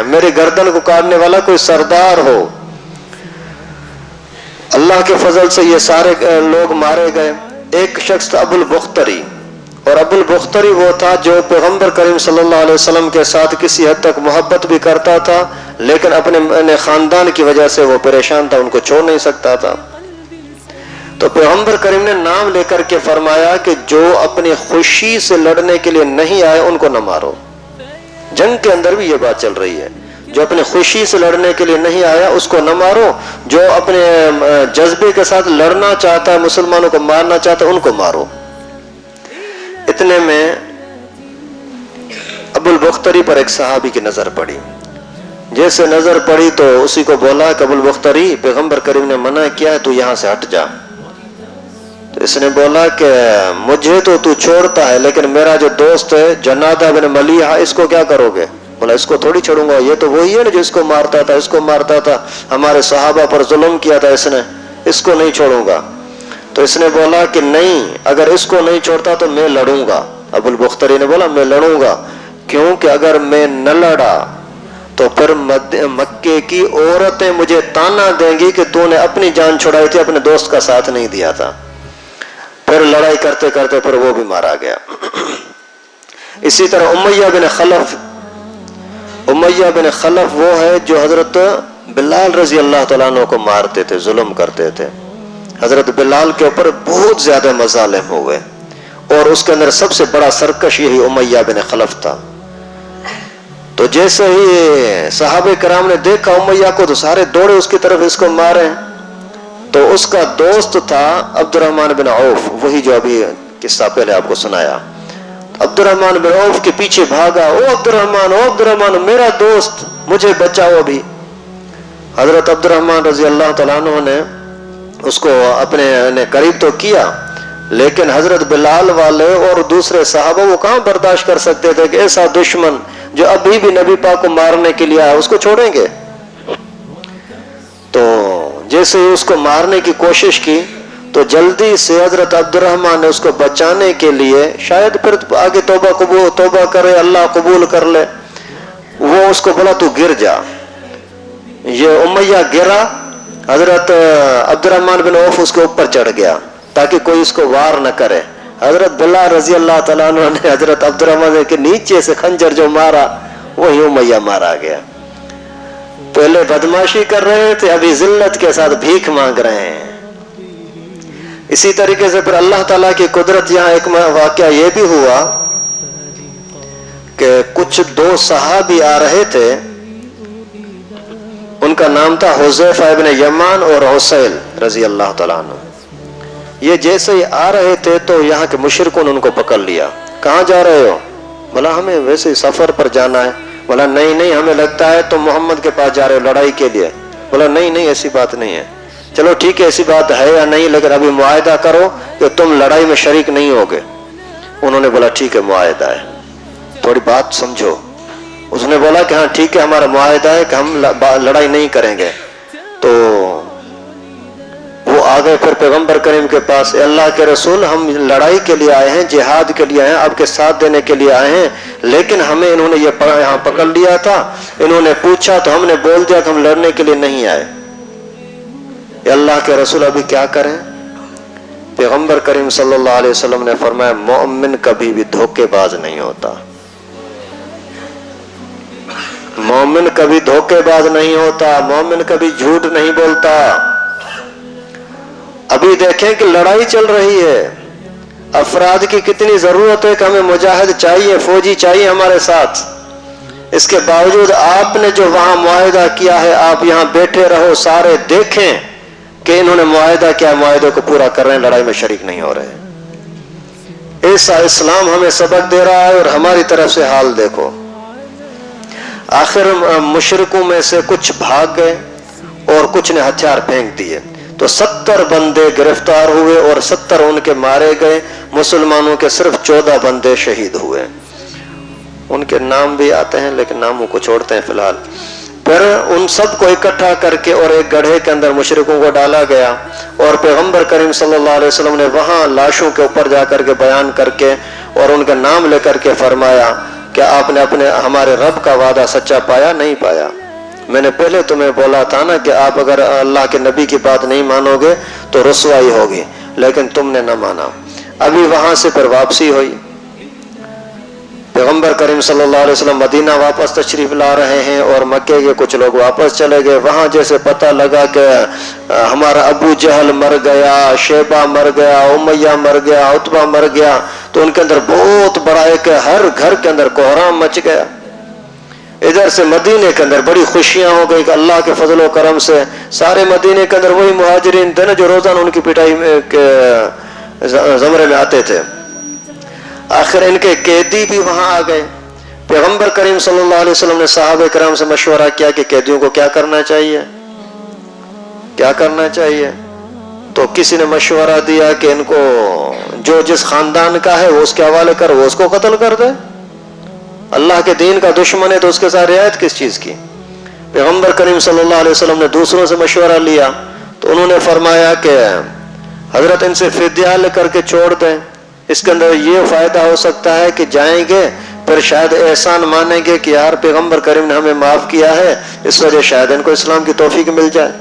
S1: میری گردن کو کاٹنے والا کوئی سردار ہو۔ اللہ کے فضل سے یہ سارے لوگ مارے گئے۔ ایک شخص تھا ابو البختری، اور ابو البختری وہ تھا جو پیغمبر کریم صلی اللہ علیہ وسلم کے ساتھ کسی حد تک محبت بھی کرتا تھا، لیکن اپنے خاندان کی وجہ سے وہ پریشان تھا، ان کو چھوڑ نہیں سکتا تھا۔ تو پیغمبر کریم نے نام لے کر کے فرمایا کہ جو اپنی خوشی سے لڑنے کے لیے نہیں آئے ان کو نہ مارو۔ جنگ کے اندر بھی یہ بات چل رہی ہے، جو اپنی خوشی سے لڑنے کے لیے نہیں آیا اس کو نہ مارو، جو اپنے جذبے کے ساتھ لڑنا چاہتا ہے، مسلمانوں کو مارنا چاہتا ہے، ان کو مارو۔ اتنے میں ابو البختری پر ایک صحابی کی نظر پڑی۔ جیسے نظر پڑی تو اسی کو بولا کہ ابو البختری پیغمبر کریم نے منع کیا ہے، تو یہاں سے ہٹ جا۔ تو اس نے بولا کہ مجھے تو چھوڑتا ہے، لیکن میرا جو دوست ہے جنادہ بن ملیحہ اس کو کیا کرو گے؟ بولا اس کو تھوڑی چھوڑوں گا، یہ تو وہی ہے نا جو اس کو مارتا تھا، اس کو مارتا تھا، ہمارے صحابہ پر ظلم کیا تھا اس نے، اس کو نہیں چھوڑوں گا۔ تو اس نے بولا کہ نہیں، اگر اس کو نہیں چھوڑتا تو میں لڑوں گا۔ ابو البختری نے بولا میں لڑوں گا، کیونکہ اگر میں نہ لڑا تو پھر مکے کی عورتیں مجھے تانا دیں گی کہ تو نے اپنی جان چھڑائی تھی، اپنے دوست کا ساتھ نہیں دیا تھا۔ پھر لڑائی کرتے کرتے پھر وہ بھی مارا گیا۔ اسی طرح امیہ بن خلف وہ ہے جو حضرت بلال رضی اللہ تعالیٰ عنہ کو مارتے تھے، ظلم کرتے تھے۔ حضرت بلال کے اوپر بہت زیادہ مظالم ہوئے، اور اس کے اندر سب سے بڑا سرکش یہی امیہ بن خلف تھا۔ تو جیسے ہی صحابہ کرام نے دیکھا امیہ کو تو سارے دوڑے اس کی طرف، اس کو مارے۔ تو اس کا دوست تھا عبد الرحمن بن عوف، وہی جو ابھی قصہ پہلے آپ کو سنایا۔ عبد الرحمن بن عوف کے پیچھے بھاگا، او عبد الرحمن میرا دوست، مجھے بچاؤ ابھی۔ حضرت عبد الرحمن رضی اللہ تعالیٰ عنہ نے اس کو اپنے قریب تو کیا، لیکن حضرت بلال والے اور دوسرے صحابہ وہ کہاں برداشت کر سکتے تھے کہ ایسا دشمن جو ابھی بھی نبی پاک کو مارنے کے لیے آیا اس کو چھوڑیں گے؟ تو جیسے ہی اس کو مارنے کی کوشش کی تو جلدی سے حضرت عبد الرحمن نے اس کو بچانے کے لیے، شاید پھر آگے توبہ کرے، اللہ قبول کر لے، وہ اس کو بولا تو گر جا۔ یہ امیہ گرا، حضرت عبد الرحمن بن عوف اس کے اوپر چڑھ گیا تاکہ کوئی اس کو وار نہ کرے۔ حضرت بلال رضی اللہ تعالیٰ عنہ نے حضرت عبد الرحمن کے نیچے سے خنجر جو مارا وہی امیہ مارا گیا۔ پہلے بدماشی کر رہے تھے، ابھی ذلت کے ساتھ بھیک مانگ رہے ہیں۔ اسی طریقے سے پھر اللہ تعالیٰ کی قدرت، یہاں ایک واقعہ یہ بھی ہوا کہ کچھ دو صحابی آ رہے تھے، ان کا نام تھا حذیفہ ابن یمان اور عسیل رضی اللہ تعالیٰ عنہ۔ یہ جیسے ہی آ رہے تھے تو یہاں کے مشرکوں نے ان کو پکڑ لیا۔ کہاں جا رہے ہو؟ بولا ہمیں ویسے ہی سفر پر جانا ہے۔ بولا نہیں ہمیں لگتا ہے تم محمد کے پاس جا رہے ہو لڑائی کے لیے۔ بولا نہیں ایسی بات نہیں ہے۔ چلو ٹھیک ہے، ایسی بات ہے یا نہیں، لیکن ابھی معاہدہ کرو کہ تم لڑائی میں شریک نہیں ہوگے۔ انہوں نے بولا ٹھیک ہے معاہدہ ہے، تھوڑی بات سمجھو۔ اس نے بولا کہ ہاں ٹھیک ہے ہمارا معاہدہ ہے کہ ہم لڑائی نہیں کریں گے۔ تو وہ آگے پھر پیغمبر کریم کے پاس، اللہ کے رسول ہم لڑائی کے لیے آئے ہیں، جہاد کے لیے آئے ہیں، آپ کے ساتھ دینے کے لیے آئے ہیں، لیکن ہمیں انہوں نے یہاں پکڑ لیا تھا، انہوں نے پوچھا تو ہم نے بول دیا کہ ہم لڑنے کے لیے نہیں آئے۔ یا اللہ کے رسول ابھی کیا کریں؟ پیغمبر کریم صلی اللہ علیہ وسلم نے فرمایا مومن کبھی بھی دھوکے باز نہیں ہوتا، مومن کبھی دھوکے باز نہیں ہوتا، مومن کبھی جھوٹ نہیں بولتا۔ ابھی دیکھیں کہ لڑائی چل رہی ہے، افراد کی کتنی ضرورت ہے کہ ہمیں مجاہد چاہیے، فوجی چاہیے ہمارے ساتھ، اس کے باوجود آپ نے جو وہاں معاہدہ کیا ہے، آپ یہاں بیٹھے رہو، سارے دیکھیں کہ انہوں نے معاہدہ کیا، معاہدے کو پورا کر رہے ہیں، لڑائی میں شریک نہیں ہو رہے۔ ایسا اسلام ہمیں سبق دے رہا ہے، اور ہماری طرف سے حال دیکھو۔ آخر مشرکوں میں سے کچھ بھاگ گئے اور کچھ نے ہتھیار پھینک دیے، تو 70 بندے گرفتار ہوئے اور 70 ان کے مارے گئے، مسلمانوں کے صرف 14 بندے شہید ہوئے۔ ان کے نام بھی آتے ہیں لیکن ناموں کو چھوڑتے ہیں فی الحال۔ پھر ان سب کو اکٹھا کر کے اور ایک گڑھے کے اندر مشرکوں کو ڈالا گیا، اور پیغمبر کریم صلی اللہ علیہ وسلم نے وہاں لاشوں کے اوپر جا کر کے بیان کر کے اور ان کا نام لے کر کے فرمایا کہ آپ نے ہمارے رب کا وعدہ سچا پایا نہیں پایا؟ میں نے پہلے تمہیں بولا تھا نا کہ آپ اگر اللہ کے نبی کی بات نہیں مانو گے تو رسوائی ہوگی، لیکن تم نے نہ مانا۔ ابھی وہاں سے پھر واپسی ہوئی، پیغمبر کریم صلی اللہ علیہ وسلم مدینہ واپس تشریف لا رہے ہیں، اور مکے کے کچھ لوگ واپس چلے گئے۔ وہاں جیسے پتہ لگا کہ ہمارا ابو جہل مر گیا، شیبہ مر گیا، امیہ مر گیا، عتبہ مر گیا، تو ان کے اندر بہت بڑا ایک ہر گھر کے اندر کوہرام مچ گیا۔ ادھر سے مدینے کے اندر بڑی خوشیاں ہو گئی کہ اللہ کے فضل و کرم سے سارے مدینے کے اندر وہی مہاجرین تھے نا جو روزانہ ان کی پٹائی میں زمرے میں آتے تھے۔ آخر ان کے قیدی بھی وہاں آ گئے۔ پیغمبر کریم صلی اللہ علیہ وسلم نے صحابہ کرام سے مشورہ کیا کہ قیدیوں کو کیا کرنا چاہیے، کیا کرنا چاہیے؟ تو کسی نے مشورہ دیا کہ ان کو جو جس خاندان کا ہے وہ اس کے حوالے کر، وہ اس کو قتل کر دے، اللہ کے دین کا دشمن ہے تو اس کے ساتھ رعایت کس چیز کی؟ پیغمبر کریم صلی اللہ علیہ وسلم نے دوسروں سے مشورہ لیا تو انہوں نے فرمایا کہ حضرت ان سے فدیہ لے کر کے چھوڑ دیں، اس کے اندر یہ فائدہ ہو سکتا ہے کہ جائیں گے پھر شاید احسان مانیں گے کہ یار پیغمبر کریم نے ہمیں معاف کیا ہے، اس وجہ شاید ان کو اسلام کی توفیق مل جائے،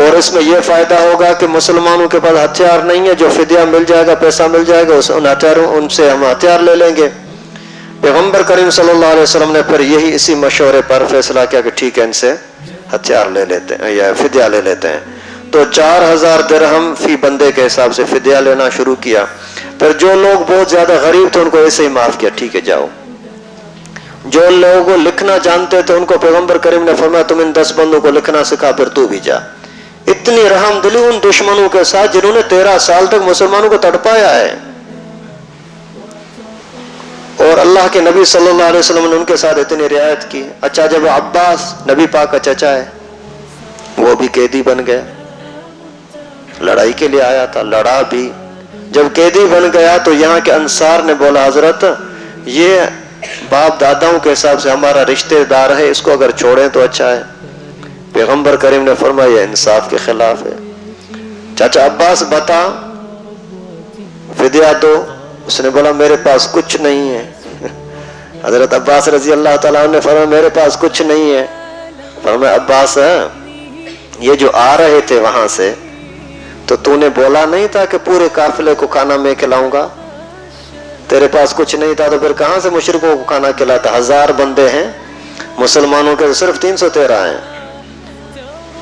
S1: اور اس میں یہ فائدہ ہوگا کہ مسلمانوں کے پاس ہتھیار نہیں ہے، جو فدیہ مل جائے گا، پیسہ مل جائے گا، ان سے ہم ہتھیار لے لیں گے۔ پیغمبر کریم صلی اللہ علیہ وسلم نے پھر یہی اسی مشورے پر فیصلہ کیا کہ ٹھیک ہے ان سے ہتھیار لے لیتے ہیں یا فدیہ لے لیتے ہیں، تو 4000 درہم فی بندے کے حساب سے فدیہ لینا شروع کیا۔ پھر جو لوگ بہت زیادہ غریب تھے ان کو ایسے ہی معاف کیا، ٹھیک ہے جاؤ۔ جو لوگوں لکھنا جانتے تھے ان کو پیغمبر کریم نے فرمایا تم ان 10 بندوں کو لکھنا سکھا، پھر تو بھی جا۔ اتنی رحم دلی ان دشمنوں کے ساتھ جنہوں نے 13 سال تک مسلمانوں کو تڑپایا ہے، اور اللہ کے نبی صلی اللہ علیہ وسلم نے ان کے ساتھ اتنی رعایت کی۔ اچھا جب عباس نبی پاک کا چچا ہے وہ بھی قیدی بن گیا، لڑائی کے لیے آیا تھا، لڑا بھی، جب قیدی بن گیا تو یہاں کے انصار نے بولا حضرت یہ باپ داداؤں کے حساب سے ہمارا رشتہ دار ہے، اس کو اگر چھوڑیں تو اچھا ہے۔ پیغمبر کریم نے فرمایا یہ انصاف کے خلاف ہے، چاچا عباس بتا فدیہ دو۔ اس نے بولا میرے پاس کچھ نہیں ہے۔ حضرت عباس رضی اللہ تعالیٰ عنہ نے فرمایا میرے پاس کچھ نہیں ہے۔ فرمایا عباس یہ جو آ رہے تھے وہاں سے تو نے بولا نہیں تھا کہ پورے قافلے کو کھانا میں کھلاؤں گا؟ تیرے پاس کچھ نہیں تھا تو پھر کہاں سے مشرکوں کو کھانا کھلاتا؟ 1000 بندے ہیں، مسلمانوں کے صرف 313 ہیں۔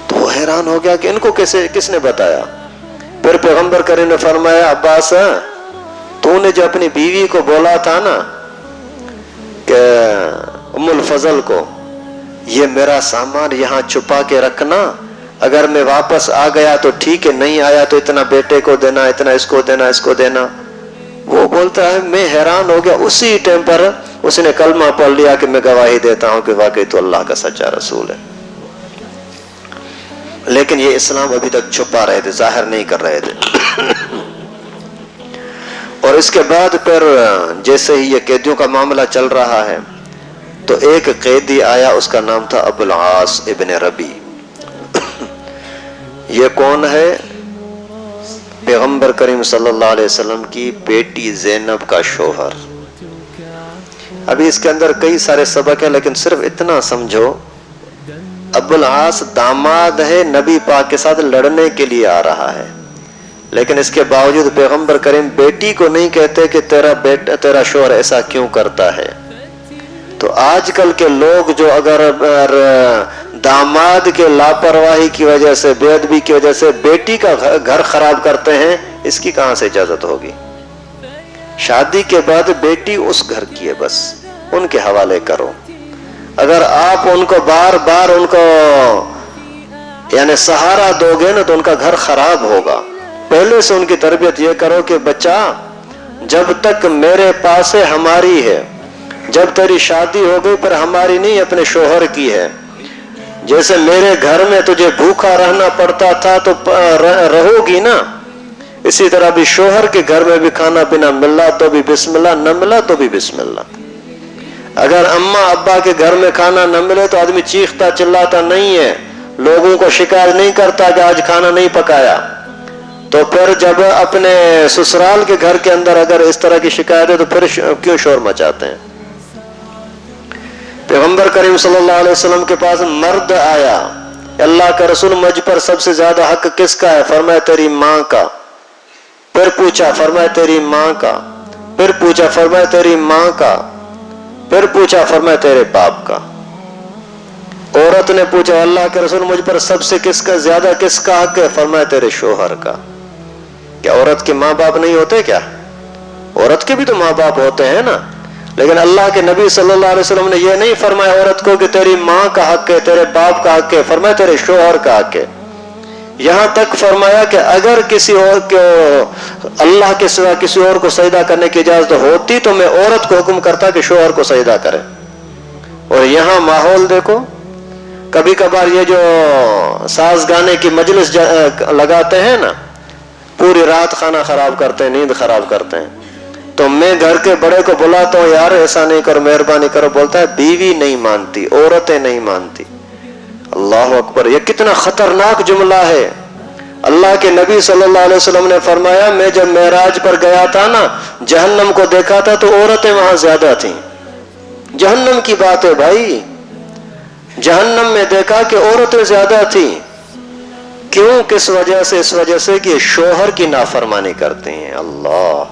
S1: تو حیران ہو گیا کہ ان کو کس نے بتایا؟ پھر پیغمبر کریم نے فرمایا عباس تو نے جو اپنی بیوی کو بولا تھا نا کہ ام الفضل کو یہ میرا سامان یہاں چھپا کے رکھنا، اگر میں واپس آ گیا تو ٹھیک ہے، نہیں آیا تو اتنا بیٹے کو دینا، اتنا اس کو دینا، اس کو دینا۔ وہ بولتا ہے میں حیران ہو گیا، اسی ٹائم پر اس نے کلمہ پڑھ لیا کہ میں گواہی دیتا ہوں کہ واقعی تو اللہ کا سچا رسول ہے۔ لیکن یہ اسلام ابھی تک چھپا رہے تھے، ظاہر نہیں کر رہے تھے۔ اور اس کے بعد پھر جیسے ہی یہ قیدیوں کا معاملہ چل رہا ہے تو ایک قیدی آیا، اس کا نام تھا ابو العاص ابن ربی۔ یہ کون ہے؟ پیغمبر کریم صلی اللہ علیہ وسلم کی بیٹی زینب کا شوہر۔ ابھی اس کے اندر کئی سارے سبق ہیں لیکن صرف اتنا سمجھو، ابو العاص داماد ہے، نبی پاک کے ساتھ لڑنے کے لیے آ رہا ہے، لیکن اس کے باوجود پیغمبر کریم بیٹی کو نہیں کہتے کہ تیرا شوہر ایسا کیوں کرتا ہے۔ تو آج کل کے لوگ جو اگر داماد کے لاپرواہی کی وجہ سے، بے ادبی کی وجہ سے بیٹی کا گھر خراب کرتے ہیں، اس کی کہاں سے اجازت ہوگی؟ شادی کے بعد بیٹی اس گھر کی ہے، بس ان کے حوالے کرو۔ اگر آپ ان کو بار بار ان کو یعنی سہارا دو گے نا تو ان کا گھر خراب ہوگا۔ پہلے سے ان کی تربیت یہ کرو کہ بچہ جب تک میرے پاس ہے ہماری ہے، جب تیری شادی ہو گئی پر ہماری نہیں، اپنے شوہر کی ہے۔ جیسے میرے گھر میں تجھے بھوکا رہنا پڑتا تھا تو رہو گی نا، اسی طرح بھی شوہر کے گھر میں بھی کھانا پینا ملا تو بھی بسم اللہ، نہ ملا تو بھی بسم اللہ۔ اگر اماں ابا کے گھر میں کھانا نہ ملے تو آدمی چیختا چلاتا نہیں ہے، لوگوں کو شکایت نہیں کرتا کہ آج کھانا نہیں پکایا۔ تو پھر جب اپنے سسرال کے گھر کے اندر اگر اس طرح کی شکایت ہے تو پھر کیوں شور مچاتے ہیں؟ پیغمبر کریم صلی اللہ علیہ وسلم کے پاس مرد آیا، اللہ کا رسول مجھ پر سب سے زیادہ حق کس کا ہے؟ فرمایا تیری ماں کا۔ پھر پوچھا، فرمایا تیری ماں کا۔ پھر پوچھا، فرمایا تیری ماں کا۔ پھر پوچھا، فرمایا تیرے باپ کا۔ عورت نے پوچھا، اللہ کے رسول مجھ پر سب سے زیادہ کس کا حق ہے؟ فرمایا تیرے شوہر کا۔ کیا عورت کے ماں باپ نہیں ہوتے کیا؟ عورت کے بھی تو ماں باپ ہوتے ہیں نا، لیکن اللہ کے نبی صلی اللہ علیہ وسلم نے یہ نہیں فرمایا عورت کو کہ تیری ماں کا حق ہے، تیرے باپ کا حق ہے، فرمایا تیرے شوہر کا حق ہے۔ یہاں تک فرمایا کہ اگر کسی اور کو اللہ کے سوا کسی اور کو سجدہ کرنے کی اجازت ہوتی تو میں عورت کو حکم کرتا کہ شوہر کو سجدہ کرے۔ اور یہاں ماحول دیکھو، کبھی کبھار یہ جو ساز گانے کی مجلس لگاتے ہیں نا، پوری رات کھانا خراب کرتے ہیں، نیند خراب کرتے ہیں۔ تو میں گھر کے بڑے کو بلاتا ہوں، یار ایسا نہیں کرو، مہربانی کرو۔ بولتا ہے بیوی نہیں مانتی، عورتیں نہیں مانتی۔ اللہ اکبر، یہ کتنا خطرناک جملہ ہے۔ اللہ کے نبی صلی اللہ علیہ وسلم نے فرمایا میں جب معراج پر گیا تھا نا، جہنم کو دیکھا تھا تو عورتیں وہاں زیادہ تھیں۔ جہنم کی بات ہے بھائی، جہنم میں دیکھا کہ عورتیں زیادہ تھیں۔ کیوں؟ کس وجہ سے؟ اس وجہ سے کہ شوہر کی نافرمانی کرتے ہیں۔ اللہ،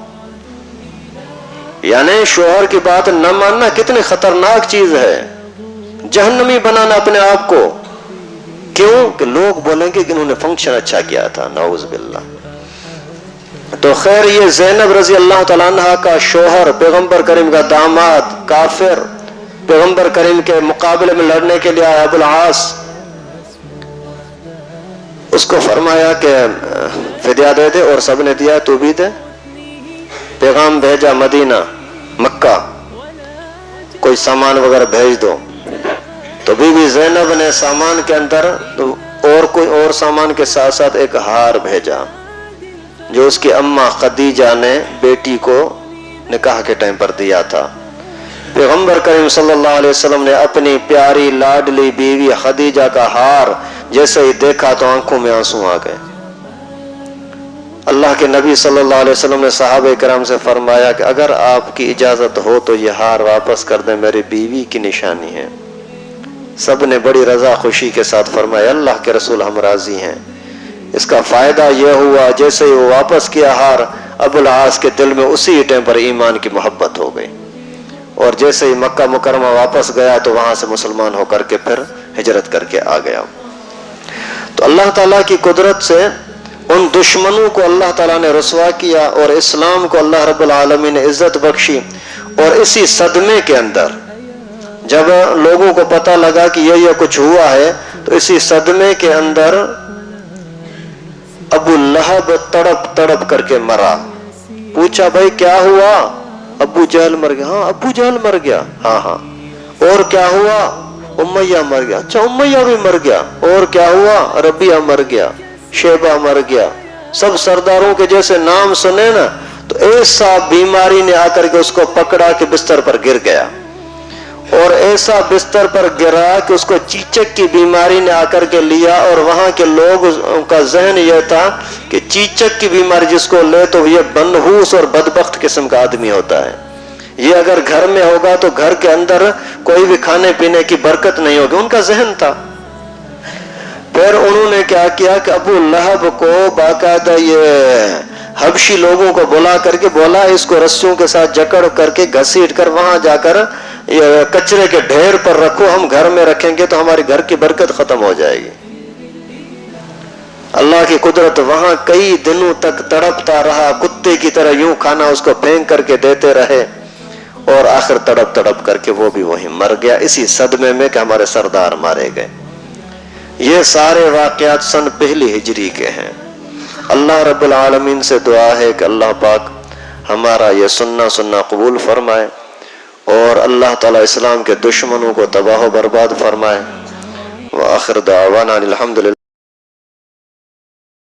S1: یعنی شوہر کی بات نہ ماننا کتنی خطرناک چیز ہے، جہنمی بنانا اپنے آپ کو۔ کیوں؟ کہ لوگ بولیں گے کہ انہوں نے فنکشن اچھا کیا تھا، نعوذ باللہ۔ تو خیر، یہ زینب رضی اللہ تعالیٰ عنہ کا شوہر، پیغمبر کریم کا داماد، کافر، پیغمبر کریم کے مقابلے میں لڑنے کے لیے آیا ابو العاص، اس کو فرمایا کہ فدیہ دے دے، اور سب نے دیا، تو بھی دے۔ پیغام بھیجا مدینہ، مکہ، کوئی سامان وغیرہ بھیج دو۔ تو بی بی زینب نے سامان کے اندر اور کوئی اور سامان کے ساتھ ساتھ ایک ہار بھیجا جو اس کی اماں خدیجہ نے بیٹی کو نکاح کے ٹائم پر دیا تھا۔ پیغمبر کریم صلی اللہ علیہ وسلم نے اپنی پیاری لاڈلی بیوی خدیجہ کا ہار جیسے ہی دیکھا تو آنکھوں میں آنسو آ گئے۔ اللہ کے نبی صلی اللہ علیہ وسلم نے صحابہ کرام سے فرمایا کہ اگر آپ کی اجازت ہو تو یہ ہار واپس کر دیں، میری بیوی کی نشانی ہے۔ سب نے بڑی رضا خوشی کے ساتھ فرمایا اللہ کے رسول ہم راضی ہیں۔ اس کا فائدہ یہ ہوا جیسے ہی وہ واپس کیا ہار، ابو العاص کے دل میں اسی ٹائم پر ایمان کی محبت ہو گئی، اور جیسے ہی مکہ مکرمہ واپس گیا تو وہاں سے مسلمان ہو کر کے پھر ہجرت کر کے آ گیا۔ تو اللہ تعالیٰ کی قدرت سے ان دشمنوں کو اللہ تعالیٰ نے رسوا کیا اور اسلام کو اللہ رب العالمین نے عزت بخشی۔ اور اسی صدمے کے اندر جب لوگوں کو پتہ لگا کہ یہ کچھ ہوا ہے تو اسی صدمے کے اندر ابو لہب تڑپ تڑپ کر کے مرا۔ پوچھا بھائی کیا ہوا؟ ابو جہل مر گیا۔ ہاں ابو جہل مر گیا۔ ہاں ہاں۔ اور کیا ہوا؟ امیہ مر گیا۔ اچھا امیہ بھی مر گیا۔ اور کیا ہوا؟ ربیہ مر گیا، شیبہ مر گیا۔ سب سرداروں کے جیسے نام سنے نا تو ایسا بیماری نے آ کر کے اس کو پکڑا کہ بستر پر گر گیا، اور ایسا بستر پر گرا کہ اس کو چیچک کی بیماری نے آ کر کے لیا۔ اور وہاں کے لوگ کا ذہن یہ تھا کہ چیچک کی بیماری جس کو لے تو یہ منحوس اور بدبخت قسم کا آدمی ہوتا ہے، یہ اگر گھر میں ہوگا تو گھر کے اندر کوئی بھی کھانے پینے کی برکت نہیں ہوگی، ان کا ذہن تھا۔ پھر انہوں نے کیا کیا کہ ابو لہب کو باقاعدہ یہ حبشی لوگوں کو بلا کر کے بولا اس کو رسیوں کے ساتھ جکڑ کر کے گھسیٹ کر وہاں جا کر یہ کچرے کے ڈھیر پر رکھو، ہم گھر میں رکھیں گے تو ہماری گھر کی برکت ختم ہو جائے گی۔ اللہ کی قدرت وہاں کئی دنوں تک تڑپتا رہا، کتے کی طرح یوں کھانا اس کو پھینک کر کے دیتے رہے، اور آخر تڑپ تڑپ کر کے وہ بھی وہیں مر گیا، اسی صدمے میں کہ ہمارے سردار مارے گئے۔ یہ سارے واقعات سن پہلی ہجری کے ہیں۔ اللہ رب العالمین سے دعا ہے کہ اللہ پاک ہمارا یہ سننا قبول فرمائے، اور اللہ تعالی اسلام کے دشمنوں کو تباہ و برباد فرمائے۔ وآخر دعوانا الحمدللہ۔